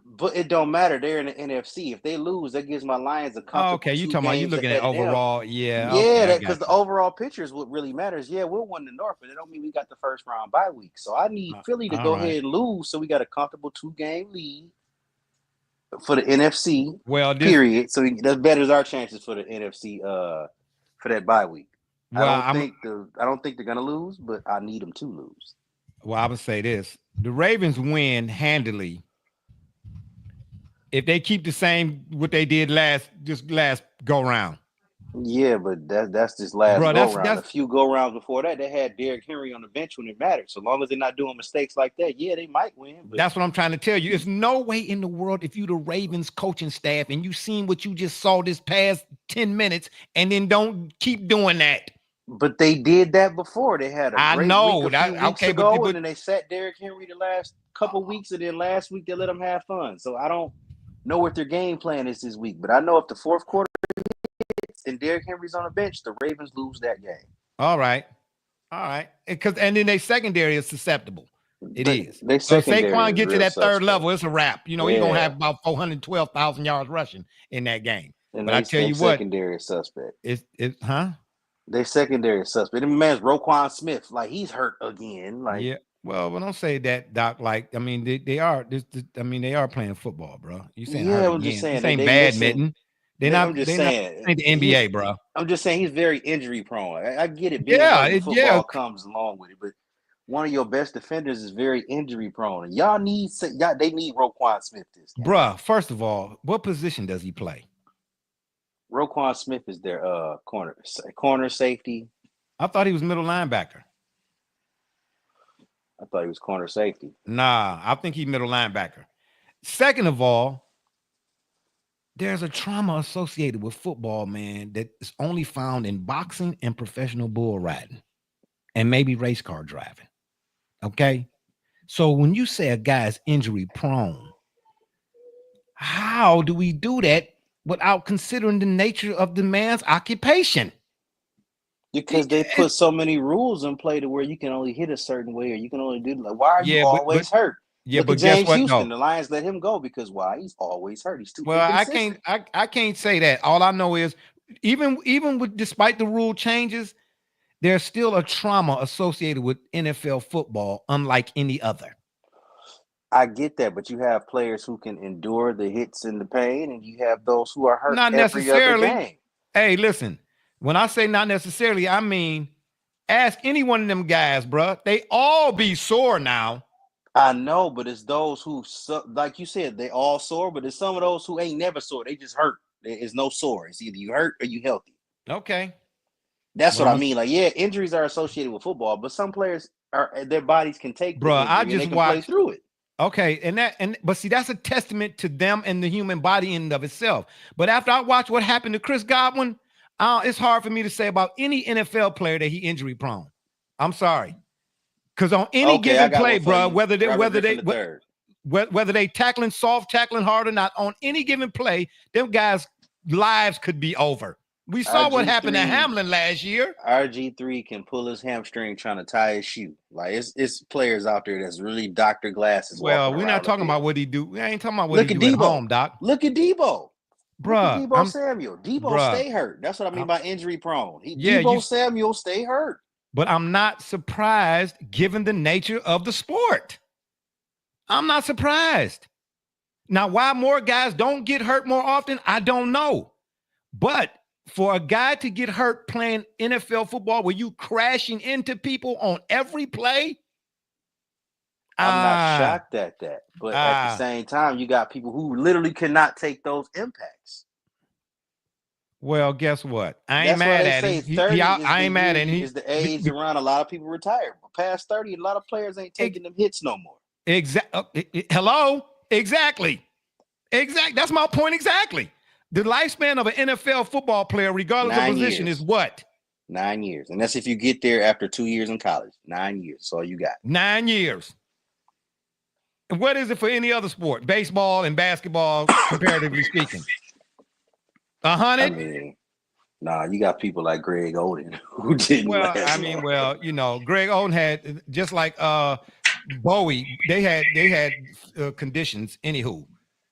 But it don't matter. They're in the NFC. If they lose, that gives my Lions a comfortable. Okay, you talking about you looking at overall? Yeah, yeah. Because the overall picture is what really matters. Yeah, we'll win the North, but it don't mean we got the first round bye week. So I need Philly to go ahead and lose, so we got a comfortable 2-game lead for the NFC. Well, period. So that betters our chances for the NFC for that bye week. Well, I don't think they're gonna lose, but I need them to lose. Well, I would say this: the Ravens win handily if they keep the same what they did last go round. Yeah, but that's just last go round. A few go rounds before that, they had Derrick Henry on the bench when it mattered. So long as they're not doing mistakes like that, yeah, they might win. But that's what I'm trying to tell you. There's no way in the world if you the Ravens coaching staff and you seen what you just saw this past 10 minutes and then don't keep doing that. But they did that before. They had a great week a few weeks ago, and then they sat Derrick Henry the last couple weeks, and then last week they let him have fun. So I don't know what their game plan is this week, but I know if the fourth quarter hits and Derrick Henry's on the bench, the Ravens lose that game. All right. And then their secondary is susceptible. It is. So Saquon get to that third level, it's a wrap. You know, he's gonna have about 412,000 yards rushing in that game. And but I tell you what, secondary is suspect. Their secondary is suspect. And man's Roquan Smith, like he's hurt again. Like well, don't say that, Doc. Like, I mean, they are. They are playing football, bro. You saying I'm just saying this ain't badminton. They're not. I'm just saying the NBA, bro. I'm just saying he's very injury prone. I get it. Football comes along with it, but one of your best defenders is very injury prone. And they need Roquan Smith this game. Bruh, first of all, what position does he play? Roquan Smith is their corner safety. I thought he was middle linebacker. I thought he was corner safety. Nah, I think he's middle linebacker. Second of all, there's a trauma associated with football, man, that is only found in boxing and professional bull riding and maybe race car driving. Okay? So when you say a guy's injury prone, how do we do that without considering the nature of the man's occupation? Because they put so many rules in play to where you can only hit a certain way or you can only do like, why are you always hurt? Yeah, Look but at James guess what? Houston, No. the Lions let him go because why? He's always hurt. He's too Well, I can't say that. All I know is even with despite the rule changes, there's still a trauma associated with NFL football, unlike any other. I get that, but you have players who can endure the hits and the pain, and you have those who are hurt Not every necessarily. other game. Hey, listen, when I say not necessarily, I mean ask any one of them guys, bro. They all be sore now. I know, but it's those who, like you said, they all sore, but it's some of those who ain't never sore. They just hurt. There is no sore. It's either you hurt or you healthy. Okay. That's what I mean. Like, yeah, injuries are associated with football, but some players their bodies can take. Bro, I just watched through it. Okay, but see, that's a testament to them and the human body in and of itself. But after I watched what happened to Chris Godwin, it's hard for me to say about any NFL player that he injury prone. I'm sorry. Because on any given play, bro, whether they tackling soft, tackling hard or not, on any given play, them guys' lives could be over. We saw what happened to Hamlin last year. RG3 can pull his hamstring trying to tie his shoe. Like it's players out there that's really Dr. Glasses. Well, we're not talking about what he do. We ain't talking about what he do at home, Doc. Look at Debo. Bruh. Debo Samuel. Debo stay hurt. That's what I mean by injury prone. Samuel stay hurt. But I'm not surprised given the nature of the sport. I'm not surprised. Now, why more guys don't get hurt more often, I don't know. But for a guy to get hurt playing NFL football where you crashing into people on every play, I'm not shocked at that. But at the same time, you got people who literally cannot take those impacts. Well, guess what? I ain't That's why mad they at say him. 30 I ain't mad at him. is the age around a lot of people retire. Past 30, a lot of players ain't taking them hits no more. Hello? Exactly. That's my point exactly. The lifespan of an NFL football player, regardless of position, is what? 9 years. And that's if you get there after 2 years in college. 9 years. That's all you got. 9 years. And what is it for any other sport? Baseball and basketball, comparatively speaking. 100? I mean, nah, you got people like Greg Oden who didn't Well, last I mean, long. well, you know, Greg Oden had, just like Bowie, they had conditions, anywho.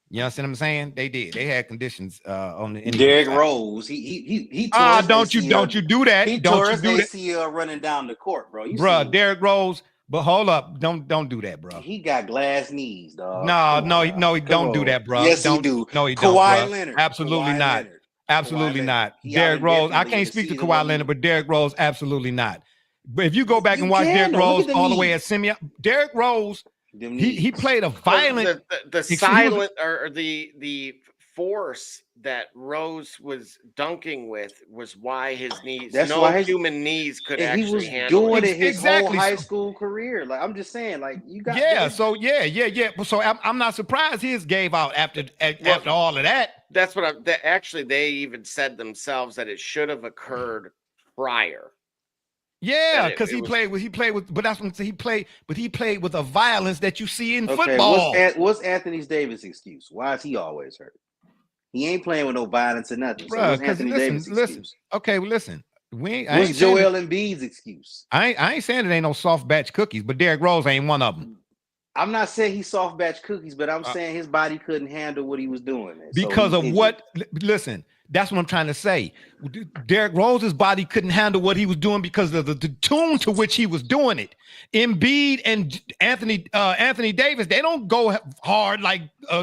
You understand what I'm saying? They did. They had conditions on the Derrick Rose, he tore his don't ACL. you do that. He Don't tore you his do that. ACL running down the court, bro. Bruh, Derrick Rose, but hold up. Don't do that, bro. He got glass knees, dog. No, he don't do that, bro. Yes, he do. No, he Kawhi don't, Leonard. Absolutely Kawhi not. Leonard. Absolutely Kawhi not. Leonard. Derrick Rose, I can't speak to Kawhi Leonard, but Derrick Rose, absolutely not. But if you go back and watch Derrick Rose all the way at Derrick Rose, he played a violent. The silent or the force that Rose was dunking with was why his knees. Human knees could actually he was handle doing it. his whole high school career. Like I'm just saying, like you got. Yeah. So I'm not surprised his gave out after all of that. That's what actually they even said themselves that it should have occurred prior. Yeah, because he played with, but that's what he played with a violence that you see in football. What's Anthony Davis' excuse? Why is he always hurt? He ain't playing with no violence or nothing. So what's Anthony Davis' excuse? Okay, well, listen. What's Joel Embiid's excuse? I ain't saying it ain't no soft batch cookies, but Derrick Rose ain't one of them. I'm not saying he's soft batch cookies, but I'm saying his body couldn't handle what he was doing. Because of what? Listen, that's what I'm trying to say. Derrick Rose's body couldn't handle what he was doing because of the tune to which he was doing it. Embiid and Anthony Davis, they don't go hard like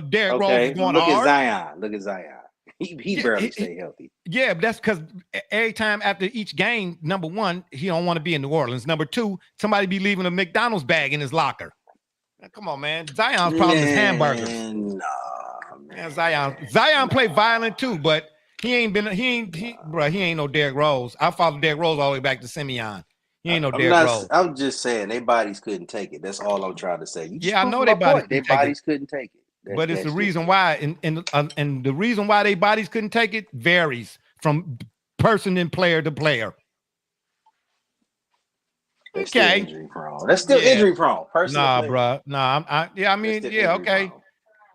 Derrick Rose is going hard. Look at Zion. He barely stay healthy. Yeah, but that's because every time after each game, number one, he don't want to be in New Orleans. Number two, somebody be leaving a McDonald's bag in his locker. Now, come on, man. Zion's problem is hamburgers. Nah, man. Zion played violent too, but he ain't no Derrick Rose. I followed Derrick Rose all the way back to Simeon. He ain't no Derrick Rose. I'm just saying their bodies couldn't take it. That's all I'm trying to say. I know their bodies couldn't take it. But it's the reason why, and the reason why their bodies couldn't take it varies from person and player to player. That's still injury prone. That's still injury prone. Nah, bro. Nah, okay.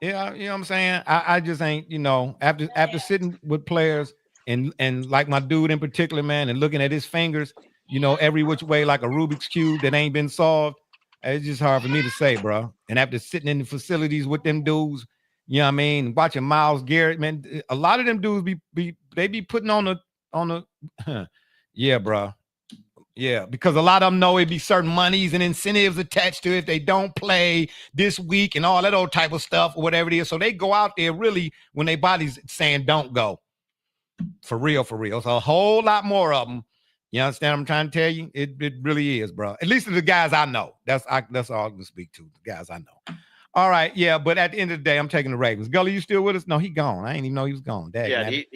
Yeah, you know what I'm saying? I just ain't, after sitting with players and like my dude in particular, man, and looking at his fingers, every which way like a Rubik's Cube that ain't been solved. It's just hard for me to say, bro. And after sitting in the facilities with them dudes, you know what I mean? Watching Myles Garrett, man, a lot of them dudes be putting on the yeah, bro. Yeah, because a lot of them know it be certain monies and incentives attached to it if they don't play this week and all that old type of stuff or whatever it is. So they go out there really when their body's saying don't go. For real. So a whole lot more of them. You understand what I'm trying to tell you? It really is, bro. At least the guys I know. That's all I can speak to. The guys I know. All right, yeah, but at the end of the day, I'm taking the Ravens. Gully, you still with us? No, he gone. I didn't even know he was gone. Dang, he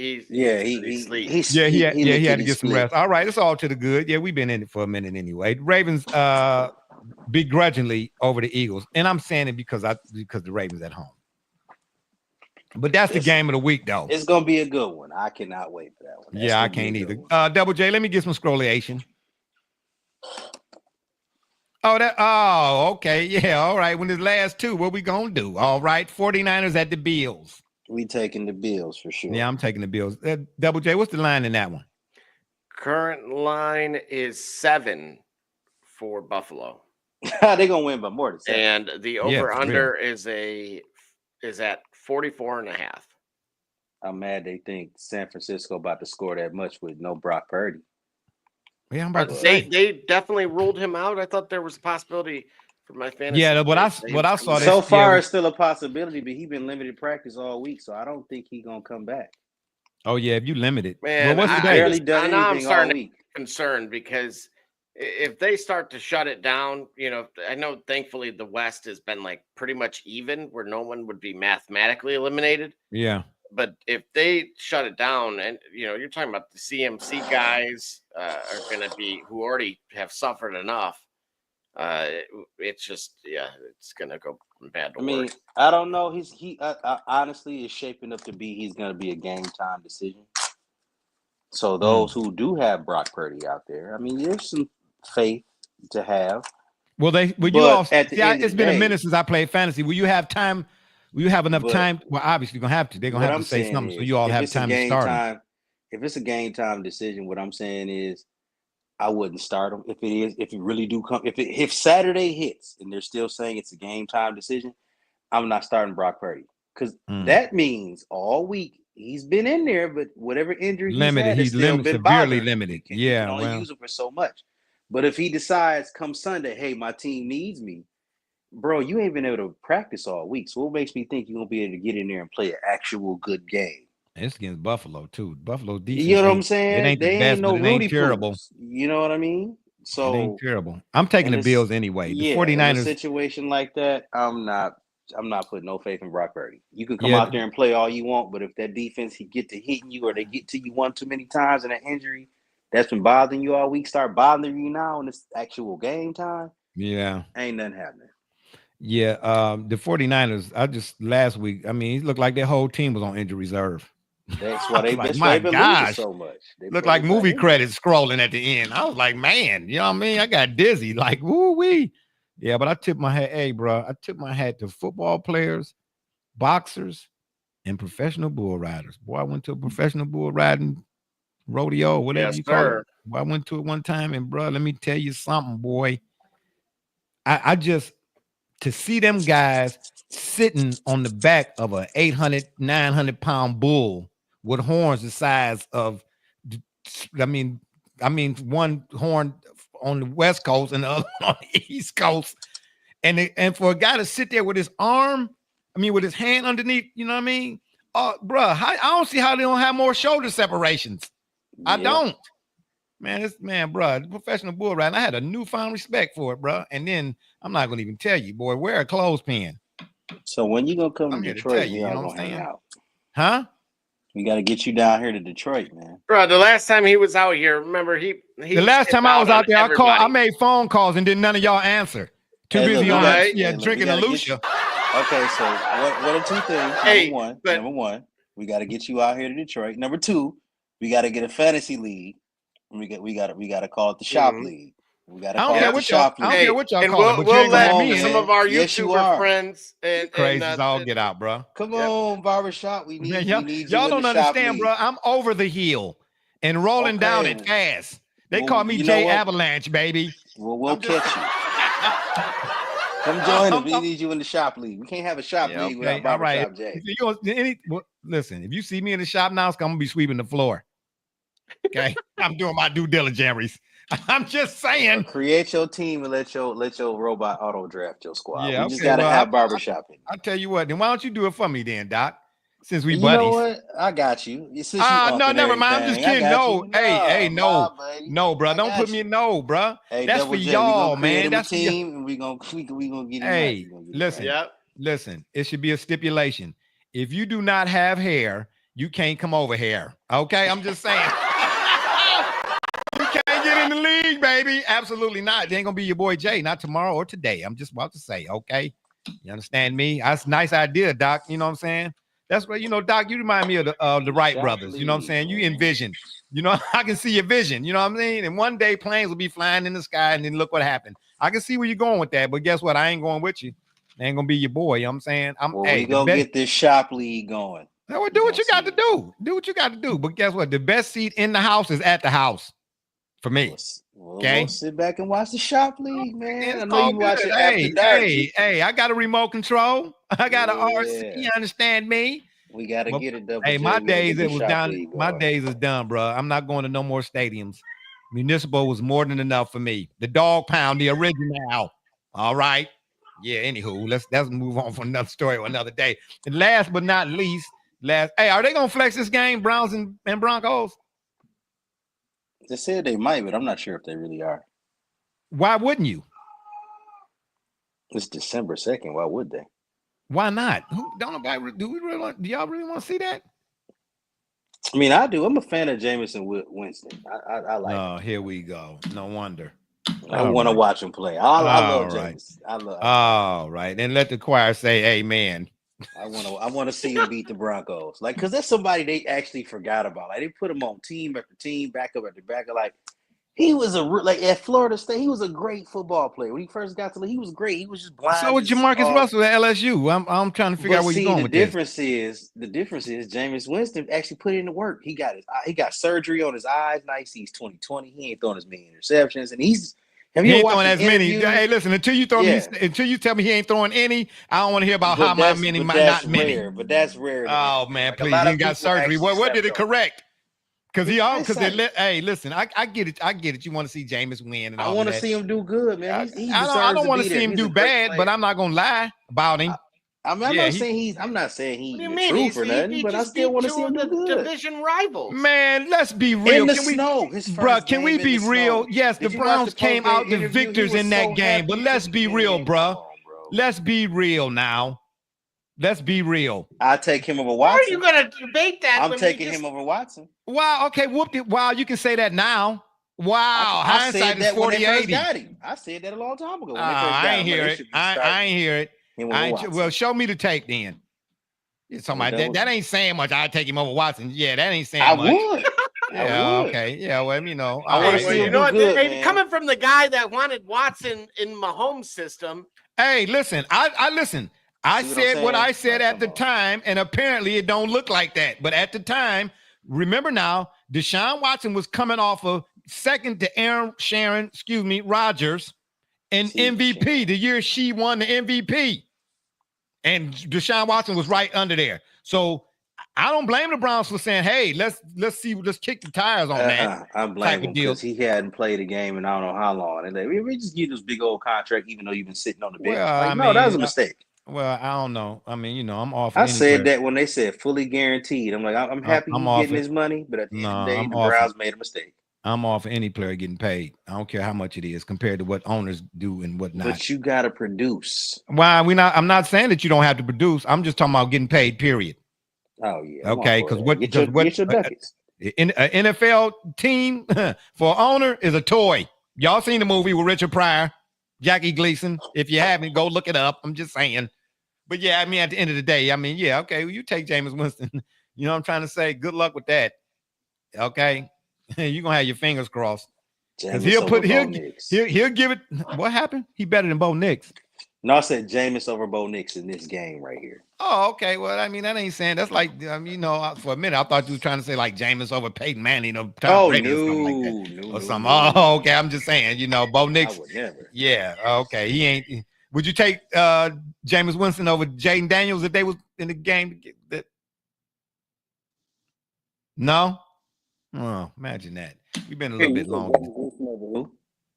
had to get some rest. All right, it's all to the good. Yeah, we've been in it for a minute anyway. The Ravens begrudgingly over the Eagles, and I'm saying it because the Ravens at home. But that's the game of the week, though. It's gonna be a good one. I cannot wait for that one. I can't either. Double J, let me get some scrollation. Okay. Yeah, all right. When the last two, what we gonna do? All right, 49ers at the Bills. We taking the Bills for sure. Yeah, I'm taking the Bills. Double J, what's the line in that one? Current line is 7 for Buffalo. They're gonna win by more than 7. And the over-under is at 44.5. I'm mad they think San Francisco about to score that much with no Brock Purdy. Yeah, I'm about to say they definitely ruled him out. I thought there was a possibility for my fantasy. Yeah, what I saw so far it's still a possibility, but he's been limited practice all week, so I don't think he's gonna come back. Oh yeah, if you limited, man, well, what's the day? I'm starting to be concerned because if they start to shut it down, I know thankfully the West has been like pretty much even, where no one would be mathematically eliminated. Yeah. But if they shut it down, and you're talking about the CMC guys are going to be who already have suffered enough. It's just it's going to go from bad to worse. I don't know. He honestly is shaping up to be. He's going to be a game time decision. So those who do have Brock Purdy out there, there's some faith to have. Will you all? It's been a minute since I played fantasy. Will you have time? Will you have enough time? Well, obviously, you're gonna have to. They're gonna have to say something, so you all have time to start. If it's a game time decision, what I'm saying is, I wouldn't start him. If it really do come, if Saturday hits and they're still saying it's a game time decision, I'm not starting Brock Purdy because that means all week he's been in there, but whatever injury he's severely limited. Yeah, you can only use him for so much. But if he decides come Sunday, hey, my team needs me. Bro, you ain't been able to practice all week. So what makes me think you're going to be able to get in there and play an actual good game? It's against Buffalo, too. Buffalo defense. You know what I'm saying? It ain't the best, but it ain't terrible. You know what I mean? So it ain't terrible. I'm taking the Bills anyway. The 49ers. In a situation like that, I'm not putting no faith in Brock Purdy. You can come out there and play all you want, but if that defense get to hitting you or they get to you one too many times and an injury that's been bothering you all week start bothering you now in this actual game time, ain't nothing happening. Yeah, the 49ers, last week, it looked like their whole team was on injury reserve. That's why they've been losing so much. Looked like movie credits scrolling at the end. I was like, man, you know what I mean? I got dizzy, like, woo-wee. Yeah, but I tipped my hat, I tipped my hat to football players, boxers, and professional bull riders. Boy, I went to a professional bull riding rodeo, whatever you call it. Boy, I went to it one time, and bro, let me tell you something, boy. I just to see them guys sitting on the back of a 800, 900 pound bull with horns the size of, one horn on the West Coast and the other on the East Coast. And for a guy to sit there with his arm, with his hand underneath, you know what I mean? Bro, I don't see how they don't have more shoulder separations. I don't. Bro, professional bull riding, I had a newfound respect for it, bro. And then I'm not gonna even tell you, boy, wear a clothespin. So when you gonna come to Detroit, you know what I'm saying? Huh? We got to get you down here to Detroit, man. Bro, the last time he was out here, remember the last time I was out there, I made phone calls and none of y'all answer. Too busy on drinking a Lucia. Okay, so what are two things? Number one, we got to get you out here to Detroit. Number two, we got to get a fantasy league. We got to call it the shop league. We got to call it the shop league. I don't care what y'all call it. We'll let some of our YouTuber friends and crazy all get out, bro. Come on, barbershop. We need y'all don't understand, bro. I'm over the hill and rolling down it fast. They call me Jay Avalanche, baby. Well, we'll catch you. Come join us. We need you in the shop league. We can't have a shop league without barbershop Jay. Listen, if you see me in the shop now, I'm gonna be sweeping the floor. Okay, I'm doing my due diligence. I'm just saying. Create your team and let your robot auto draft your squad. Yeah, we just gotta have barbershop in. I'll tell you what. Then why don't you do it for me, then, Doc? Since we buddies. You know what? I got you. No, never mind. I'm just kidding. No, bro. Don't put me in bro. Hey, that's for y'all, man. That's a team, and we gonna get. Hey, listen. It should be a stipulation. If you do not have hair, you can't come over here. Okay, I'm just saying. You can't get in the league, baby. Absolutely not. It ain't gonna be your boy Jay, not tomorrow or today. I'm just about to say, okay. You understand me? That's a nice idea, Doc. You know what I'm saying? That's what Doc. You remind me of the Wright brothers. You know what I'm saying? You envision. I can see your vision. You know what I mean? And one day planes will be flying in the sky, and then look what happened. I can see where you're going with that, but guess what? I ain't going with you. I ain't gonna be your boy. You know what I'm saying? We gonna get this shop league going. Well, do what you got to do. Do what you got to do. But guess what? The best seat in the house is at the house for me. We'll sit back and watch the shop league, man. I know you watch it after dark. Hey, I got a remote control. I got an RC. You understand me? We got to get it done. Hey, my days it was done. My days is done, bro. I'm not going to no more stadiums. Municipal was more than enough for me. The dog pound, the original. All right. Yeah, anywho, let's move on for another story or another day. And last but not least, are they gonna flex this game, Browns and Broncos? They said they might, but I'm not sure if they really are. Why wouldn't you? It's December 2nd. Why would they? Why not? Do y'all really want to see that? I mean, I do. I'm a fan of Jameson Winston. I like him. Oh, here we go. No wonder. I want to watch him play. I love Jameson. I love. All right, and let the choir say amen. I want to see him beat the Broncos, like, because that's somebody they actually forgot about. Like, they put him on team after team, backup after backup. Like, he was at Florida State. He was a great football player when he first got to the league. He was great. He was just blind. So was Jamarcus Russell at LSU. I'm trying to figure out where you're going with this. The difference is Jameis Winston actually put in the work. He got surgery on his eyes. Now he sees 20/20. He ain't throwing as many interceptions, and he's. Have you throwing as many? Hey, listen. Until you tell me he ain't throwing any, I don't want to hear about how many, not many. Rare, but that's rare. Oh man, please, he got surgery. What did it correct? Because hey, listen, I get it. I get it. You want to see Jameis win, and I want to see him do good, man. I don't want to see him do bad, but I'm not gonna lie about him. I'm not saying he's the truth or nothing, but I still want to see him do good. Division rivals. Man, let's be real. Can we be real? Yes, the Browns came out the victors in that game, but let's be real, bro. Let's be real now. Let's be real. I take him over Watson. How are you going to debate that? I'm taking him over Watson. Wow. Okay. Whooped it. Wow. You can say that now. Wow. Hindsight is 40/80. I said that a long time ago. I ain't hear it. I ain't hear it. Well, show me the tape then. That ain't saying much. I take him over Watson. Yeah, that ain't saying much. Would. Yeah, okay. Yeah, well, I want to see him do good, coming from the guy that wanted Watson in Mahomes' system. Hey, listen. I listen. I said what I said at the time, and apparently it don't look like that. But at the time, remember now, Deshaun Watson was coming off of second to Rodgers in MVP the year she won the MVP. And Deshaun Watson was right under there. So I don't blame the Browns for saying, hey, let's kick the tires on that. I blame him because he hadn't played a game in I don't know how long. And we just give this big old contract even though you've been sitting on the bench. Well, that was a mistake. Well, I don't know. I mean, I'm off. I said that when they said fully guaranteed. I'm like, I'm happy he's getting his money, but at the end of the day, the Browns made a mistake. I'm off any player getting paid. I don't care how much it is compared to what owners do and whatnot. But you got to produce. Why I'm not saying that you don't have to produce. I'm just talking about getting paid, period. Oh, yeah. Okay, because get your ducats. An NFL team for owner is a toy. Y'all seen the movie with Richard Pryor, Jackie Gleason? If you haven't, go look it up. I'm just saying. But yeah, I mean, at the end of the day, I mean, yeah, okay, well, you take Jameis Winston. You know what I'm trying to say? Good luck with that. Okay. You're gonna have your fingers crossed. Because he'll give it. What happened? He better than Bo Nix. No, I said Jameis over Bo Nix in this game right here. Oh, okay. Well, I mean, that ain't saying that's like for a minute I thought you were trying to say like Jameis over Peyton Manning or Tom Brady or something like that. Or something. Oh, okay. I'm just saying, Bo Nix. I would never. Yeah, okay. He ain't. Would you take Jameis Winston over Jaden Daniels if they was in the game? No? Oh, imagine that. We've been a little bit longer.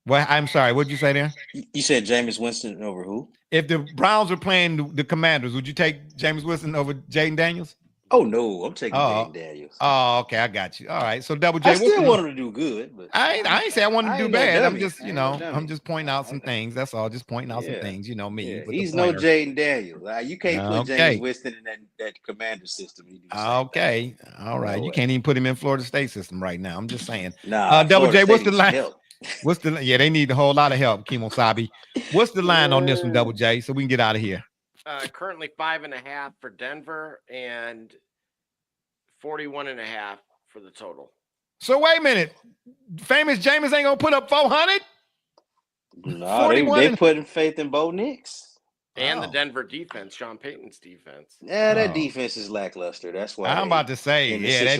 Well, I'm sorry. What'd you say there? You said Jameis Winston over who? If the Browns are playing the Commanders, would you take Jameis Winston over Jaden Daniels? Oh no, I'm taking Jaden Daniels. Oh, okay, I got you. All right, so Double J. I still want him to do good, but I ain't say I want him to do bad. I'm just, I'm just pointing out some things. That's all. Just pointing out some things. Me. Yeah. He's no Jaden Daniels. You can't put Jameis Winston in that Commander system. Okay, all right. You can't even put him in Florida State system right now. I'm just saying. Nah, Double J. What's the line? Help. Yeah, they need a whole lot of help. Kemosabe. What's the line on this one, Double J? So we can get out of here. Currently 5.5 for Denver and 41.5 for the total. So wait a minute. Famous Jameis ain't gonna put up 400? No, they putting faith in Bo Nix. And the Denver defense, Sean Payton's defense. Yeah, that defense is lackluster. That's why I'm about to say. That's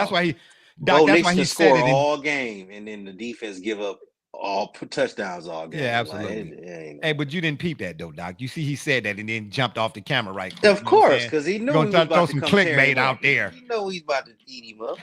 why he Doc, that's why he scored all game, and then the defense give up all touchdowns all game. Yeah, absolutely. Hey, but you didn't peep that though, Doc. You see, he said that and then jumped off the camera right quick. Of course, because he knew he was about throw to some clickbait out there. He know he's about to eat him up.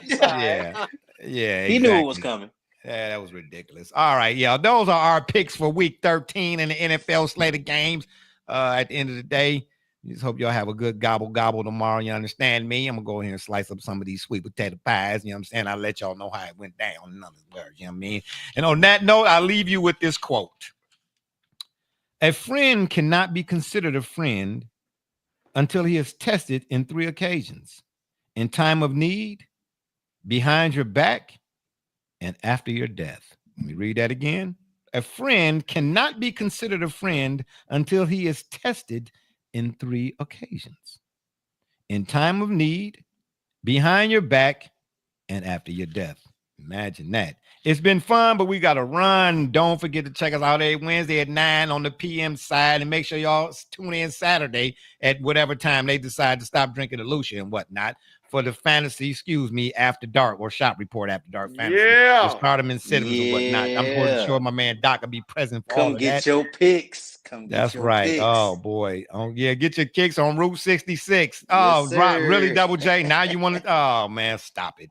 Yeah, he knew it was coming. Yeah, that was ridiculous. All right, yeah, those are our picks for Week 13 in the NFL slate of games. At the end of the day, just hope y'all have a good gobble tomorrow. You understand me? I'm gonna go ahead and slice up some of these sweet potato pies. You know what I'm saying? I'll let y'all know how it went down. In other words, you know what I mean? And on that note, I'll leave you with this quote. A friend cannot be considered a friend until he is tested in 3 occasions. in time of need, behind your back, and after your death. Let me read that again. A friend cannot be considered a friend until he is tested in 3 occasions: in time of need, behind your back, and after your death. Imagine that. It's been fun, but we got to run. Don't forget to check us out every Wednesday at 9 on the PM side, and make sure y'all tune in Saturday at whatever time they decide to stop drinking the Lucia and whatnot for the fantasy, after dark, or shop report after dark fantasy. Yeah. With Stardom and Cinemas and whatnot. I'm pretty sure my man Doc will be present for all Come of get that. your picks. Come get That's your right. picks. Oh boy. Oh yeah. Get your kicks on Route 66. Yes, Oh, right. sir. Really, Double J. Now you want to? Oh man, stop it.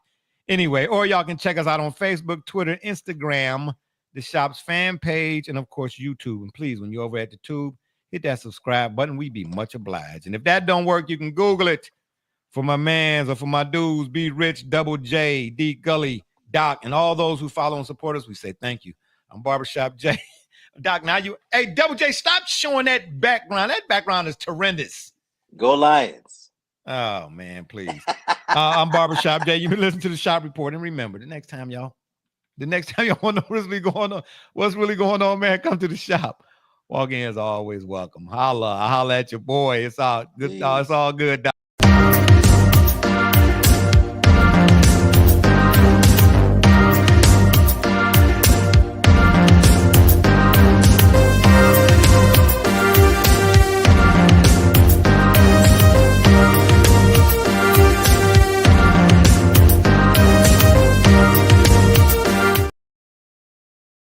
Anyway, or y'all can check us out on Facebook, Twitter, Instagram, the shop's fan page, and of course YouTube. And please, when you're over at the tube, hit that subscribe button. We'd be much obliged. And if that don't work, you can Google it. For my mans or for my dudes, Be Rich, Double J, D Gully, Doc, and all those who follow and support us, we say thank you. I'm Barbershop J. Doc, now you, hey, Double J, stop showing that background. That background is horrendous. Go Lions. Oh, man, please. I'm Barbershop J. You've been listening to the Shop Report. And remember, the next time y'all want to know what's really going on, man, come to the shop. Walk-ins are always welcome. Holla at your boy. It's all good. It's all good, Doc.